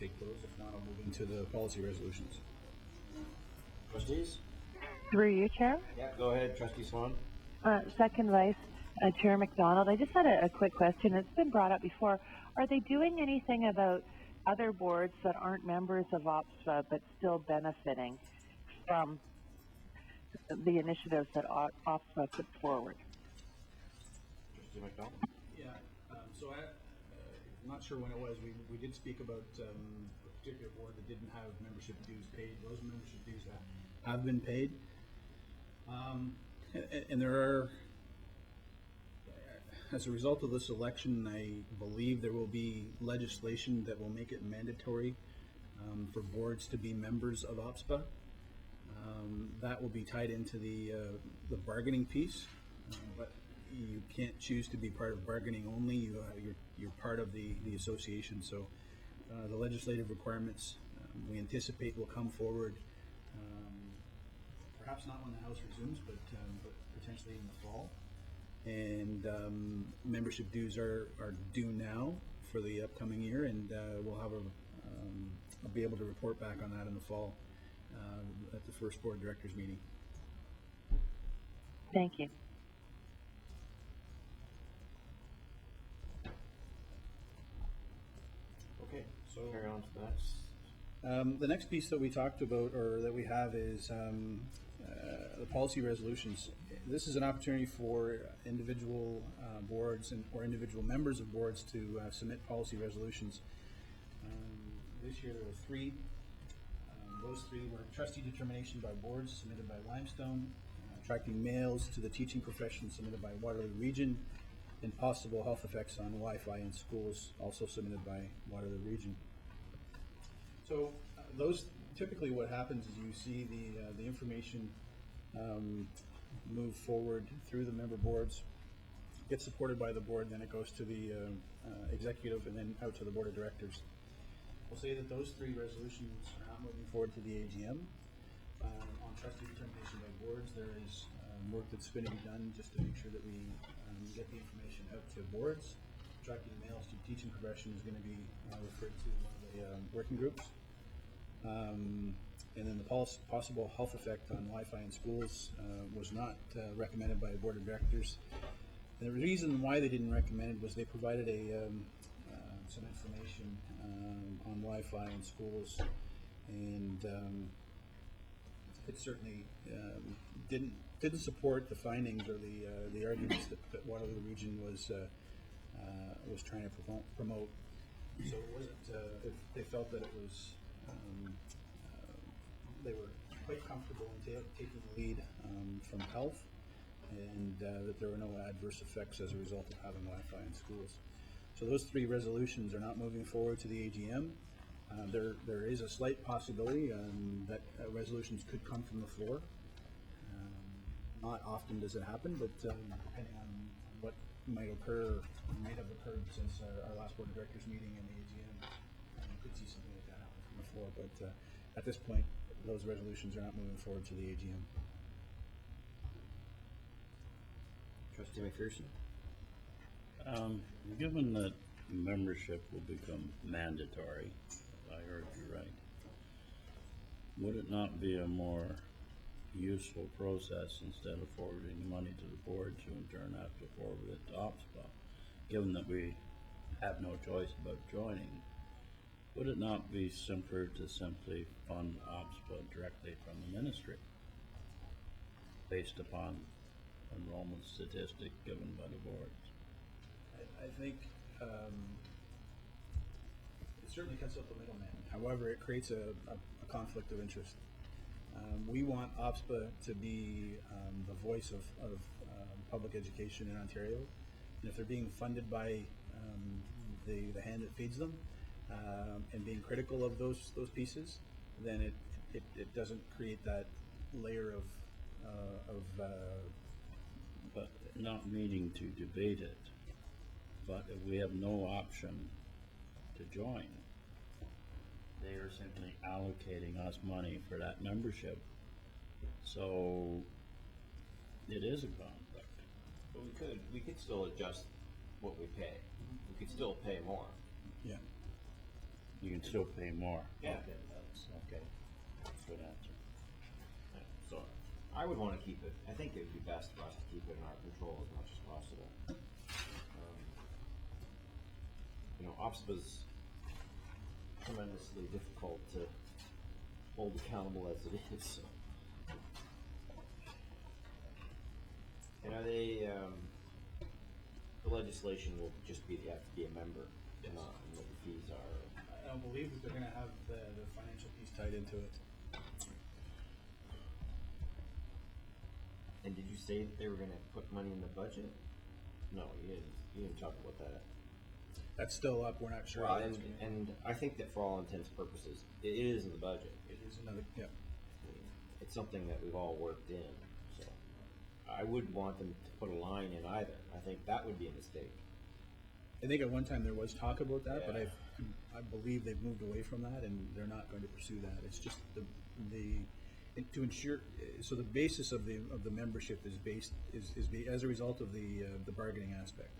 take those. If not, I'll move into the policy resolutions. Trustees? Through you, Chair. Yeah, go ahead, Trustee Sloan. Second Vice Chair McDonald. I just had a quick question. It's been brought up before. Are they doing anything about other boards that aren't members of OPSPA but still benefiting from the initiatives that OPSPA puts forward? Trustee McDonald. Yeah, so I'm not sure when it was, we did speak about a particular board that didn't have membership dues paid. Those membership dues have been paid. And there are, as a result of this election, I believe there will be legislation that will make it mandatory for boards to be members of OPSPA. That will be tied into the bargaining piece, but you can't choose to be part of bargaining only. You're part of the association. So the legislative requirements we anticipate will come forward, perhaps not when the House resumes, but potentially in the fall. And membership dues are due now for the upcoming year, and we'll have I'll be able to report back on that in the fall at the first board of directors meeting. Thank you. Okay, so carry on to the next. The next piece that we talked about, or that we have, is the policy resolutions. This is an opportunity for individual boards or individual members of boards to submit policy resolutions. This year there were 3. Those 3 were trustee determination by boards submitted by Limestone, attracting males to the teaching profession submitted by Waterloo Region, and possible health effects on Wi-Fi in schools also submitted by Waterloo Region. So those, typically what happens is you see the information move forward through the member boards, gets supported by the board, then it goes to the executive and then out to the board of directors. We'll say that those 3 resolutions are not moving forward to the AGM. On trustee determination by boards, there is work that's going to be done just to make sure that we get the information out to boards. Attracting males to teaching profession is going to be referred to one of the working groups. And then the possible health effect on Wi-Fi in schools was not recommended by the board of directors. And the reason why they didn't recommend it was they provided some information on Wi-Fi in schools, and it certainly didn't support the findings or the arguments that Waterloo Region was trying to promote. So it wasn't. They felt that it was. They were quite comfortable in taking the lead from health, and that there were no adverse effects as a result of having Wi-Fi in schools. So those 3 resolutions are not moving forward to the AGM. There is a slight possibility that resolutions could come from the floor. Not often does it happen, but depending on what might occur, might have occurred since our last board of directors meeting and the AGM, you could see something like that happen from the floor. But at this point, those resolutions are not moving forward to the AGM. Trustee McPherson. Given that membership will become mandatory, if I heard you right, would it not be a more useful process, instead of forwarding the money to the board, to in turn have to forward it to OPSPA, given that we have no choice about joining? Would it not be simpler to simply fund OPSPA directly from the ministry, based upon enrollment statistic given by the boards? I think it certainly cuts out the middleman. However, it creates a conflict of interest. We want OPSPA to be the voice of public education in Ontario, and if they're being funded by the hand that feeds them, and being critical of those pieces, then it doesn't create that layer of but not meaning to debate it. But if we have no option to join, they are simply allocating us money for that membership. So it is a conflict. But we could still adjust what we pay. We could still pay more. Yeah. You can still pay more. Yeah. Okay, that's okay. Good answer. So I would wanna keep it, I think it would be best for us to keep it in our control as much as possible. You know, OPSPA's tremendously difficult to hold accountable as it is, so. And are they, the legislation will just be, you have to be a member, not what the fees are. I don't believe that they're gonna have the financial piece tied into it. And did you say that they were gonna put money in the budget? No, you didn't talk about that. That's still up, we're not sure. Well, how that's gonna- and I think that for all intents and purposes, it is in the budget. It is another, yeah. It's something that we've all worked in, so. I wouldn't want them to put a line in either. I think that would be a mistake. I think at one time there was talk about that, but Yeah. I believe they've moved away from that and they're not going to pursue that. It's just to ensure, so the basis of the membership is based, as a result of the bargaining aspect.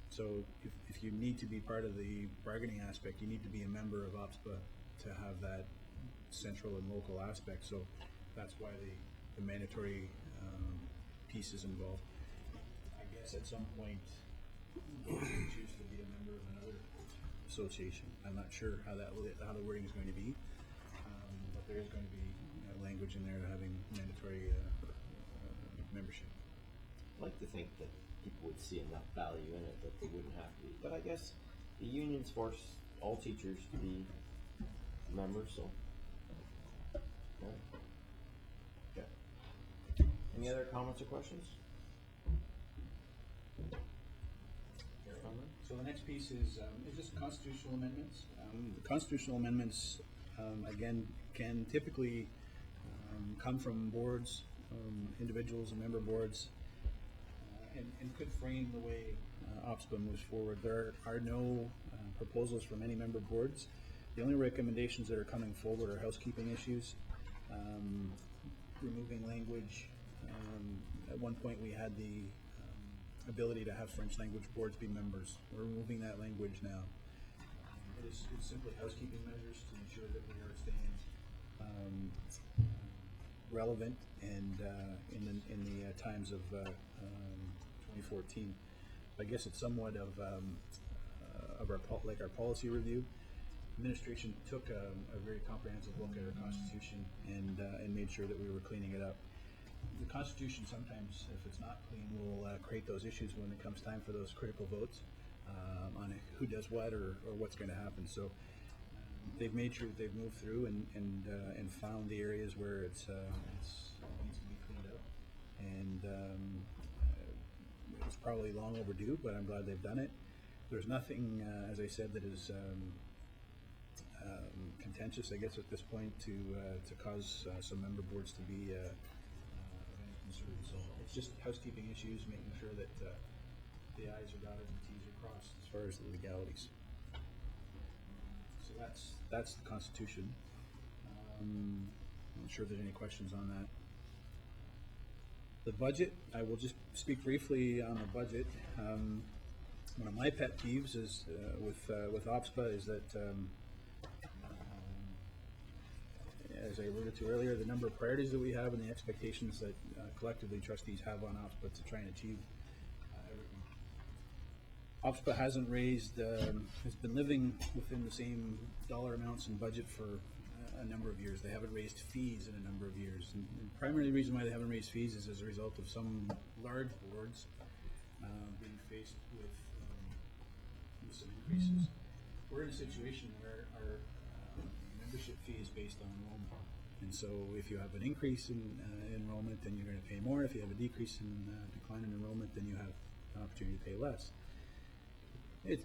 So if you need to be part of the bargaining aspect, you need to be a member of OPSPA to have that central and local aspect. So that's why the mandatory piece is involved. I guess at some point, you choose to be a member of another association. I'm not sure how the wording is going to be, but there is going to be language in there having mandatory membership. I'd like to think that people would see enough value in it that they wouldn't have to be. But I guess the unions force all teachers to be members, so. Yeah. Okay. Any other comments or questions? So the next piece is just constitutional amendments. The constitutional amendments, again, can typically come from boards, individuals and member boards, and could frame the way OPSPA moves forward. There are no proposals from any member boards. The only recommendations that are coming forward are housekeeping issues, removing language. At one point, we had the ability to have French language boards be members. We're removing that language now. It's simply housekeeping measures to ensure that we are staying relevant and in the times of 2014. I guess it's somewhat of our policy review. Administration took a very comprehensive look at our Constitution and made sure that we were cleaning it up. The Constitution sometimes, if it's not clean, will create those issues when it comes time for those critical votes on who does what or what's going to happen. So they've made sure that they've moved through and found the areas where it needs to be cleaned up. And it's probably long overdue, but I'm glad they've done it. There's nothing, as I said, that is contentious, I guess, at this point to cause some member boards to be concerned. So it's just housekeeping issues, making sure that the I's are dotted and the T's are crossed as far as the legalities. So that's the Constitution. I'm not sure if there's any questions on that. The budget, I will just speak briefly on the budget. One of my pet peeves is with OPSPA is that, as I alluded to earlier, the number of priorities that we have and the expectations that collectively trustees have on OPSPA to try and achieve everything. OPSPA hasn't raised, has been living within the same dollar amounts and budget for a number of years. They haven't raised fees in a number of years. And the primary reason why they haven't raised fees is as a result of some large boards being faced with some increases. We're in a situation where our membership fee is based on enrollment. And so if you have an increase in enrollment, then you're going to pay more. If you have a decrease in decline in enrollment, then you have an opportunity to pay less. It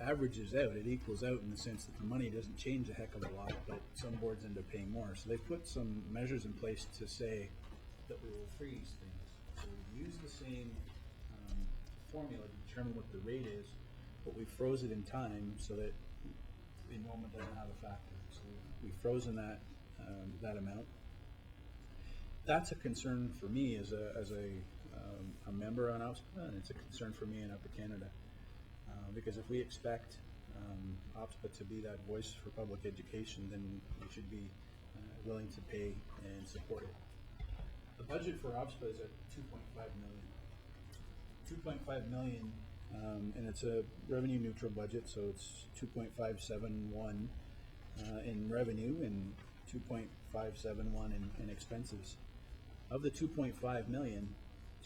averages out, it equals out in the sense that the money doesn't change a heck of a lot, but some boards end up paying more. So they've put some measures in place to say that we will freeze things. So we use the same formula to determine what the rate is, but we froze it in time so that the enrollment doesn't have a factor. So we've frozen that amount. That's a concern for me as a member on OPSPA, and it's a concern for me in Upper Canada. Because if we expect OPSPA to be that voice for public education, then we should be willing to pay and support it. The budget for OPSPA is at 2.5 million. 2.5 million, and it's a revenue neutral budget, so it's 2.571 in revenue and 2.571 in expenses. Of the 2.5 million,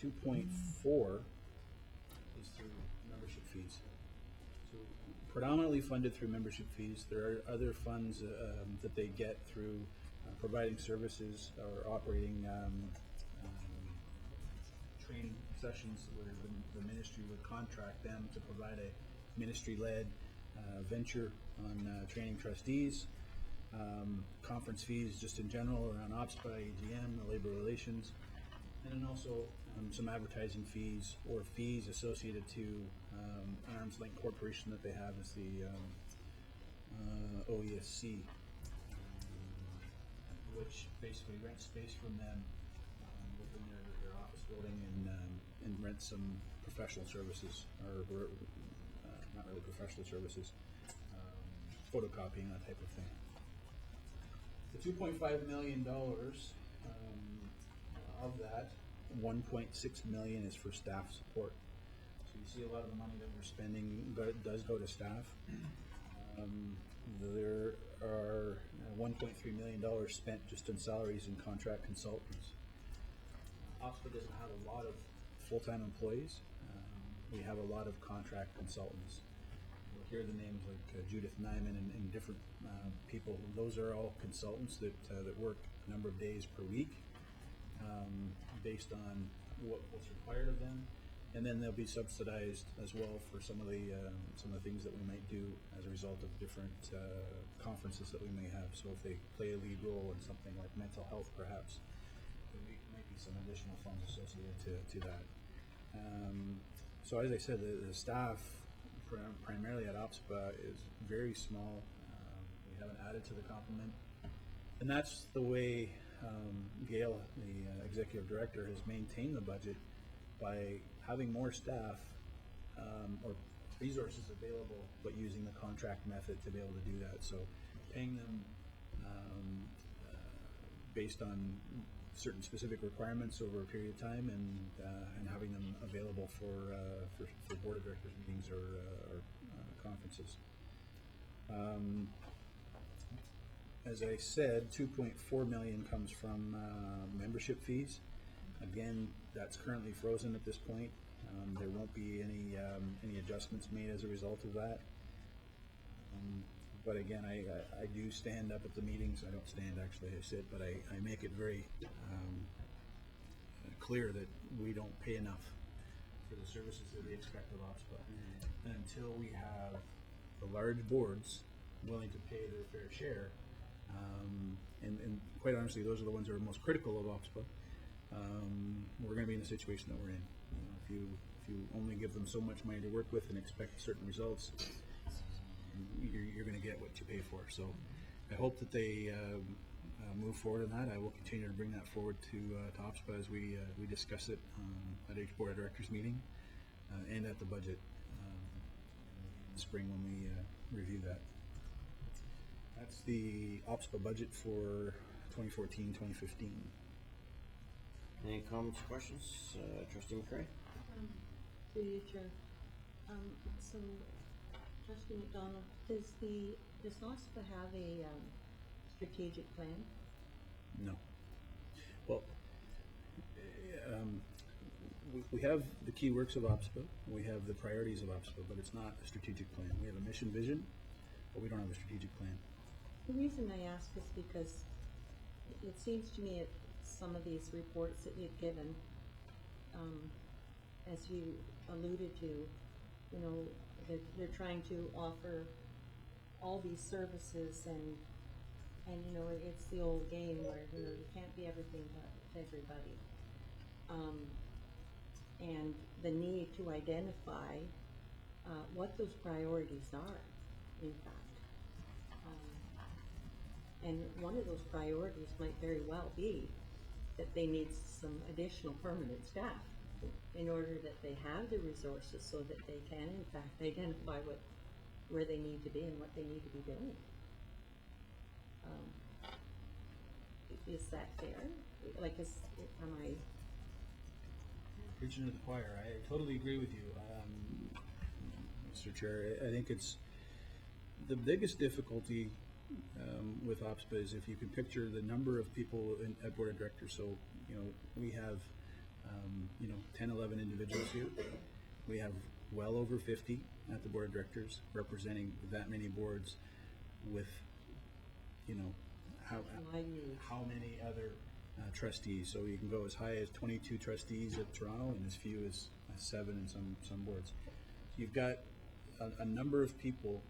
2.4 is through membership fees. So predominantly funded through membership fees. There are other funds that they get through providing services or operating training sessions where the ministry would contract them to provide a ministry-led venture on training trustees, conference fees just in general around OPSPA, AGM, the labor relations, and then also some advertising fees or fees associated to an arm's length corporation that they have as the OESC, which basically rents space from them within their office building and rent some professional services, or not really professional services, photocopying, that type of thing. The $2.5 million, of that, 1.6 million is for staff support. So you see a lot of the money that we're spending does go to staff. There are $1.3 million spent just on salaries and contract consultants. OPSPA doesn't have a lot of full-time employees. We have a lot of contract consultants. You'll hear the names like Judith Nyman and different people. Those are all consultants that work a number of days per week based on what's required of them. And then they'll be subsidized as well for some of the things that we might do as a result of different conferences that we may have. So if they play a lead role in something like mental health, perhaps, there might be some additional funds associated to that. So as I said, the staff primarily at OPSPA is very small. We haven't added to the complement. And that's the way Gail, the executive director, has maintained the budget by having more staff or resources available, but using the contract method to be able to do that. So paying them based on certain specific requirements over a period of time, and having them available for board of directors meetings or conferences. As I said, 2.4 million comes from membership fees. Again, that's currently frozen at this point. There won't be any adjustments made as a result of that. But again, I do stand up at the meetings. I don't stand, actually, I sit, but I make it very clear that we don't pay enough for the services that we expect of OPSPA. And until we have the large boards willing to pay their fair share, and quite honestly, those are the ones that are most critical of OPSPA, we're going to be in the situation that we're in. If you only give them so much money to work with and expect certain results, you're going to get what you pay for. So I hope that they move forward on that. I will continue to bring that forward to OPSPA as we discuss it at each board of directors meeting and at the budget in the spring when we review that. That's the OPSPA budget for 2014-2015. Any comments, questions? Trustee McCray? Through you, Chair. So, Trustee McDonald, does OSPA have a strategic plan? No. Well, we have the key works of OPSPA. We have the priorities of OPSPA, but it's not a strategic plan. We have a mission vision, but we don't have a strategic plan. The reason I ask is because it seems to me some of these reports that you've given, as you alluded to, they're trying to offer all these services, and it's the old game where you can't be everything to everybody, and the need to identify what those priorities are, in fact. And one of those priorities might very well be that they need some additional permanent staff in order that they have the resources so that they can, in fact, identify where they need to be and what they need to be doing. Is that fair? like, am I? Preaching to the choir, I totally agree with you, Mr. Chair. I think it's the biggest difficulty with OPSPA is if you can picture the number of people at board of directors. So, we have, 10, 11 individuals here. We have well over 50 at the board of directors representing that many boards with, how many other trustees. So you can go as high as 22 trustees at Toronto and as few as 7 in some boards. You've got a number of people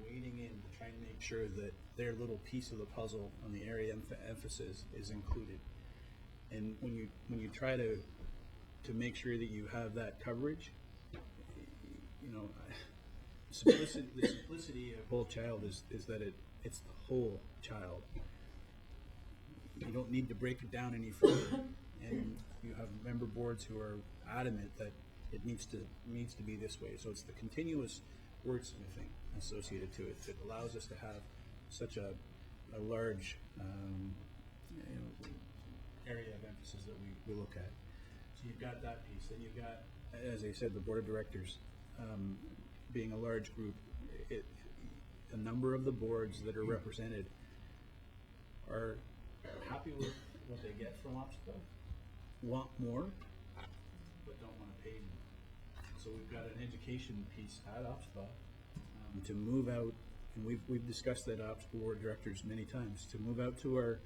wading in to try and make sure that their little piece of the puzzle on the area emphasis is included. And when you try to make sure that you have that coverage, the simplicity of whole child is that it's the whole child. You don't need to break it down any further. And you have member boards who are adamant that it needs to be this way. So it's the continuous wordsmithing associated to it that allows us to have such a large area of emphasis that we look at. So you've got that piece. Then you've got, as I said, the board of directors being a large group. A number of the boards that are represented are happy with what they get from OPSPA, want more, but don't want to pay more. So we've got an education piece at OPSPA to move out, and we've discussed that OPSPA board of directors many times, to move out to our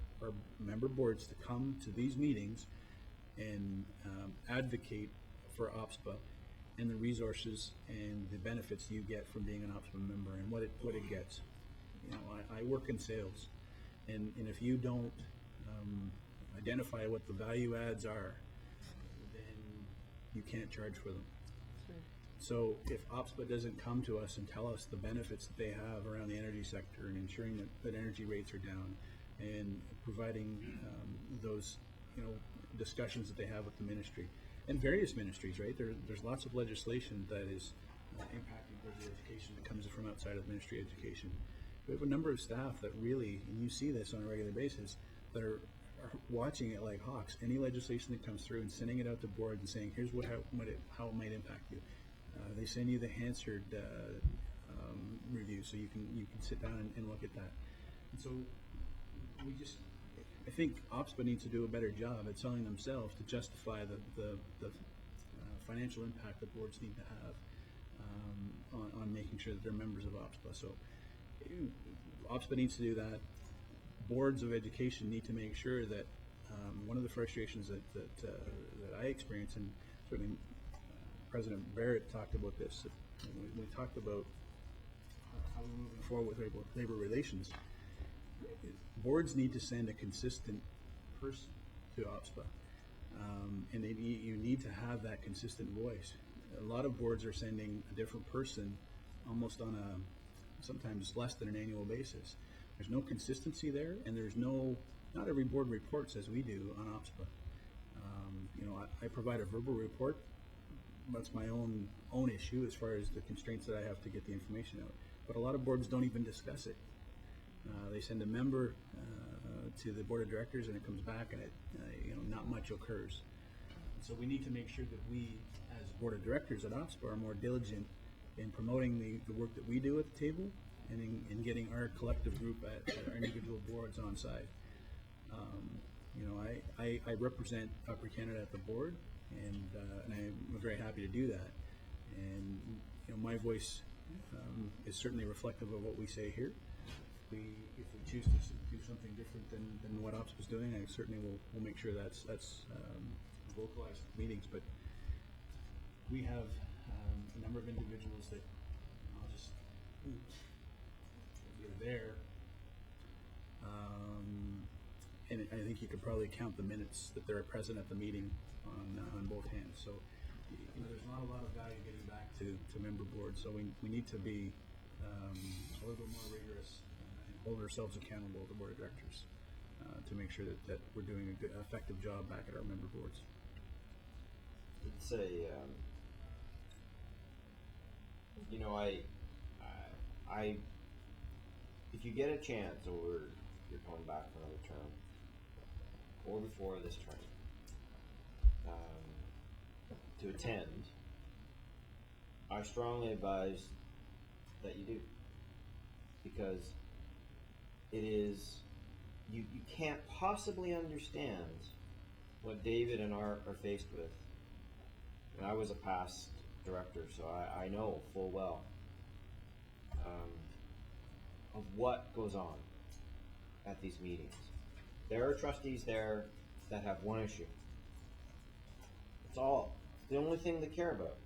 member boards to come to these meetings and advocate for OPSPA and the resources and the benefits you get from being an OPSPA member and what it gets. I work in sales, and if you don't identify what the value adds are, then you can't charge for them. So if OPSPA doesn't come to us and tell us the benefits that they have around the energy sector and ensuring that energy rates are down and providing those discussions that they have with the ministry and various ministries, right? There's lots of legislation that is impacting boards of education that comes from outside of ministry education. We have a number of staff that really, and you see this on a regular basis, that are watching it like hawks. Any legislation that comes through and sending it out to board and saying, here's how it might impact you. They send you the Hansard review, so you can sit down and look at that. And so I think OPSPA needs to do a better job at selling themselves to justify the financial impact that boards need to have on making sure that they're members of OPSPA. So OPSPA needs to do that. Boards of education need to make sure that one of the frustrations that I experience, and certainly President Barrett talked about this, we talked about how we're moving forward with labor relations. Boards need to send a consistent person to OPSPA, and you need to have that consistent voice. A lot of boards are sending a different person almost on a sometimes less than an annual basis. There's no consistency there, and not every board reports as we do on OPSPA. I provide a verbal report. That's my own issue as far as the constraints that I have to get the information out. But a lot of boards don't even discuss it. They send a member to the board of directors, and it comes back, and not much occurs. So we need to make sure that we, as board of directors at OPSPA, are more diligent in promoting the work that we do at the table, and in getting our collective group at our individual boards on side. I represent Upper Canada at the board, and I'm very happy to do that. And my voice is certainly reflective of what we say here. If we choose to do something different than what OPSPA is doing, I certainly will make sure that's vocalized at meetings. But we have a number of individuals that you're there, and I think you could probably count the minutes that they're present at the meeting on both hands. So there's not a lot of value getting back to member boards. So we need to be a little more rigorous and hold ourselves accountable to the board of directors to make sure that we're doing a good, effective job back at our member boards. It's if you get a chance, or you're coming back for another term, or before this term to attend, I strongly advise that you do. Because it is, you can't possibly understand what David and Art are faced with. And I was a past director, so I know full well of what goes on at these meetings. There are trustees there that have one issue. It's all. It's the only thing they care about.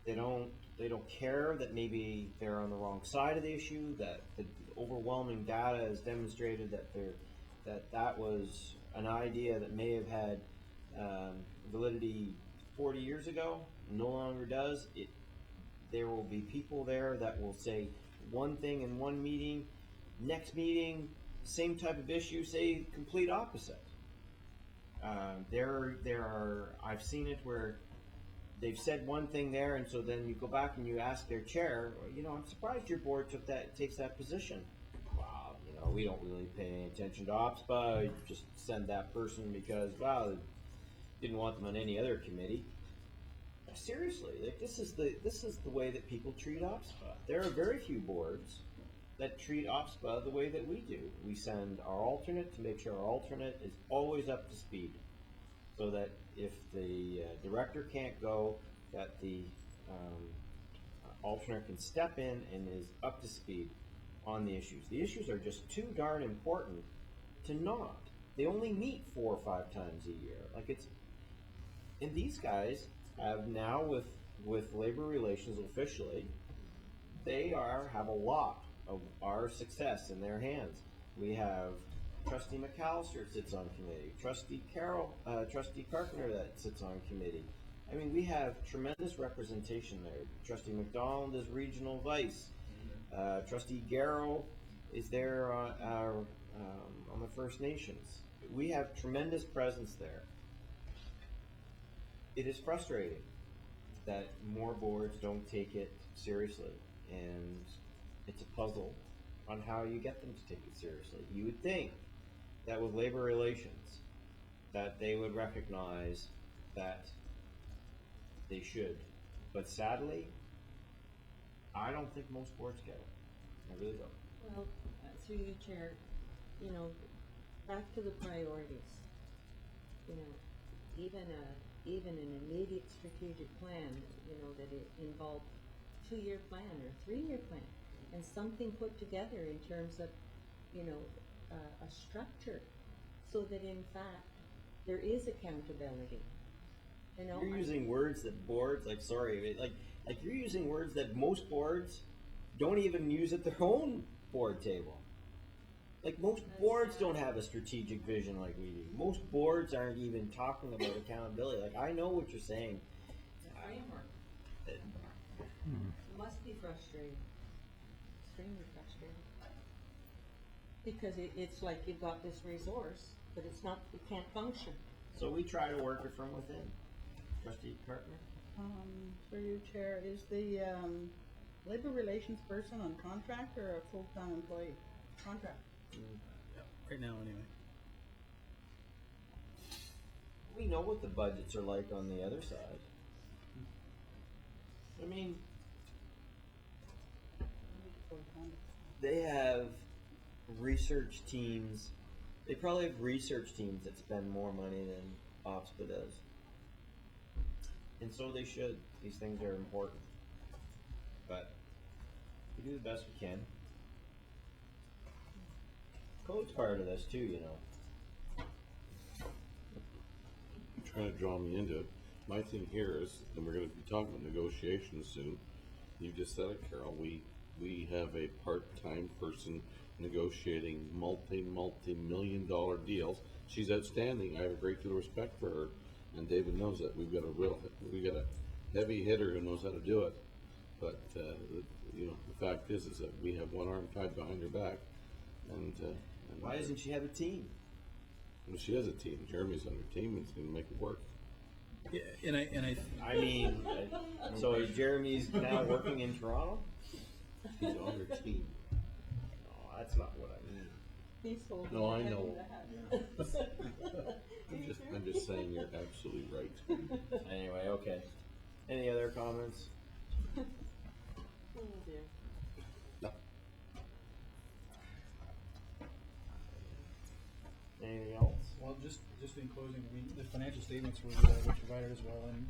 They don't care that maybe they're on the wrong side of the issue, that the overwhelming data has demonstrated that was an idea that may have had validity 40 years ago, no longer does. There will be people there that will say one thing in one meeting, next meeting, same type of issue, say complete opposite. There are, I've seen it where they've said one thing there, and so then you go back and you ask their chair, I'm surprised your board takes that position. Wow, we don't really pay any attention to OPSPA, just send that person because, didn't want them on any other committee. Seriously, like this is the way that people treat OPSPA. There are very few boards that treat OPSPA the way that we do. We send our alternate to make sure our alternate is always up to speed, so that if the director can't go, that the alternate can step in and is up to speed on the issues. The issues are just too darn important to not. They only meet 4 or 5 times a year. And these guys have now with labor relations officially, they have a lot of our success in their hands. We have Trustee McAllister sits on committee, Trustee Carpenter that sits on committee. I mean, we have tremendous representation there. Trustee McDonald is regional vice. Trustee Garrow is there on the First Nations. We have tremendous presence there. It is frustrating that more boards don't take it seriously, and it's a puzzle on how you get them to take it seriously. You would think that with labor relations, that they would recognize that they should. But sadly, I don't think most boards get it. I really don't. Well, through you, Chair, back to the priorities. Even an immediate strategic plan, that it involved 2-year plan or 3-year plan, and something put together in terms of, a structure, so that in fact there is accountability. You're using words that boards, you're using words that most boards don't even use at their own board table. Like most boards don't have a strategic vision like we do. Most boards aren't even talking about accountability. Like I know what you're saying. The framework. It must be frustrating. Extremely frustrating. Because it's like you've got this resource, but it can't function. So we try to work it from within. Trustee Carpenter? Through you, Chair, is the labor relations person on contract or a full-time employee? Contract. Right now, anyway. We know what the budgets are like on the other side. I mean, they have research teams. They probably have research teams that spend more money than OPSPA does. And so they should. These things are important. But we do the best we can. Code's part of this too, You're trying to draw me into it. My thing here is, and we're going to be talking about negotiations soon. You just said it, Carol. We have a part-time person negotiating multi-million-dollar deals. She's outstanding. I have a great deal of respect for her, and David knows that. We've got a heavy hitter who knows how to do it. But the fact is that we have one arm tied behind her back, and why doesn't she have a team? Well, she has a team. Jeremy's on her team, and he's going to make it work. Yeah, so is Jeremy's now working in Toronto? He's on her team. No, that's not what I mean. He's holding No, I the know. hat. I'm just saying you're absolutely right. Anyway, okay. Any other comments? Oh, dear. No. Anything else? Well, just in closing, I mean, the financial statements were provided as well, and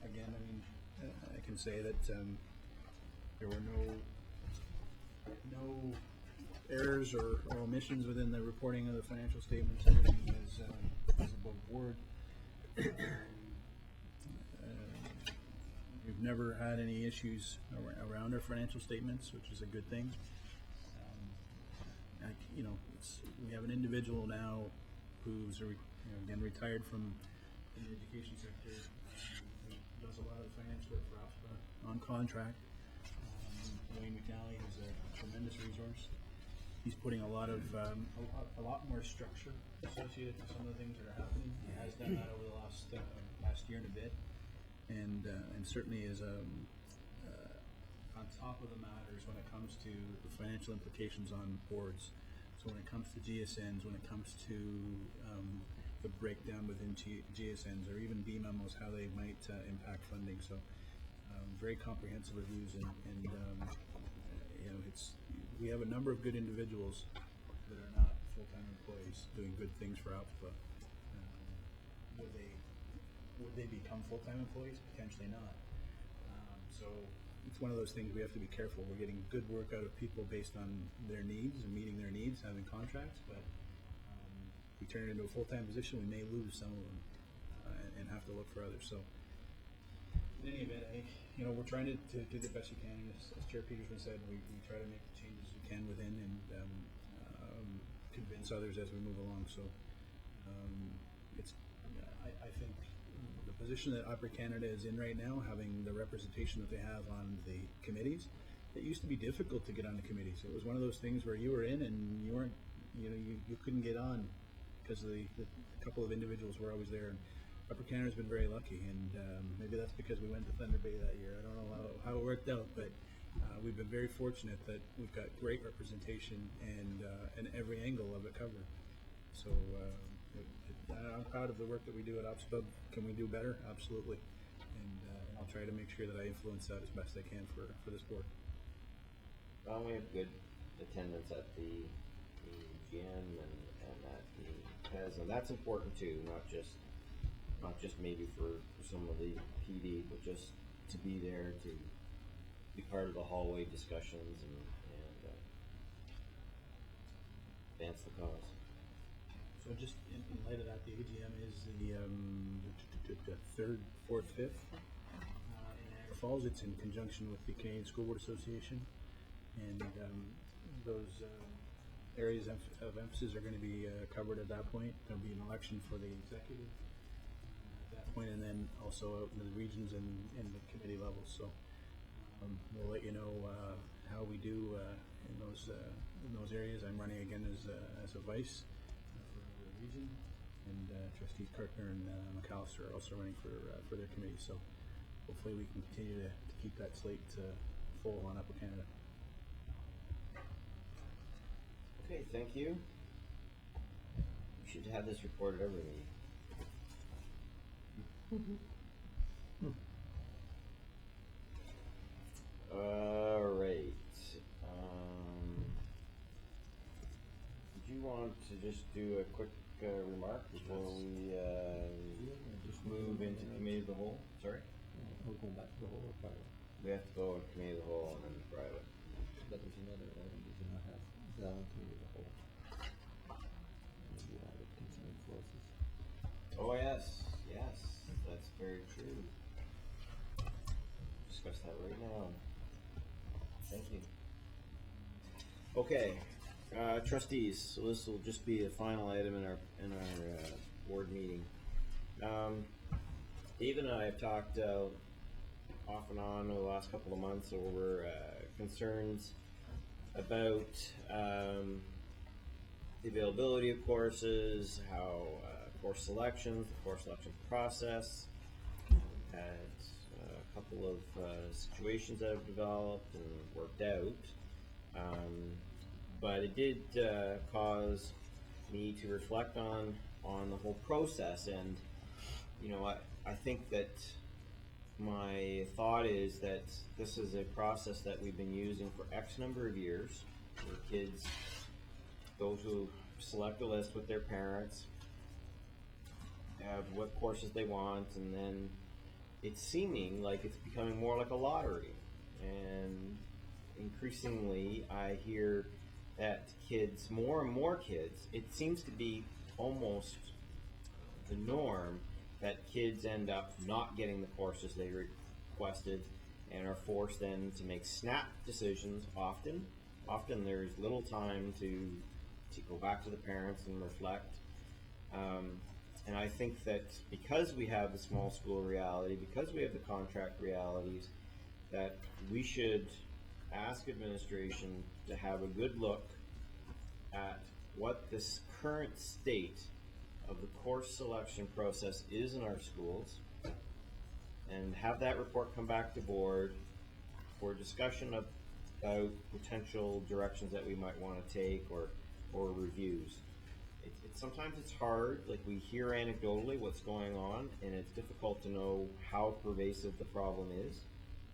again, I mean, I can say that there were no errors or omissions within the reporting of the financial statements. Everything is above board. We've never had any issues around our financial statements, which is a good thing. We have an individual now who's again retired from the education sector, who does a lot of the finance work for us on contract. Wayne McNally is a tremendous resource. He's putting a lot more structure associated with some of the things that are happening. He has done that over the last year and a bit, and certainly is on top of the matters when it comes to the financial implications on boards. So when it comes to GSNs, when it comes to the breakdown within GSNs, or even B memos, how they might impact funding. So very comprehensive reviews, and we have a number of good individuals that are not full-time employees doing good things for ALPSPA. Would they become full-time employees? Potentially not. So it's one of those things we have to be careful. We're getting good work out of people based on their needs and meeting their needs, having contracts, but if we turn it into a full-time position, we may lose some of them and have to look for others. So in any event, we're trying to do the best we can. And as Chair Peterson said, we try to make the changes we can within and convince others as we move along. So I think the position that Opera Canada is in right now, having the representation that they have on the committees, it used to be difficult to get on the committees. It was one of those things where you were in and you weren't, you couldn't get on because the couple of individuals were always there. And Upper Canada's been very lucky, and maybe that's because we went to Thunder Bay that year. I don't know how it worked out, but we've been very fortunate that we've got great representation and every angle of it covered. So I'm proud of the work that we do at OPSPUB. Can we do better? Absolutely. And I'll try to make sure that I influence that as best I can for this board. Well, we have good attendance at the gym and at the PES, and that's important too, not just maybe for some of the PD, but just to be there, to be part of the hallway discussions and advance the cause. So just in light of that, the AGM is the third, fourth, fifth in Niagara Falls. It's in conjunction with the Canadian School Board Association, and those areas of emphasis are going to be covered at that point. There'll be an election for the executive at that point, and then also out in the regions and the committee levels. So we'll let you know how we do in those areas. I'm running again as a vice for the region, and trustees Kirkner and McAllister are also running for their committee. So hopefully we can continue to keep that slate full on Upper Canada. Okay, thank you. We should have this reported every meeting. All right. Did you want to just do a quick remark before we move into committee of the whole? Sorry? We're going back to the whole private. We have to go to committee of the whole and then private. But there's another item we do not have down committee of the whole. United Concerned Forces. Oh, yes, that's very true. Discuss that right now. Thank you. Okay, trustees, so this will just be a final item in our board meeting. Dave and I have talked off and on over the last couple of months over concerns about the availability of courses, how course selections, the course selection process. Had a couple of situations that have developed and worked out. but it did cause me to reflect on the whole process. And I think that my thought is that this is a process that we've been using for X number of years, where kids go to select a list with their parents, have what courses they want, and then it's seeming like it's becoming more like a lottery. And increasingly I hear that kids, more and more kids, it seems to be almost the norm that kids end up not getting the courses they requested and are forced then to make snap decisions. Often there's little time to go back to the parents and reflect. And I think that because we have the small school reality, because we have the contract realities, that we should ask administration to have a good look at what this current state of the course selection process is in our schools, and have that report come back to board for discussion about potential directions that we might want to take, or reviews. Sometimes it's hard, like we hear anecdotally what's going on, and it's difficult to know how pervasive the problem is.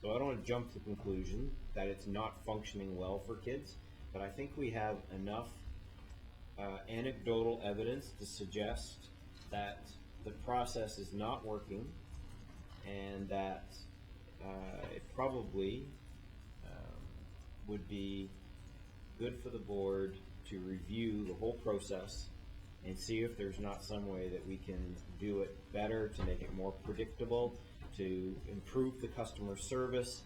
So I don't want to jump to the conclusion that it's not functioning well for kids, but I think we have enough anecdotal evidence to suggest that the process is not working, and that it probably would be good for the board to review the whole process and see if there's not some way that we can do it better, to make it more predictable, to improve the customer service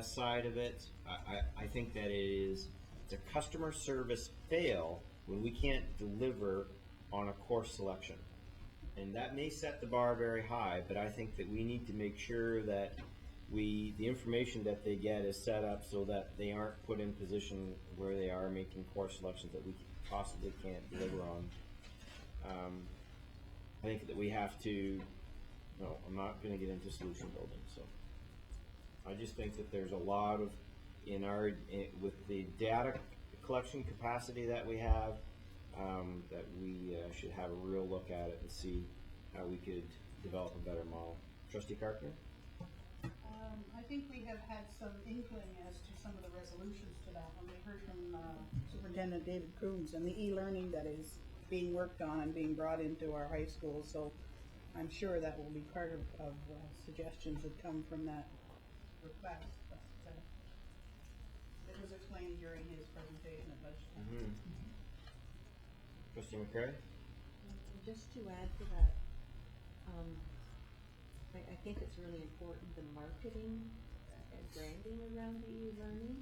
side of it. I think that it's a customer service fail when we can't deliver on a course selection. And that may set the bar very high, but I think that we need to make sure that the information that they get is set up so that they aren't put in position where they are making course selections that we possibly can't deliver on. I think that we have to, no, I'm not going to get into solution building. So I just think that there's a lot of, with the data collection capacity that we have, that we should have a real look at it and see how we could develop a better model. Trustee Carpenter? I think we have had some inkling as to some of the resolutions to that when we heard from Superintendent David Coombs and the e-learning that is being worked on and being brought into our high schools. So I'm sure that will be part of suggestions that come from that request. But it was explained during his presentation at lunchtime. Trustee McCray? Just to add to that, I think it's really important, the marketing and branding around the e-learning,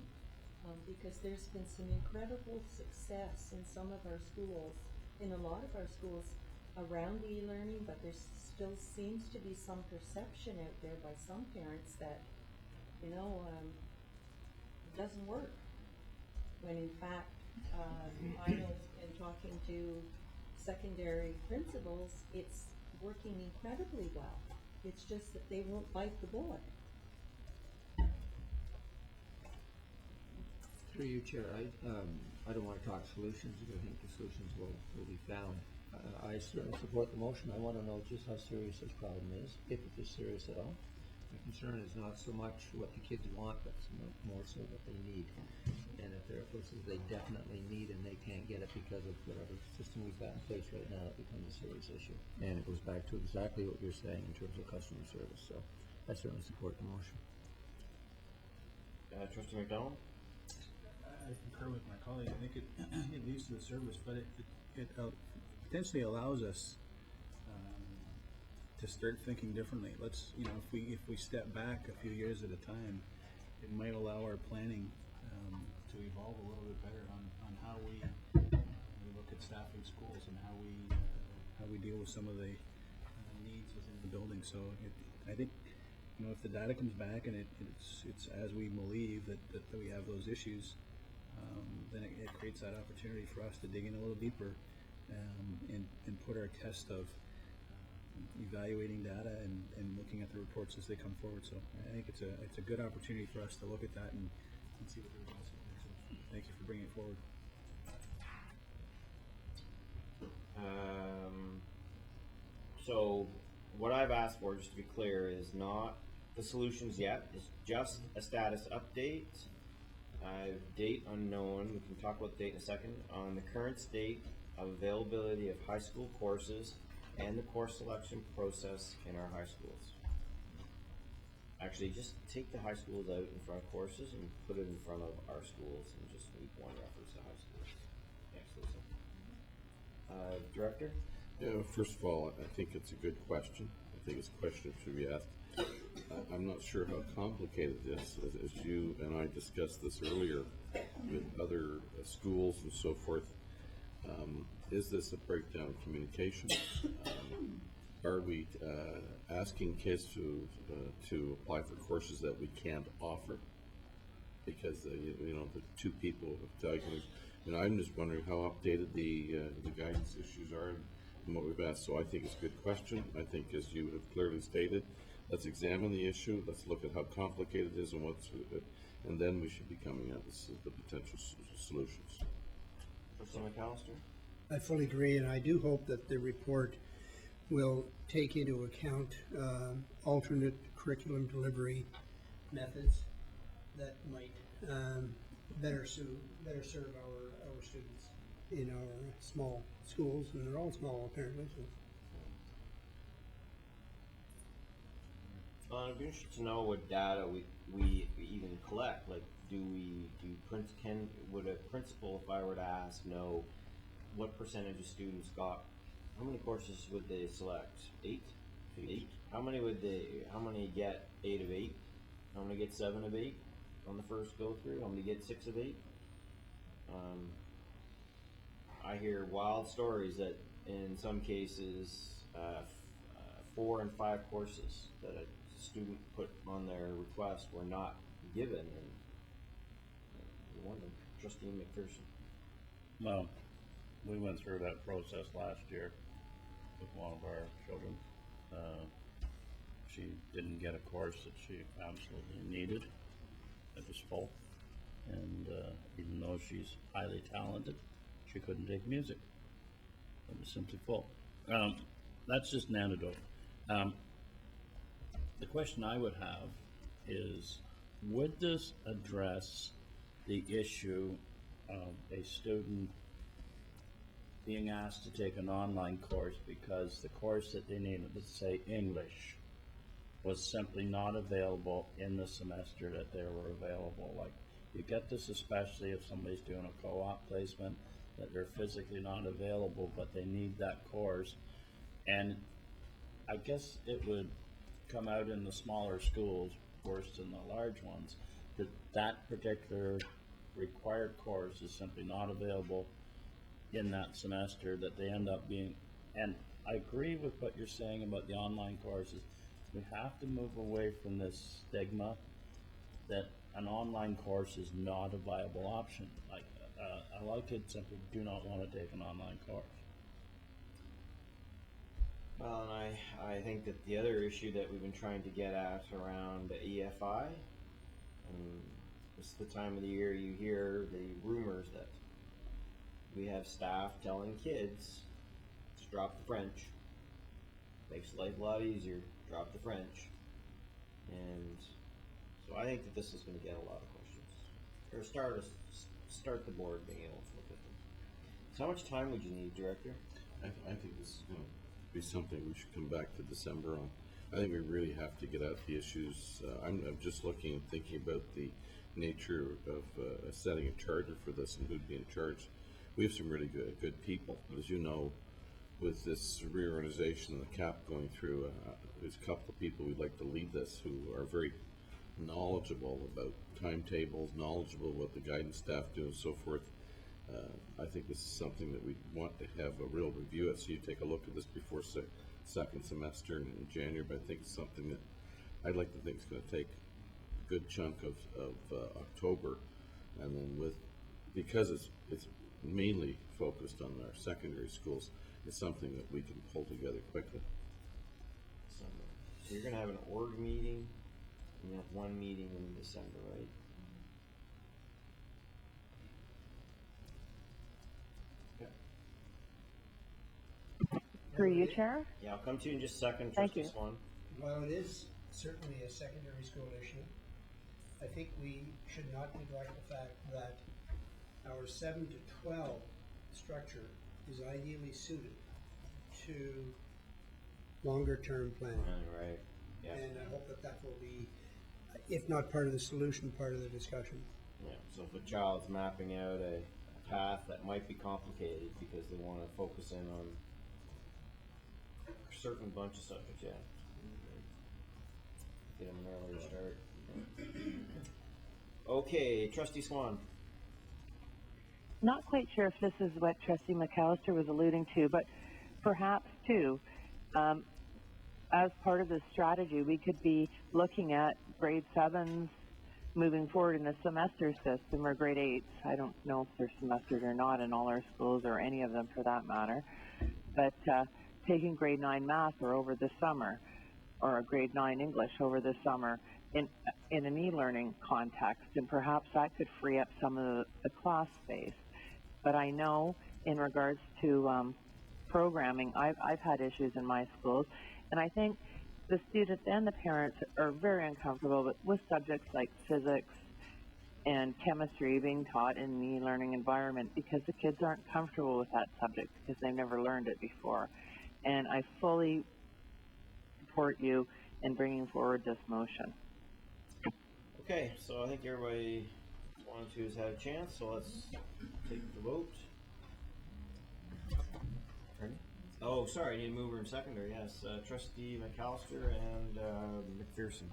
because there's been some incredible success in some of our schools, in a lot of our schools, around e-learning, but there still seems to be some perception out there by some parents that, it doesn't work. When in fact, I know in talking to secondary principals, it's working incredibly well. It's just that they won't bite the bullet. Through you, Chair, I don't want to talk solutions, because I think the solutions will be found. I certainly support the motion. I want to know just how serious this problem is, if it is serious at all. My concern is not so much what the kids want, but more so what they need. And if there are places they definitely need and they can't get it because of whatever system we've got in place right now, it becomes a serious issue. And it goes back to exactly what you're saying in terms of customer service. So I certainly support the motion. Trustee McDonald? I concur with my colleague. I think it leads to the service, but it potentially allows us to start thinking differently. Let's, if we step back a few years at a time, it might allow our planning to evolve a little bit better on how we look at staffing schools and how we deal with some of the needs within the building. So I think, if the data comes back and it's as we believe that we have those issues, then it creates that opportunity for us to dig in a little deeper and put our test of evaluating data and looking at the reports as they come forward. So I think it's a good opportunity for us to look at that and see what the results are. So thank you for bringing it forward. what I've asked for, just to be clear, is not the solutions yet. It's just a status update. Date unknown. We can talk about the date in a second. On the current state of availability of high school courses and the course selection process in our high schools. Actually, just take the high schools out in front of courses and put it in front of our schools and just make one reference to high schools. Excellent. Director? Yeah, first of all, I think it's a good question. I think it's a question that should be asked. I'm not sure how complicated this is, as you and I discussed this earlier with other schools and so forth. Is this a breakdown of communication? Are we asking kids to apply for courses that we can't offer because you know the two people have diagnosed? You know, I'm just wondering how updated the guidance issues are and what we've asked. So I think it's a good question. I think, as you have clearly stated, let's examine the issue. Let's look at how complicated it is and then we should be coming up with the potential solutions. Trustee McAllister? I fully agree, and I do hope that the report will take into account alternate curriculum delivery methods that might better serve our students in our small schools, and they're all small apparently. So. I'd be interested to know what data we even collect. Like, would a principal, if I were to ask, know what percentage of students got? How many courses would they select? 8? 8? How many get 8 of 8? How many get 7 of 8 on the first go through? How many get 6 of 8? I hear wild stories that in some cases 4 and 5 courses that a student put on their request were not given, and you wonder. Trustee McPherson. Well, we went through that process last year with one of our children. She didn't get a course that she absolutely needed. It was full. And even though she's highly talented, she couldn't take music. It was simply full. That's just an anecdote. The question I would have is, would this address the issue of a student being asked to take an online course because the course that they needed, let's say English, was simply not available in the semester that they were available? Like, you get this especially if somebody's doing a co-op placement, that they're physically not available, but they need that course. And I guess it would come out in the smaller schools worse than the large ones, that that particular required course is simply not available in that semester, that they end up being, and I agree with what you're saying about the online courses. We have to move away from this stigma that an online course is not a viable option. Like, a lot of kids simply do not want to take an online course. Well, and I think that the other issue that we've been trying to get at around the EFI, this is the time of the year you hear the rumors that we have staff telling kids to drop the French. Makes life a lot easier. Drop the French. And so I think that this is going to get a lot of questions. Or start the board being able to look at them. So how much time would you need, Director? I think this is going to be something we should come back to December on. I think we really have to get at the issues. I'm just looking and thinking about the nature of setting a charter for this and who'd be in charge. We have some really good people. As you know, with this reorganization and the CAP going through, there's a couple of people we'd like to lead this who are very knowledgeable about timetables, knowledgeable what the guidance staff do and so forth. I think this is something that we want to have a real review at, so you take a look at this before second semester in January, but I think it's something that I'd like to think is going to take a good chunk of October, and then because it's mainly focused on our secondary schools, it's something that we can pull together quickly. So you're going to have an org meeting, and you have one meeting in December, right? Through you, Chair. Yeah, I'll come to you in just a second, Thank Trustee you. Swan. While it is certainly a secondary school issue, I think we should not neglect the fact that our 7 to 12 structure is ideally suited to longer-term planning. Right, yeah. And I hope that that will be, if not part of the solution, part of the discussion. Yeah, so if a child's mapping out a path that might be complicated because they want to focus in on a certain bunch of subjects, yeah. Get them an earlier start. Okay, Trustee Swan. Not quite sure if this is what Trustee McAllister was alluding to, but perhaps too, as part of this strategy, we could be looking at grade 7s moving forward in the semester system, or grade 8s. I don't know if they're semestered or not in all our schools, or any of them for that matter, but taking grade 9 math or over the summer, or a grade 9 English over the summer in an e-learning context, and perhaps that could free up some of the class space. But I know in regards to programming, I've had issues in my schools, and I think the students and the parents are very uncomfortable with subjects like physics and chemistry being taught in an e-learning environment because the kids aren't comfortable with that subject because they've never learned it before. And I fully support you in bringing forward this motion. Okay, so I think everybody, 1 and 2 has had a chance, so let's take the vote. Pardon? Oh, sorry, I need a mover and seconder, yes. Trustee McAllister and McPherson.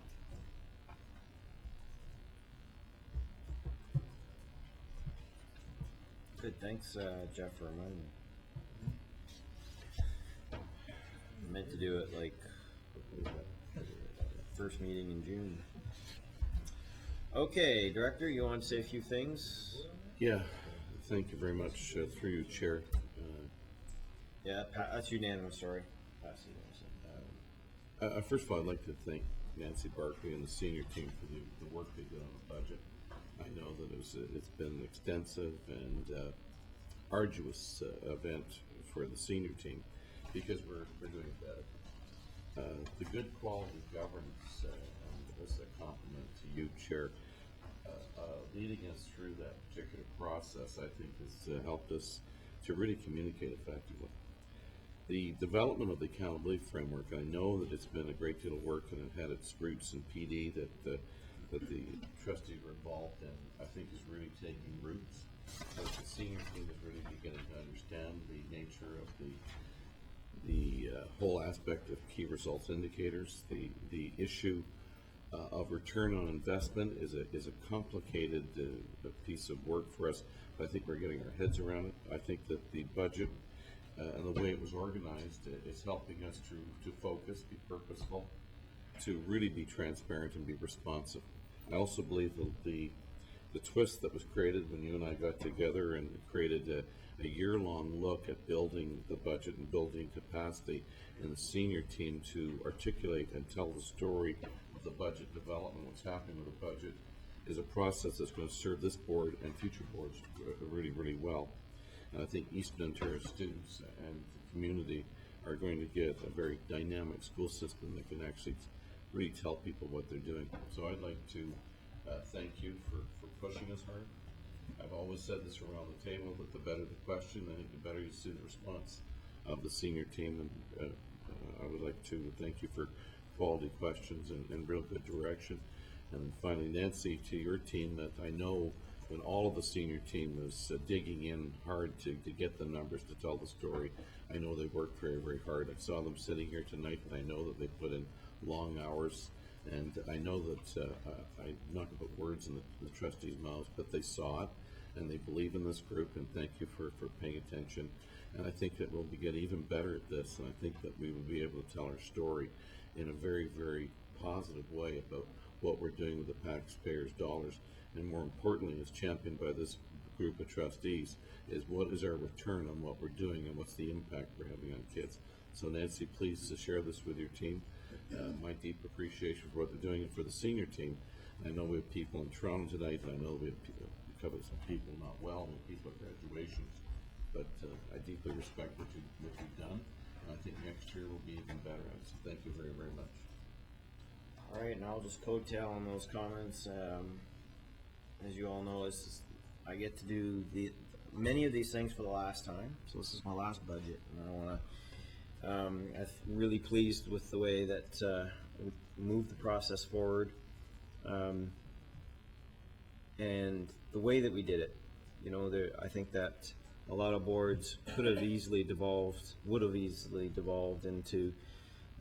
Good, thanks, Jeff, for reminding me. I meant to do it like first meeting in June. Okay, Director, you want to say a few things? Yeah, thank you very much, through you, Chair. Yeah, that's unanimous, sorry. Pass unanimously. First of all, I'd like to thank Nancy Barkley and the senior team for the work they did on the budget. I know that it's been an extensive and arduous event for the senior team because we're doing better. The good quality governance, and this is a compliment to you, Chair, leading us through that particular process, I think has helped us to really communicate effectively. The development of the accountability framework, I know that it's been a great deal of work and it had its roots in PD that the trustees were involved in, I think is really taking roots. But the senior team is really beginning to understand the nature of the whole aspect of key results indicators. The issue of return on investment is a complicated piece of work for us, but I think we're getting our heads around it. I think that the budget and the way it was organized is helping us to focus, be purposeful, to really be transparent and be responsive. I also believe that the twist that was created when you and I got together and created a year-long look at building the budget and building capacity in the senior team to articulate and tell the story of the budget development, what's happening with the budget, is a process that's going to serve this board and future boards really, really well. And I think Eastern Ontario students and the community are going to get a very dynamic school system that can actually really tell people what they're doing. So I'd like to thank you for pushing us hard. I've always said this around the table, that the better the question, I think the better you see the response of the senior team. And I would like to thank you for quality questions and real good direction. And finally, Nancy, to your team, that I know when all of the senior team was digging in hard to get the numbers to tell the story, I know they worked very, very hard. I saw them sitting here tonight, and I know that they put in long hours. And I know that I'm not going to put words in the trustees' mouths, but they saw it, and they believe in this group, and thank you for paying attention. And I think that we'll get even better at this, and I think that we will be able to tell our story in a very, very positive way about what we're doing with the taxpayers' dollars, and more importantly, as championed by this group of trustees, is what is our return on what we're doing and what's the impact we're having on kids. So Nancy, please share this with your team. My deep appreciation for what they're doing and for the senior team. I know we have people in Toronto tonight, and I know we have covered some people not well, and people at graduations, but I deeply respect what you've done, I think next year will be even better. So thank you very, very much. All right, and I'll just coattail on those comments. As you all know, I get to do many of these things for the last time, so this is my last budget, and I want to. I'm really pleased with the way that we moved the process forward, and the way that we did it. You know, I think that a lot of boards would have easily devolved into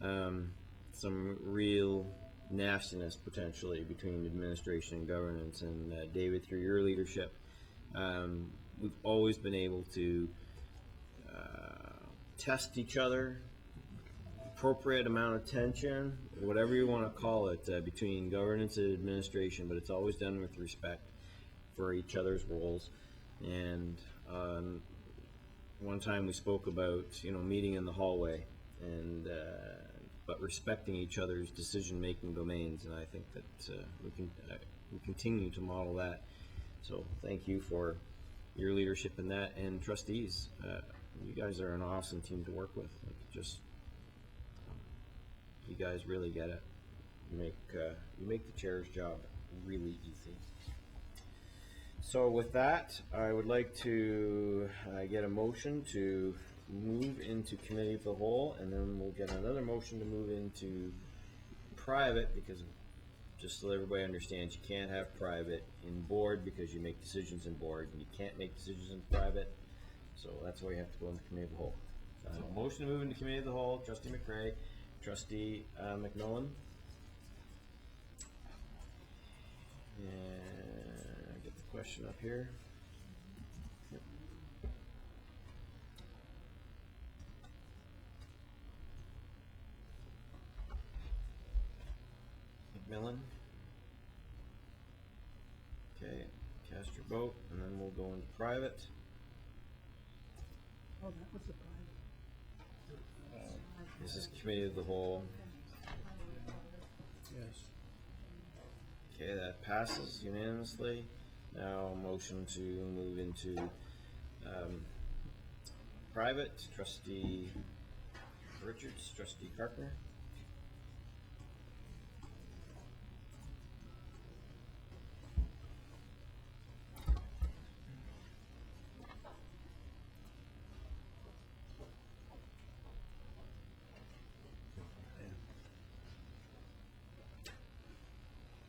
some real nastiness potentially between administration and governance. And David, through your leadership, we've always been able to test each other, appropriate amount of tension, whatever you want to call it, between governance and administration, but it's always done with respect for each other's roles. And one time we spoke about, meeting in the hallway, and but respecting each other's decision-making domains, and I think that we continue to model that. So thank you for your leadership in that, and trustees, you guys are an awesome team to work with. You guys really get it. You make the chair's job really easy. So with that, I would like to get a motion to move into committee of the whole, and then we'll get another motion to move into private, because just so everybody understands, you can't have private in board because you make decisions in board, and you can't make decisions in private, so that's why you have to go into committee of the whole. Motion to move into committee of the whole, Trustee McRae, Trustee McMillan. And get the question up here. Yep. McMillan. Okay, cast your vote, and then we'll go into private. Oh, that was the private. This is committee of the whole. Yes. Okay, that passes unanimously. Now a motion to move into private. Trustee Richards, Trustee Carpenter.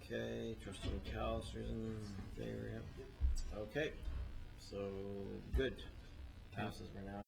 Okay, Trustee McAllister's in favor, yeah. Okay, so good. Passes, we're now